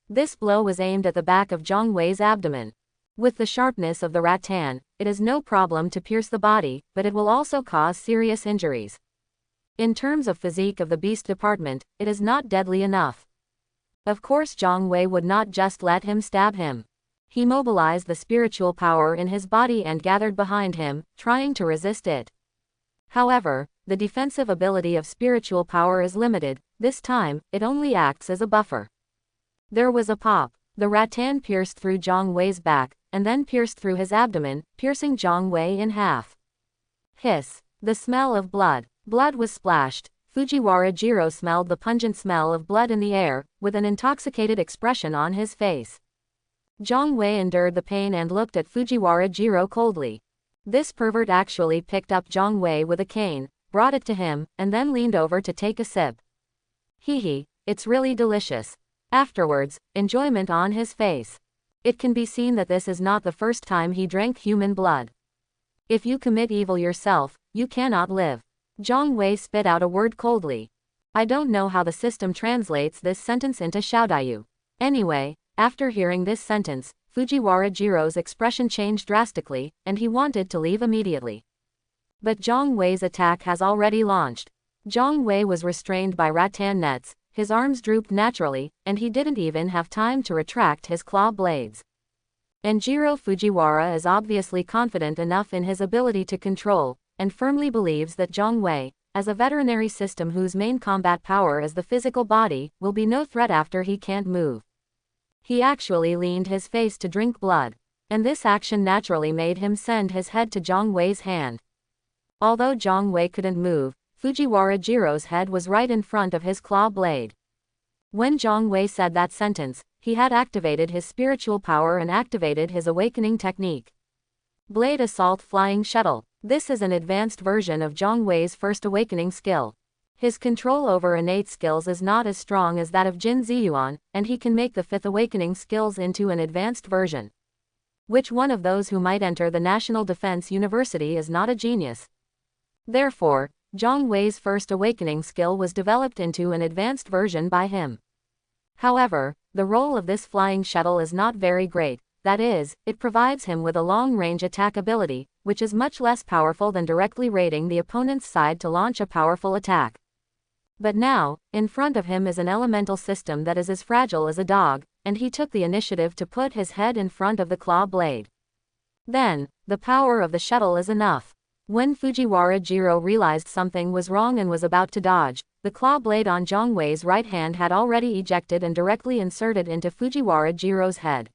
This blow was aimed at the back of Zhang Wei's abdomen. With the sharpness of the rattan, it is no problem to pierce the body, but it will also cause serious injuries. In terms of physique of the beast department, it is not deadly enough. Of course Zhang Wei would not just let him stab him. He mobilized the spiritual power in his body and gathered behind him, trying to resist it. However, the defensive ability of spiritual power is limited. This time, it only acts as a buffer. There was a pop. The rattan pierced through Zhang Wei's back, and then pierced through his abdomen, piercing Zhang Wei in half. Hiss. The smell of blood. Blood was splashed. Fujiwara Jiro smelled the pungent smell of blood in the air, with an intoxicated expression on his face. Zhang Wei endured the pain and looked at Fujiwara Jiro coldly. This pervert actually picked up Zhang Wei with a cane, brought it to him, and then leaned over to take a sip. Hee, it's really delicious. Afterwards, enjoyment on his face. It can be seen that this is not the first time he drank human blood. If you commit evil yourself, you cannot live. Zhang Wei spit out a word coldly. I don't know how the system translates this sentence into Xiaodayu. Anyway, after hearing this sentence, Fujiwara Jiro's expression changed drastically, and he wanted to leave immediately. But Zhang Wei's attack has already launched. Zhang Wei was restrained by rattan nets, his arms drooped naturally, and he didn't even have time to retract his claw blades. And Jiro Fujiwara is obviously confident enough in his ability to control, and firmly believes that Zhang Wei, as a veterinary system whose main combat power is the physical body, will be no threat after he can't move. He actually leaned his face to drink blood, and this action naturally made him send his head to Zhang Wei's hand. Although Zhang Wei couldn't move, Fujiwara Jiro's head was right in front of his claw blade. When Zhang Wei said that sentence, he had activated his spiritual power and activated his awakening technique. Blade Assault Flying Shuttle. This is an advanced version of Zhang Wei's first awakening skill. His control over innate skills is not as strong as that of Jin Ziyuan, and he can make the fifth awakening skills into an advanced version. Which one of those who might enter the National Defense University is not a genius? Therefore, Zhang Wei's first awakening skill was developed into an advanced version by him. However, the role of this flying shuttle is not very great. That is, it provides him with a long-range attack ability, which is much less powerful than directly raiding the opponent's side to launch a powerful attack. But now, in front of him is an elemental system that is as fragile as a dog, and he took the initiative to put his head in front of the claw blade. Then, the power of the shuttle is enough. When Fujiwara Jiro realized something was wrong and was about to dodge, the claw blade on Zhang Wei's right hand had already ejected and directly inserted into Fujiwara Jiro's head.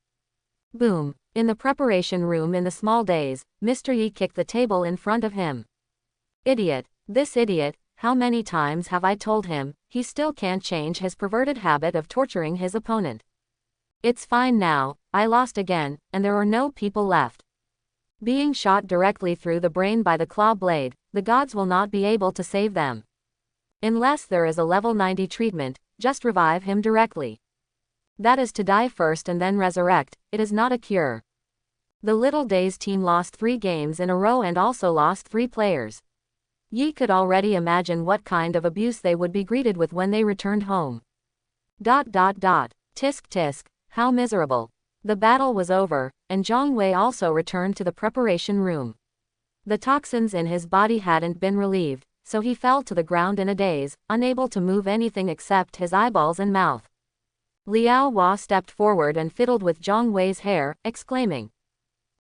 Boom. In the preparation room in the small days, Mr. Yi kicked the table in front of him. Idiot. This idiot, how many times have I told him, he still can't change his perverted habit of torturing his opponent. It's fine now, I lost again, and there are no people left. Being shot directly through the brain by the claw blade, the gods will not be able to save them. Unless there is a level 90 treatment, just revive him directly. That is to die first and then resurrect, it is not a cure. The Little Days team lost 3 games in a row and also lost 3 players. Yi could already imagine what kind of abuse they would be greeted with when they returned home. ... Tisk tisk, how miserable. The battle was over, and Zhang Wei also returned to the preparation room. The toxins in his body hadn't been relieved, so he fell to the ground in a daze, unable to move anything except his eyeballs and mouth. Liao Hua stepped forward and fiddled with Zhang Wei's hair, exclaiming,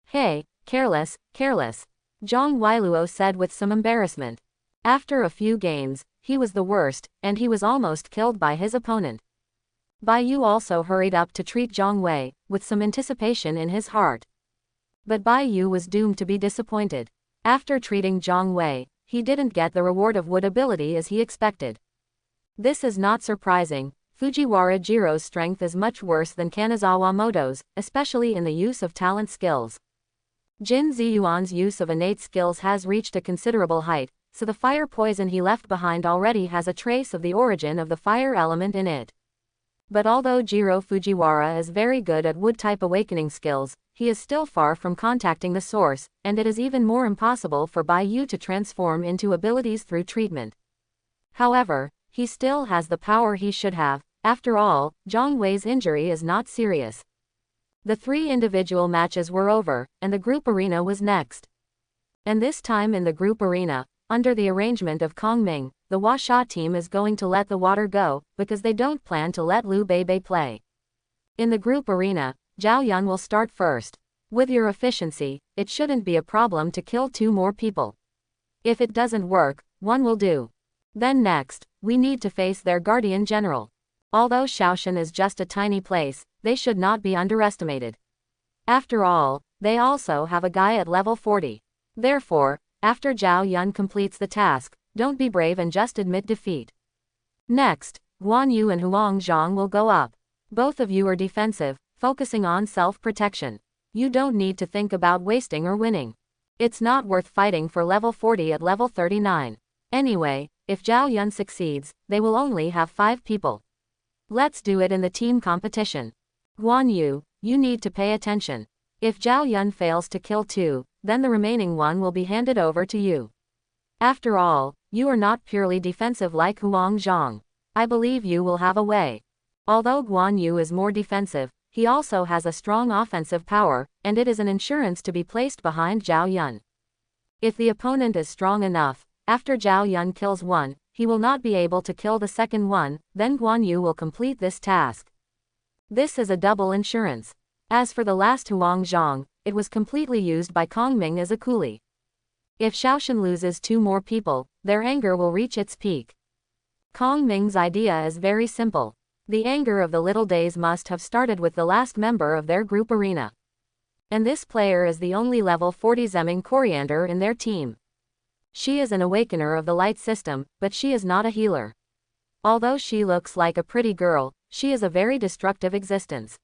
"Hey, careless, careless," Zhang Weiluo said with some embarrassment. After a few games, he was the worst, and he was almost killed by his opponent. Bai Yu also hurried up to treat Zhang Wei, with some anticipation in his heart. But Bai Yu was doomed to be disappointed. After treating Zhang Wei, he didn't get the reward of wood ability as he expected. This is not surprising. Fujiwara Jiro's strength is much worse than Kanazawa Moto's, especially in the use of talent skills. Jin Ziyuan's use of innate skills has reached a considerable height, so the fire poison he left behind already has a trace of the origin of the fire element in it. But although Jiro Fujiwara is very good at wood-type awakening skills, he is still far from contacting the source, and it is even more impossible for Bai Yu to transform into abilities through treatment. However, he still has the power he should have. After all, Zhang Wei's injury is not serious. The 3 individual matches were over, and the group arena was next. And this time in the group arena, under the arrangement of Kong Ming, the Huasha team is going to let the water go, because they don't plan to let Liu Beibei play. In the group arena, Zhao Yun will start first. With your efficiency, it shouldn't be a problem to kill 2 more people. If it doesn't work, 1 will do. Then next, we need to face their guardian general. Although Shaoshan is just a tiny place, they should not be underestimated. After all, they also have a guy at level 40. Therefore, after Zhao Yun completes the task, don't be brave and just admit defeat. Next, Guan Yu and Huang Zhang will go up. Both of you are defensive, focusing on self-protection. You don't need to think about wasting or winning. It's not worth fighting for level 40 at level 39. Anyway, if Zhao Yun succeeds, they will only have 5 people. Let's do it in the team competition. Guan Yu, you need to pay attention. If Zhao Yun fails to kill 2, then the remaining 1 will be handed over to you. After all, you are not purely defensive like Huang Zhang. I believe you will have a way. Although Guan Yu is more defensive, he also has a strong offensive power, and it is an insurance to be placed behind Zhao Yun. If the opponent is strong enough, after Zhao Yun kills 1, he will not be able to kill the second 1, then Guan Yu will complete this task. This is a double insurance. As for the last Huang Zhang, it was completely used by Kong Ming as a coolie. If Shaoshan loses 2 more people, their anger will reach its peak. Kong Ming's idea is very simple. The anger of the Little Days must have started with the last member of their group arena. And this player is the only level 40 Zemming Coriander in their team. She is an awakener of the light system, but she is not a healer. Although she looks like a pretty girl, she is a very destructive existence.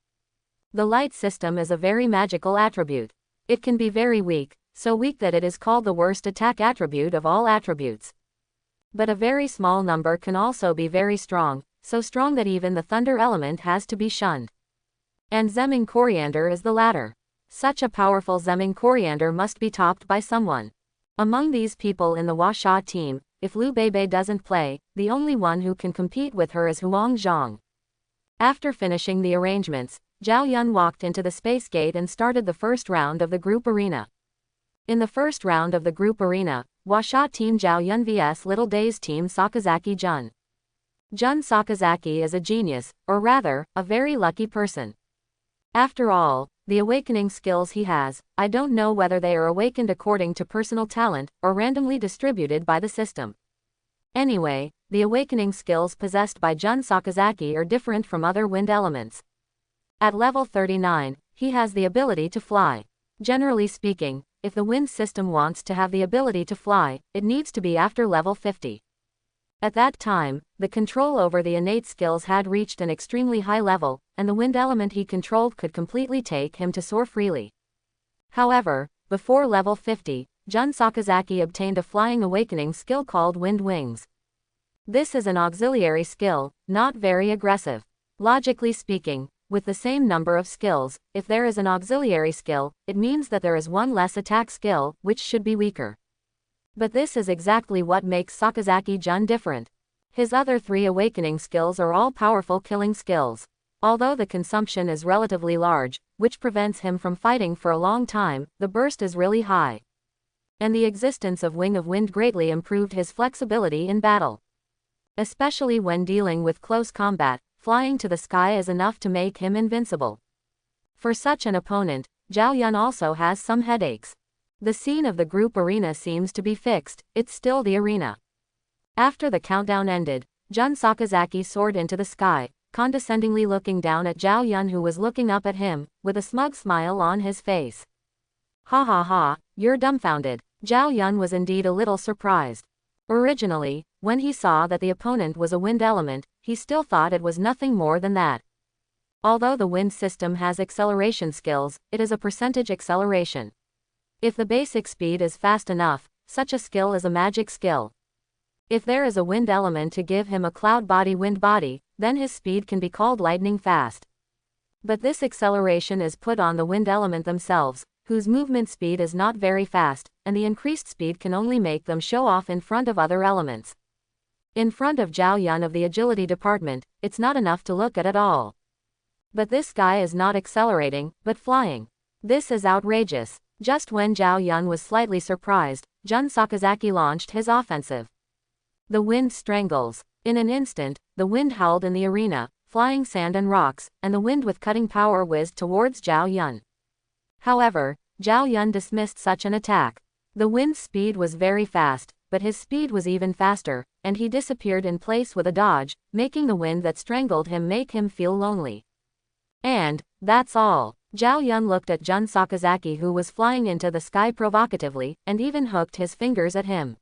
The light system is a very magical attribute. It can be very weak, so weak that it is called the worst attack attribute of all attributes. But a very small number can also be very strong, so strong that even the thunder element has to be shunned. And Zemming Coriander is the latter. Such a powerful Zemming Coriander must be topped by someone. Among these people in the Huasha team, if Liu Beibei doesn't play, the only one who can compete with her is Huang Zhang. After finishing the arrangements, Zhao Yun walked into the space gate and started the first round of the group arena. In the first round of the group arena, Huasha team Zhao Yun vs Little Days team Sakazaki Jun. Jun Sakazaki is a genius, or rather, a very lucky person. After all, the awakening skills he has, I don't know whether they are awakened according to personal talent, or randomly distributed by the system. Anyway, the awakening skills possessed by Jun Sakazaki are different from other wind elements. At level 39, he has the ability to fly. Generally speaking, if the wind system wants to have the ability to fly, it needs to be after level 50. At that time, the control over the innate skills had reached an extremely high level, and the wind element he controlled could completely take him to soar freely. However, before level 50, Jun Sakazaki obtained a flying awakening skill called Wind Wings. This is an auxiliary skill, not very aggressive. Logically speaking, with the same number of skills, if there is an auxiliary skill, it means that there is 1 less attack skill, which should be weaker. But this is exactly what makes Sakazaki Jun different. His other 3 awakening skills are all powerful killing skills. Although the consumption is relatively large, which prevents him from fighting for a long time, the burst is really high. And the existence of Wing of Wind greatly improved his flexibility in battle. Especially when dealing with close combat, flying to the sky is enough to make him invincible. For such an opponent, Zhao Yun also has some headaches. The scene of the group arena seems to be fixed, it's still the arena. After the countdown ended, Jun Sakazaki soared into the sky, condescendingly looking down at Zhao Yun, who was looking up at him, with a smug smile on his face. Ha ha ha, you're dumbfounded. Zhao Yun was indeed a little surprised. Originally, when he saw that the opponent was a wind element, he still thought it was nothing more than that. Although the wind system has acceleration skills, it is a percentage acceleration. If the basic speed is fast enough, such a skill is a magic skill. If there is a wind element to give him a cloud body wind body, then his speed can be called lightning fast. But this acceleration is put on the wind element themselves, whose movement speed is not very fast, and the increased speed can only make them show off in front of other elements. In front of Zhao Yun of the agility department, it's not enough to look at all. But this guy is not accelerating, but flying. This is outrageous. Just when Zhao Yun was slightly surprised, Jun Sakazaki launched his offensive. The wind strangles. In an instant, the wind howled in the arena, flying sand and rocks, and the wind with cutting power whizzed towards Zhao Yun. However, Zhao Yun dismissed such an attack. The wind's speed was very fast, but his speed was even faster, and he disappeared in place with a dodge, making the wind that strangled him make him feel lonely. And that's all. Zhao Yun looked at Jun Sakazaki, who was flying into the sky provocatively, and even hooked his fingers at him.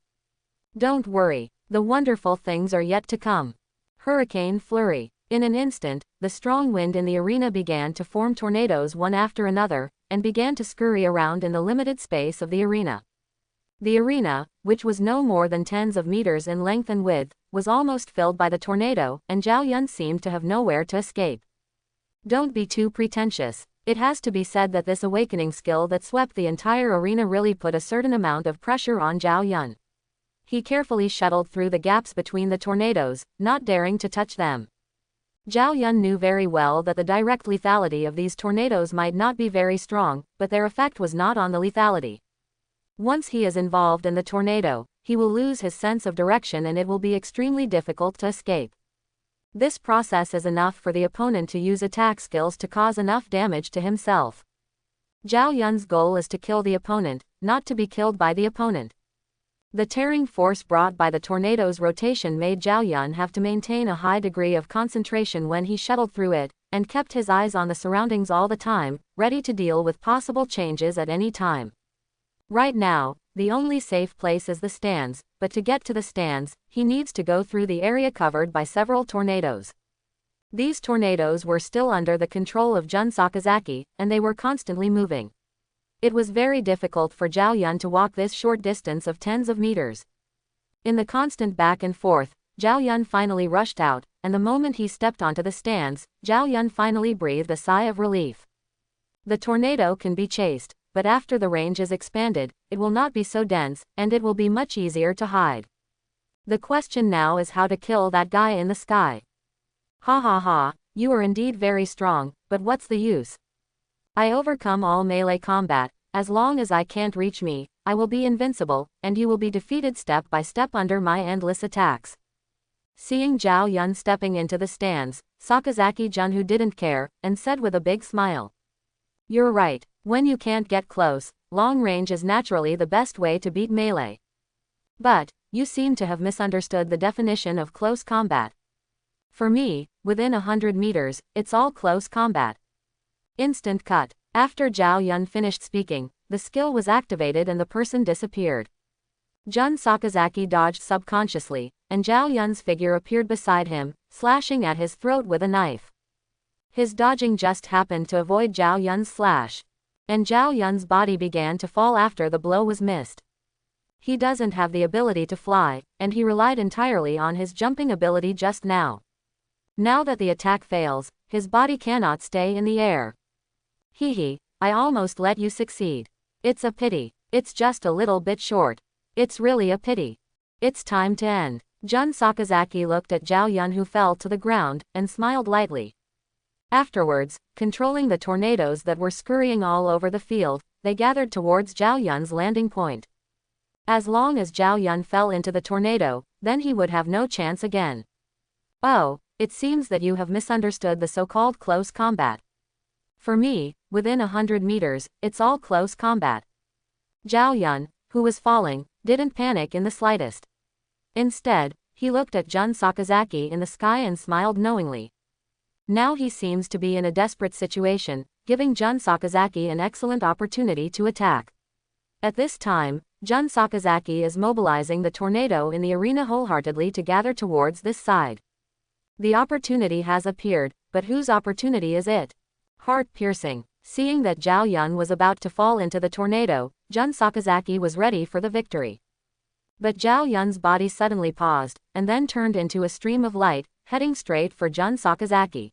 Don't worry, the wonderful things are yet to come. Hurricane flurry. In an instant, the strong wind in the arena began to form tornadoes one after another, and began to scurry around in the limited space of the arena. The arena, which was no more than tens of meters in length and width, was almost filled by the tornado, and Zhao Yun seemed to have nowhere to escape. Don't be too pretentious. It has to be said that this awakening skill that swept the entire arena really put a certain amount of pressure on Zhao Yun. He carefully shuttled through the gaps between the tornadoes, not daring to touch them. Zhao Yun knew very well that the direct lethality of these tornadoes might not be very strong, but their effect was not on the lethality. Once he is involved in the tornado, he will lose his sense of direction and it will be extremely difficult to escape. This process is enough for the opponent to use attack skills to cause enough damage to himself. Zhao Yun's goal is to kill the opponent, not to be killed by the opponent. The tearing force brought by the tornado's rotation made Zhao Yun have to maintain a high degree of concentration when he shuttled through it, and kept his eyes on the surroundings all the time, ready to deal with possible changes at any time. Right now, the only safe place is the stands, but to get to the stands, he needs to go through the area covered by several tornadoes. These tornadoes were still under the control of Jun Sakazaki, and they were constantly moving. It was very difficult for Zhao Yun to walk this short distance of tens of meters. In the constant back and forth, Zhao Yun finally rushed out, and the moment he stepped onto the stands, Zhao Yun finally breathed a sigh of relief. The tornado can be chased, but after the range is expanded, it will not be so dense, and it will be much easier to hide. The question now is how to kill that guy in the sky. Ha ha ha, you are indeed very strong, but what's the use? I overcome all melee combat. As long as I can't reach me, I will be invincible, and you will be defeated step by step under my endless attacks. Seeing Zhao Yun stepping into the stands, Sakazaki Jun didn't care, and said with a big smile. You're right, when you can't get close, long range is naturally the best way to beat melee. But, you seem to have misunderstood the definition of close combat. For me, within 100 meters, it's all close combat. Instant cut. After Zhao Yun finished speaking, the skill was activated and the person disappeared. Jun Sakazaki dodged subconsciously, and Zhao Yun's figure appeared beside him, slashing at his throat with a knife. His dodging just happened to avoid Zhao Yun's slash. And Zhao Yun's body began to fall after the blow was missed. He doesn't have the ability to fly, and he relied entirely on his jumping ability just now. Now that the attack fails, his body cannot stay in the air. Hee, I almost let you succeed. It's a pity. It's just a little bit short. It's really a pity. It's time to end. Jun Sakazaki looked at Zhao Yun, who fell to the ground, and smiled lightly. Afterwards, controlling the tornadoes that were scurrying all over the field, they gathered towards Zhao Yun's landing point. As long as Zhao Yun fell into the tornado, then he would have no chance again. Oh, it seems that you have misunderstood the so-called close combat. For me, within 100 meters, it's all close combat. Zhao Yun, who was falling, didn't panic in the slightest. Instead, he looked at Jun Sakazaki in the sky and smiled knowingly. Now he seems to be in a desperate situation, giving Jun Sakazaki an excellent opportunity to attack. At this time, Jun Sakazaki is mobilizing the tornado in the arena wholeheartedly to gather towards this side. The opportunity has appeared, but whose opportunity is it? Heart-piercing. Seeing that Zhao Yun was about to fall into the tornado, Jun Sakazaki was ready for the victory. But Zhao Yun's body suddenly paused, and then turned into a stream of light, heading straight for Jun Sakazaki.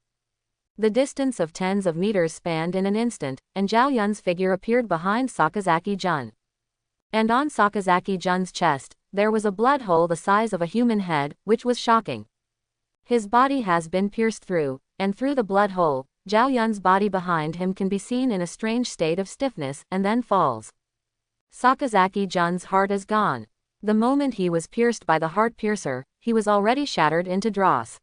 The distance of tens of meters spanned in an instant, and Zhao Yun's figure appeared behind Sakazaki Jun. And on Sakazaki Jun's chest, there was a blood hole the size of a human head, which was shocking. His body has been pierced through, and through the blood hole, Zhao Yun's body behind him can be seen in a strange state of stiffness, and then falls. Sakazaki Jun's heart is gone. The moment he was pierced by the heart piercer, he was already shattered into dross.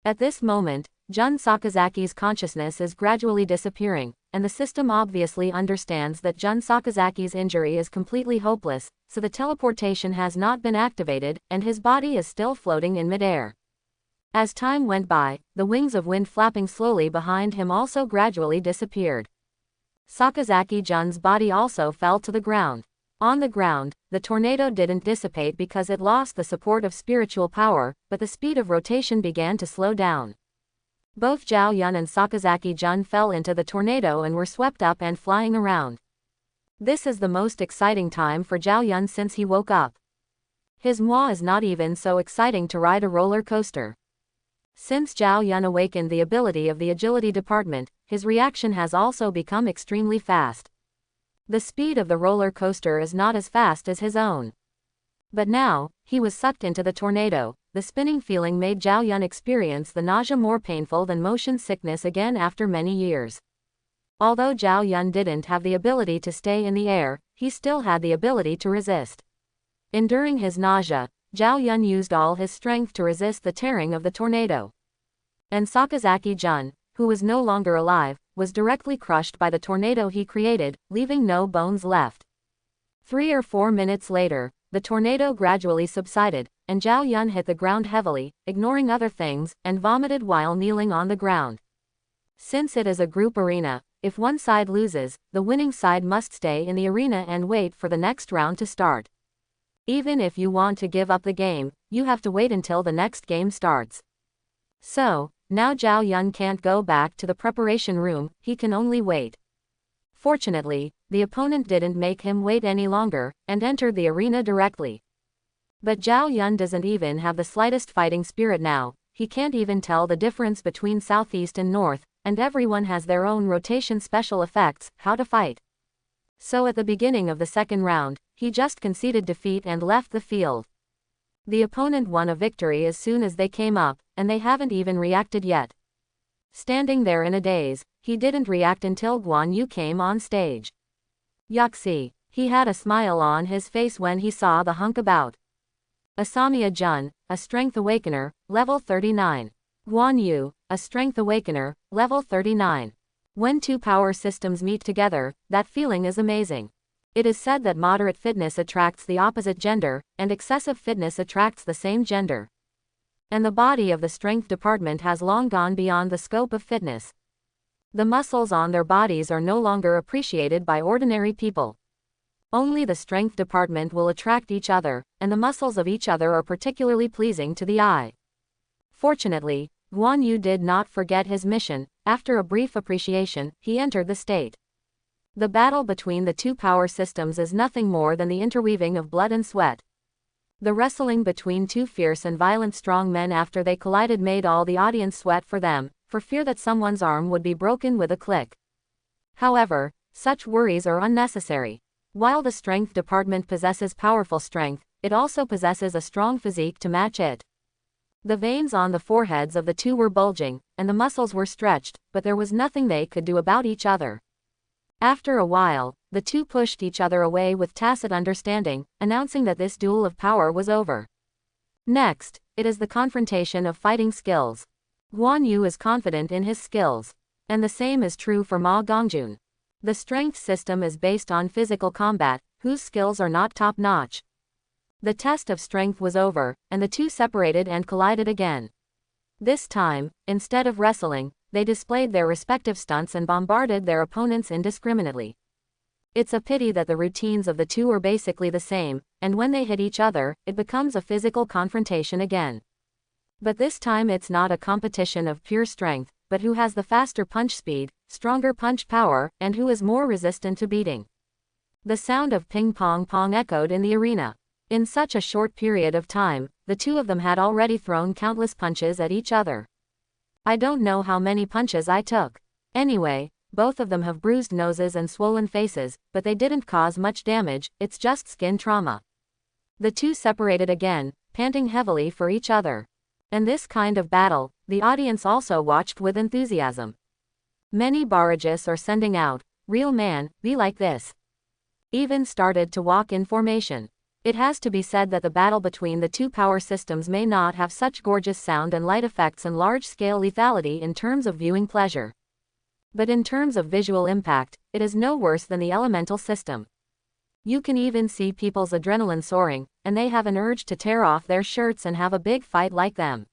At this moment, Jun Sakazaki's consciousness is gradually disappearing, and the system obviously understands that Jun Sakazaki's injury is completely hopeless, so the teleportation has not been activated, and his body is still floating in midair. As time went by, the wings of wind flapping slowly behind him also gradually disappeared. Sakazaki Jun's body also fell to the ground. On the ground, the tornado didn't dissipate because it lost the support of spiritual power, but the speed of rotation began to slow down. Both Zhao Yun and Sakazaki Jun fell into the tornado and were swept up and flying around. This is the most exciting time for Zhao Yun since he woke up. His moi is not even so exciting to ride a roller coaster. Since Zhao Yun awakened the ability of the agility department, his reaction has also become extremely fast. The speed of the roller coaster is not as fast as his own. But now, he was sucked into the tornado. The spinning feeling made Zhao Yun experience the nausea more painful than motion sickness again after many years. Although Zhao Yun didn't have the ability to stay in the air, he still had the ability to resist. Enduring his nausea, Zhao Yun used all his strength to resist the tearing of the tornado. And Sakazaki Jun, who was no longer alive, was directly crushed by the tornado he created, leaving no bones left. 3 or 4 minutes later, the tornado gradually subsided, and Zhao Yun hit the ground heavily, ignoring other things, and vomited while kneeling on the ground. Since it is a group arena, if one side loses, the winning side must stay in the arena and wait for the next round to start. Even if you want to give up the game, you have to wait until the next game starts. So, now Zhao Yun can't go back to the preparation room, he can only wait. Fortunately, the opponent didn't make him wait any longer, and entered the arena directly. But Zhao Yun doesn't even have the slightest fighting spirit now, he can't even tell the difference between southeast and north, and everyone has their own rotation special effects, how to fight. So at the beginning of the second round, he just conceded defeat and left the field. The opponent won a victory as soon as they came up, and they haven't even reacted yet. Standing there in a daze, he didn't react until Guan Yu came on stage. Yaxi. He had a smile on his face when he saw the hunk about. Asamiya Jun, a Strength Awakener, level 39. Guan Yu, a Strength Awakener, level 39. When two power systems meet together, that feeling is amazing. It is said that moderate fitness attracts the opposite gender, and excessive fitness attracts the same gender. And the body of the strength department has long gone beyond the scope of fitness. The muscles on their bodies are no longer appreciated by ordinary people. Only the strength department will attract each other, and the muscles of each other are particularly pleasing to the eye. Fortunately, Guan Yu did not forget his mission. After a brief appreciation, he entered the state. The battle between the two power systems is nothing more than the interweaving of blood and sweat. The wrestling between two fierce and violent strong men after they collided made all the audience sweat for them, for fear that someone's arm would be broken with a click. However, such worries are unnecessary. While the strength department possesses powerful strength, it also possesses a strong physique to match it. The veins on the foreheads of the two were bulging, and the muscles were stretched, but there was nothing they could do about each other. After a while, the two pushed each other away with tacit understanding, announcing that this duel of power was over. Next, it is the confrontation of fighting skills. Guan Yu is confident in his skills. And the same is true for Ma Gongjun. The strength system is based on physical combat, whose skills are not top-notch. The test of strength was over, and the two separated and collided again. This time, instead of wrestling, they displayed their respective stunts and bombarded their opponents indiscriminately. It's a pity that the routines of the two are basically the same, and when they hit each other, it becomes a physical confrontation again. But this time it's not a competition of pure strength, but who has the faster punch speed, stronger punch power, and who is more resistant to beating. The sound of ping-pong-pong echoed in the arena. In such a short period of time, the two of them had already thrown countless punches at each other. I don't know how many punches I took. Anyway, both of them have bruised noses and swollen faces, but they didn't cause much damage, it's just skin trauma. The two separated again, panting heavily for each other. And this kind of battle, the audience also watched with enthusiasm. Many barrages are sending out, "Real man, be like this." Even started to walk in formation. It has to be said that the battle between the two power systems may not have such gorgeous sound and light effects and large-scale lethality in terms of viewing pleasure. But in terms of visual impact, it is no worse than the elemental system. You can even see people's adrenaline soaring, and they have an urge to tear off their shirts and have a big fight like them.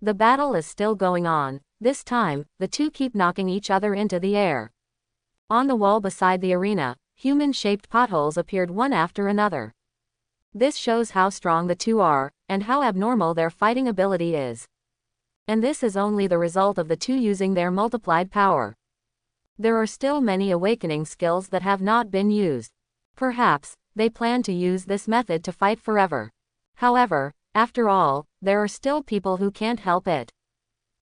The battle is still going on. This time, the two keep knocking each other into the air. On the wall beside the arena, human-shaped potholes appeared one after another. This shows how strong the two are, and how abnormal their fighting ability is. And this is only the result of the two using their multiplied power. There are still many awakening skills that have not been used. Perhaps, they plan to use this method to fight forever. However, after all, there are still people who can't help it.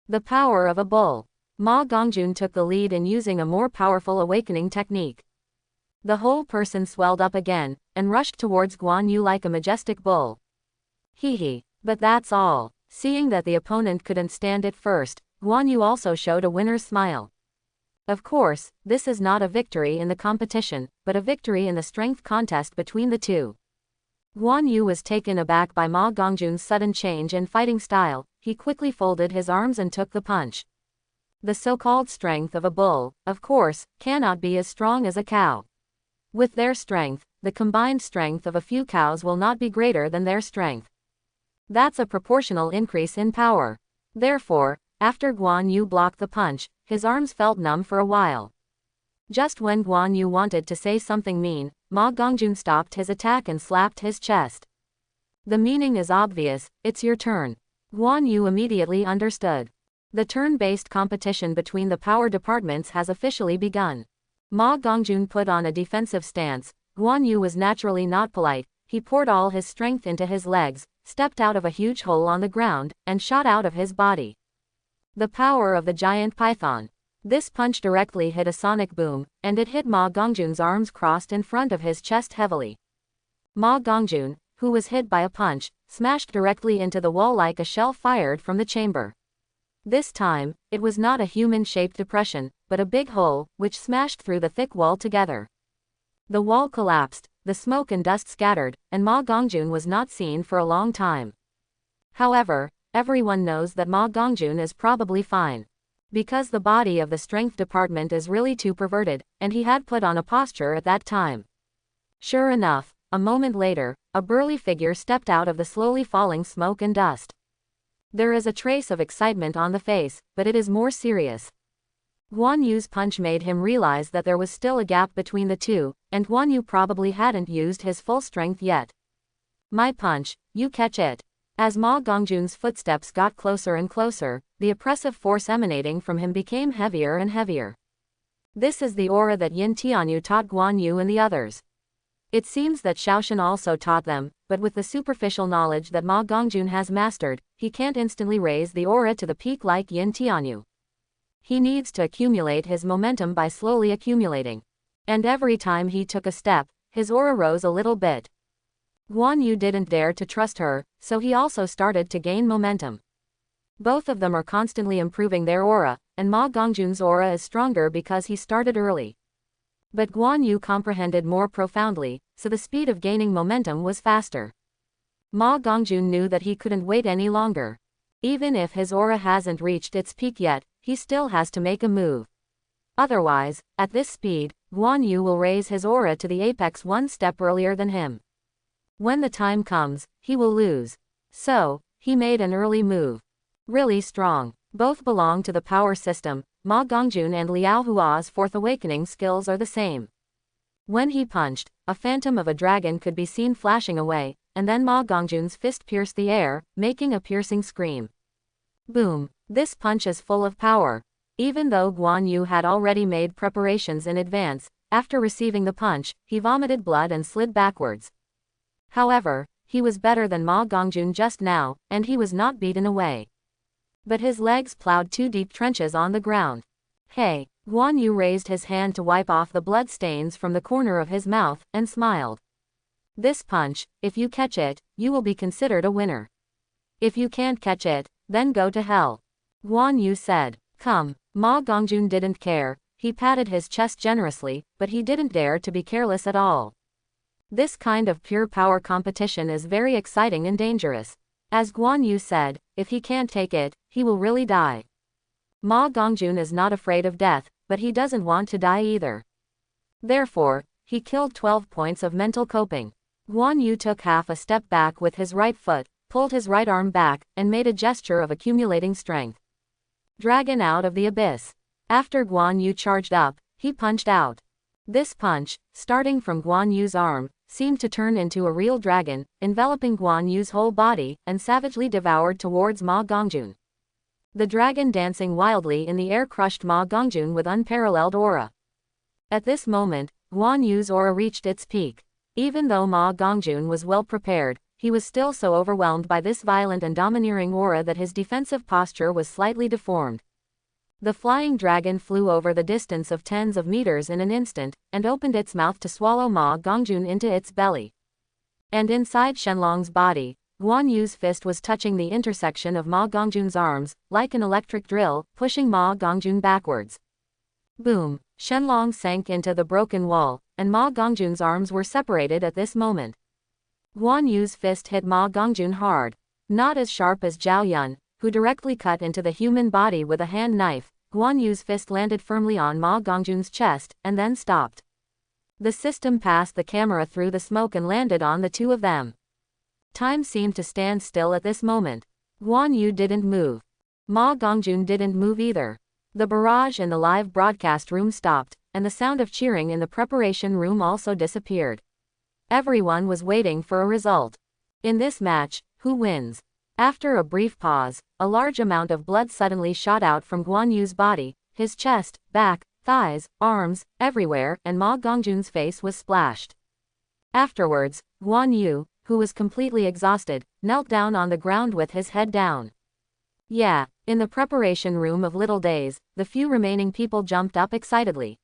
The power of a bull. Ma Gongjun took the lead in using a more powerful awakening technique. The whole person swelled up again, and rushed towards Guan Yu like a majestic bull. Hee. But that's all. Seeing that the opponent couldn't stand it first, Guan Yu also showed a winner's smile. Of course, this is not a victory in the competition, but a victory in the strength contest between the two. Guan Yu was taken aback by Ma Gongjun's sudden change in fighting style. He quickly folded his arms and took the punch. The so-called strength of a bull, of course, cannot be as strong as a cow. With their strength, the combined strength of a few cows will not be greater than their strength. That's a proportional increase in power. Therefore, after Guan Yu blocked the punch, his arms felt numb for a while. Just when Guan Yu wanted to say something mean, Ma Gongjun stopped his attack and slapped his chest. The meaning is obvious, it's your turn. Guan Yu immediately understood. The turn-based competition between the power departments has officially begun. Ma Gongjun put on a defensive stance. Guan Yu was naturally not polite. He poured all his strength into his legs, stepped out of a huge hole on the ground, and shot out of his body. The power of the giant python. This punch directly hit a sonic boom, and it hit Ma Gongjun's arms crossed in front of his chest heavily. Ma Gongjun, who was hit by a punch, smashed directly into the wall like a shell fired from the chamber. This time, it was not a human-shaped depression, but a big hole, which smashed through the thick wall together. The wall collapsed, the smoke and dust scattered, and Ma Gongjun was not seen for a long time. However, everyone knows that Ma Gongjun is probably fine. Because the body of the strength department is really too perverted, and he had put on a posture at that time. Sure enough, a moment later, a burly figure stepped out of the slowly falling smoke and dust. There is a trace of excitement on the face, but it is more serious. Guan Yu's punch made him realize that there was still a gap between the two, and Guan Yu probably hadn't used his full strength yet. My punch, you catch it. As Ma Gongjun's footsteps got closer and closer, the oppressive force emanating from him became heavier and heavier. This is the aura that Yin Tianyu taught Guan Yu and the others. It seems that Shaoshan also taught them, but with the superficial knowledge that Ma Gongjun has mastered, he can't instantly raise the aura to the peak like Yin Tianyu. He needs to accumulate his momentum by slowly accumulating. And every time he took a step, his aura rose a little bit. Guan Yu didn't dare to trust her, so he also started to gain momentum. Both of them are constantly improving their aura, and Ma Gongjun's aura is stronger because he started early. But Guan Yu comprehended more profoundly, so the speed of gaining momentum was faster. Ma Gongjun knew that he couldn't wait any longer. Even if his aura hasn't reached its peak yet, he still has to make a move. Otherwise, at this speed, Guan Yu will raise his aura to the apex one step earlier than him. When the time comes, he will lose. So, he made an early move. Really strong. Both belong to the power system. Ma Gongjun and Liao Hua's fourth awakening skills are the same. When he punched, a phantom of a dragon could be seen flashing away, and then Ma Gongjun's fist pierced the air, making a piercing scream. Boom! This punch is full of power. Even though Guan Yu had already made preparations in advance, after receiving the punch, he vomited blood and slid backwards. However, he was better than Ma Gongjun just now, and he was not beaten away. But his legs plowed 2 deep trenches on the ground. Hey! Guan Yu raised his hand to wipe off the blood stains from the corner of his mouth, and smiled. This punch, if you catch it, you will be considered a winner. If you can't catch it, then go to hell. Guan Yu said. Come. Ma Gongjun didn't care, he patted his chest generously, but he didn't dare to be careless at all. This kind of pure power competition is very exciting and dangerous. As Guan Yu said, if he can't take it, he will really die. Ma Gongjun is not afraid of death, but he doesn't want to die either. Therefore, he killed 12 points of mental coping. Guan Yu took half a step back with his right foot, pulled his right arm back, and made a gesture of accumulating strength. Dragon out of the abyss. After Guan Yu charged up, he punched out. This punch, starting from Guan Yu's arm, seemed to turn into a real dragon, enveloping Guan Yu's whole body, and savagely devoured towards Ma Gongjun. The dragon dancing wildly in the air crushed Ma Gongjun with unparalleled aura. At this moment, Guan Yu's aura reached its peak. Even though Ma Gongjun was well prepared, he was still so overwhelmed by this violent and domineering aura that his defensive posture was slightly deformed. The flying dragon flew over the distance of tens of meters in an instant, and opened its mouth to swallow Ma Gongjun into its belly. And inside Shenlong's body, Guan Yu's fist was touching the intersection of Ma Gongjun's arms, like an electric drill, pushing Ma Gongjun backwards. Boom! Shenlong sank into the broken wall, and Ma Gongjun's arms were separated at this moment. Guan Yu's fist hit Ma Gongjun hard. Not as sharp as Zhao Yun, who directly cut into the human body with a hand knife. Guan Yu's fist landed firmly on Ma Gongjun's chest, and then stopped. The system passed the camera through the smoke and landed on the two of them. Time seemed to stand still at this moment. Guan Yu didn't move. Ma Gongjun didn't move either. The barrage in the live broadcast room stopped, and the sound of cheering in the preparation room also disappeared. Everyone was waiting for a result. In this match, who wins? After a brief pause, a large amount of blood suddenly shot out from Guan Yu's body, his chest, back, thighs, arms, everywhere, and Ma Gongjun's face was splashed. Afterwards, Guan Yu, who was completely exhausted, knelt down on the ground with his head down. Yeah, in the preparation room of Little Days, the few remaining people jumped up excitedly.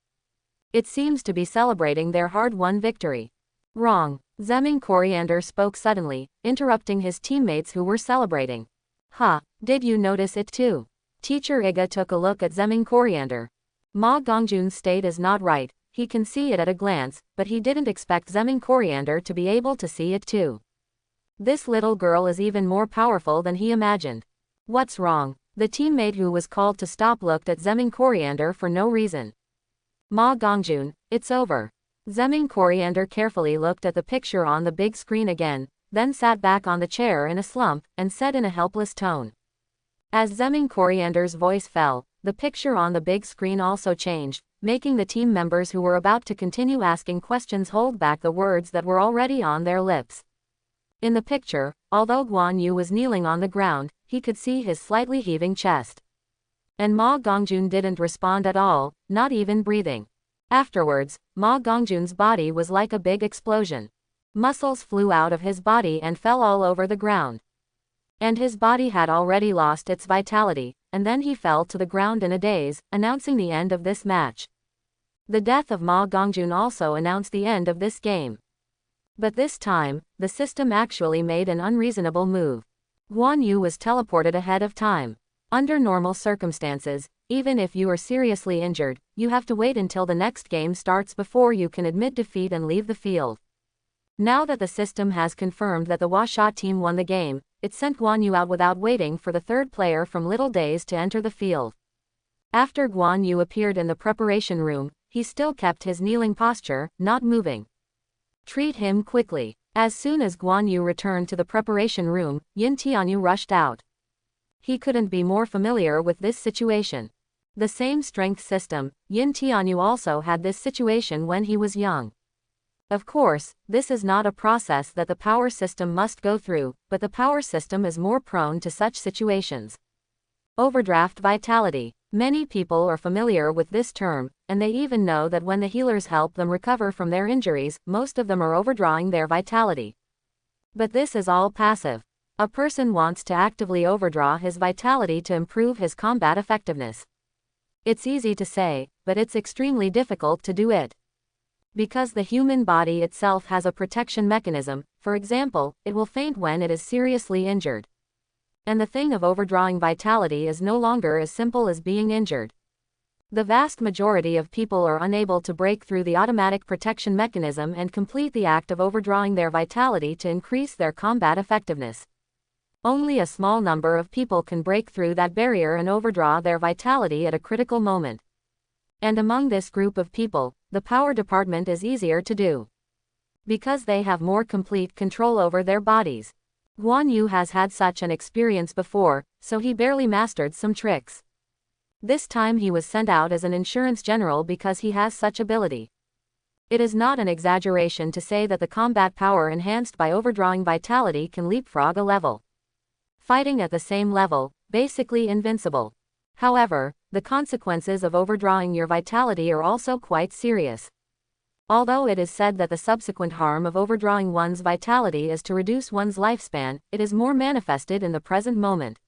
It seems to be celebrating their hard-won victory. Wrong. Zemming Coriander spoke suddenly, interrupting his teammates who were celebrating. Did you notice it too? Teacher Iga took a look at Zemming Coriander. Ma Gongjun's state is not right, he can see it at a glance, but he didn't expect Zemming Coriander to be able to see it too. This little girl is even more powerful than he imagined. What's wrong? The teammate who was called to stop looked at Zemming Coriander for no reason. Ma Gongjun, it's over. Zemming Coriander carefully looked at the picture on the big screen again, then sat back on the chair in a slump, and said in a helpless tone. As Zemming Coriander's voice fell, the picture on the big screen also changed, making the team members who were about to continue asking questions hold back the words that were already on their lips. In the picture, although Guan Yu was kneeling on the ground, he could see his slightly heaving chest. And Ma Gongjun didn't respond at all, not even breathing. Afterwards, Ma Gongjun's body was like a big explosion. Muscles flew out of his body and fell all over the ground. And his body had already lost its vitality, and then he fell to the ground in a daze, announcing the end of this match. The death of Ma Gongjun also announced the end of this game. But this time, the system actually made an unreasonable move. Guan Yu was teleported ahead of time. Under normal circumstances, even if you are seriously injured, you have to wait until the next game starts before you can admit defeat and leave the field. Now that the system has confirmed that the Washa team won the game, it sent Guan Yu out without waiting for the third player from Little Days to enter the field. After Guan Yu appeared in the preparation room, he still kept his kneeling posture, not moving. Treat him quickly. As soon as Guan Yu returned to the preparation room, Yin Tianyu rushed out. He couldn't be more familiar with this situation. The same strength system, Yin Tianyu also had this situation when he was young. Of course, this is not a process that the power system must go through, but the power system is more prone to such situations. Overdraft vitality. Many people are familiar with this term, and they even know that when the healers help them recover from their injuries, most of them are overdrawing their vitality. But this is all passive. A person wants to actively overdraw his vitality to improve his combat effectiveness. It's easy to say, but it's extremely difficult to do it. Because the human body itself has a protection mechanism, for example, it will faint when it is seriously injured. And the thing of overdrawing vitality is no longer as simple as being injured. The vast majority of people are unable to break through the automatic protection mechanism and complete the act of overdrawing their vitality to increase their combat effectiveness. Only a small number of people can break through that barrier and overdraw their vitality at a critical moment. And among this group of people, the power department is easier to do. Because they have more complete control over their bodies. Guan Yu has had such an experience before, so he barely mastered some tricks. This time he was sent out as an insurance general because he has such ability. It is not an exaggeration to say that the combat power enhanced by overdrawing vitality can leapfrog a level. Fighting at the same level, basically invincible. However, the consequences of overdrawing your vitality are also quite serious. Although it is said that the subsequent harm of overdrawing one's vitality is to reduce one's lifespan, it is more manifested in the present moment.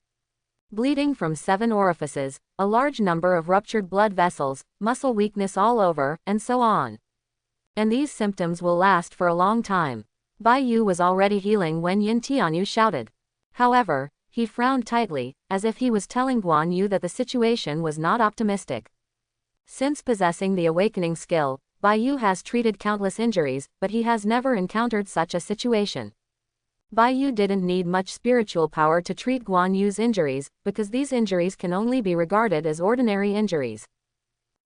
Bleeding from 7 orifices, a large number of ruptured blood vessels, muscle weakness all over, and so on. And these symptoms will last for a long time. Bai Yu was already healing when Yin Tianyu shouted. However, he frowned tightly, as if he was telling Guan Yu that the situation was not optimistic. Since possessing the awakening skill, Bai Yu has treated countless injuries, but he has never encountered such a situation. Bai Yu didn't need much spiritual power to treat Guan Yu's injuries, because these injuries can only be regarded as ordinary injuries.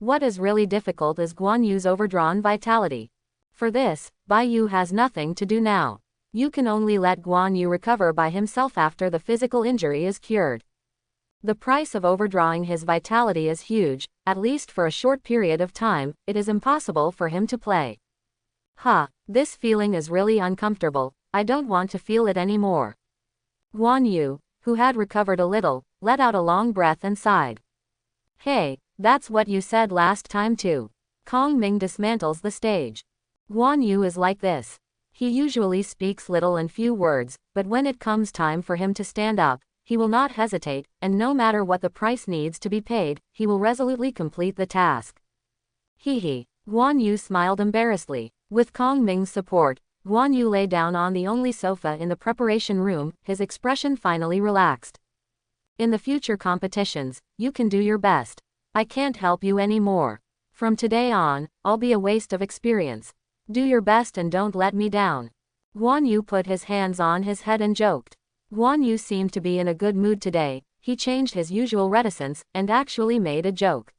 What is really difficult is Guan Yu's overdrawn vitality. For this, Bai Yu has nothing to do now. You can only let Guan Yu recover by himself after the physical injury is cured. The price of overdrawing his vitality is huge, at least for a short period of time. It is impossible for him to play. This feeling is really uncomfortable, I don't want to feel it anymore. Guan Yu, who had recovered a little, let out a long breath and sighed. Hey, that's what you said last time too. Kong Ming dismantles the stage. Guan Yu is like this. He usually speaks little and few words, but when it comes time for him to stand up, he will not hesitate, and no matter what the price needs to be paid, he will resolutely complete the task. Hee. Guan Yu smiled embarrassedly. With Kong Ming's support, Guan Yu lay down on the only sofa in the preparation room, his expression finally relaxed. In the future competitions, you can do your best. I can't help you anymore. From today on, I'll be a waste of experience. Do your best and don't let me down. Guan Yu put his hands on his head and joked. Guan Yu seemed to be in a good mood today. He changed his usual reticence, and actually made a joke.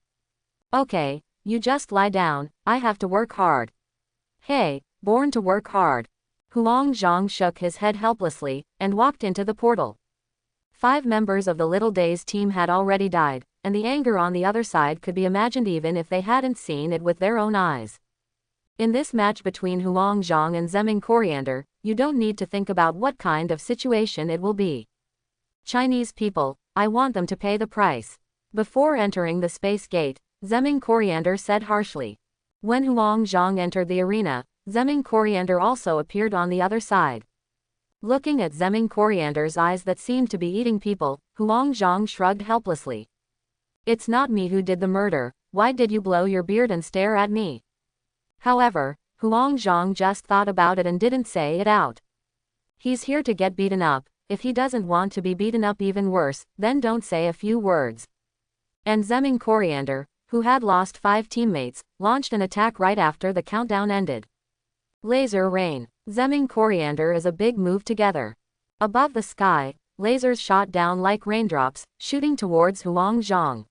Okay, you just lie down, I have to work hard. Hey, born to work hard. Huang Zhang shook his head helplessly, and walked into the portal. 5 members of the Little Days team had already died, and the anger on the other side could be imagined even if they hadn't seen it with their own eyes. In this match between Huang Zhang and Zeming Coriander, you don't need to think about what kind of situation it will be. Chinese people, I want them to pay the price. Before entering the space gate, Zeming Coriander said harshly. When Huang Zhang entered the arena, Zeming Coriander also appeared on the other side. Looking at Zeming Coriander's eyes that seemed to be eating people, Huang Zhang shrugged helplessly. It's not me who did the murder, why did you blow your beard and stare at me? However, Huang Zhang just thought about it and didn't say it out. He's here to get beaten up, if he doesn't want to be beaten up even worse, then don't say a few words. And Zemming Coriander, who had lost 5 teammates, launched an attack right after the countdown ended. Laser Rain. Zemming Coriander is a big move together. Above the sky, lasers shot down like raindrops, shooting towards Huang Zhang.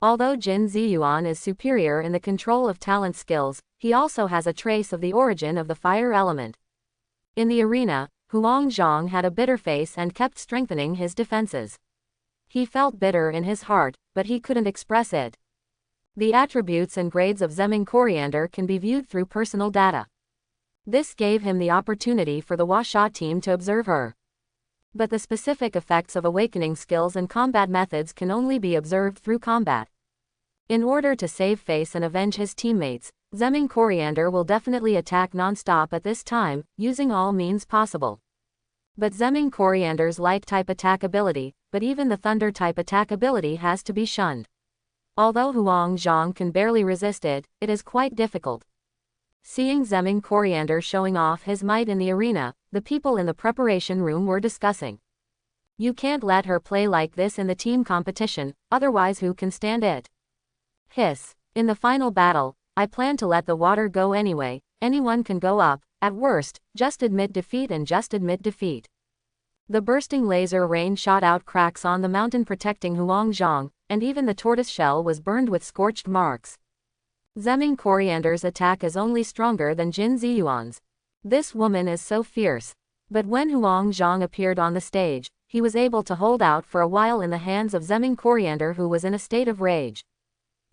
Although Jin Ziyuan is superior in the control of talent skills, he also has a trace of the origin of the fire element. In the arena, Huang Zhang had a bitter face and kept strengthening his defenses. He felt bitter in his heart, but he couldn't express it. The attributes and grades of Zemming Coriander can be viewed through personal data. This gave him the opportunity for the Washa team to observe her. But the specific effects of awakening skills and combat methods can only be observed through combat. In order to save face and avenge his teammates, Zemming Coriander will definitely attack non-stop at this time, using all means possible. But Zemming Coriander's light-type attack ability, but even the thunder-type attack ability has to be shunned. Although Huang Zhang can barely resist it, it is quite difficult. Seeing Zemming Coriander showing off his might in the arena, the people in the preparation room were discussing. You can't let her play like this in the team competition, otherwise who can stand it? Hiss. In the final battle, I plan to let the water go anyway, anyone can go up, at worst, just admit defeat and just admit defeat. The bursting laser rain shot out cracks on the mountain protecting Huang Zhang, and even the tortoise shell was burned with scorched marks. Zemming Coriander's attack is only stronger than Jin Ziyuan's. This woman is so fierce. But when Huang Zhang appeared on the stage, he was able to hold out for a while in the hands of Zemming Coriander, who was in a state of rage.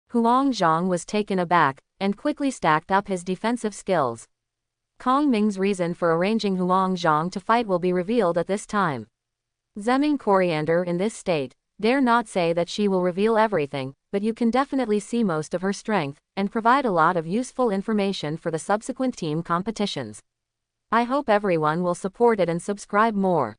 Huang Zhang was taken aback, and quickly stacked up his defensive skills. Kong Ming's reason for arranging Huang Zhang to fight will be revealed at this time. Zemming Coriander in this state, dare not say that she will reveal everything, but you can definitely see most of her strength, and provide a lot of useful information for the subsequent team competitions. I hope everyone will support it and subscribe more.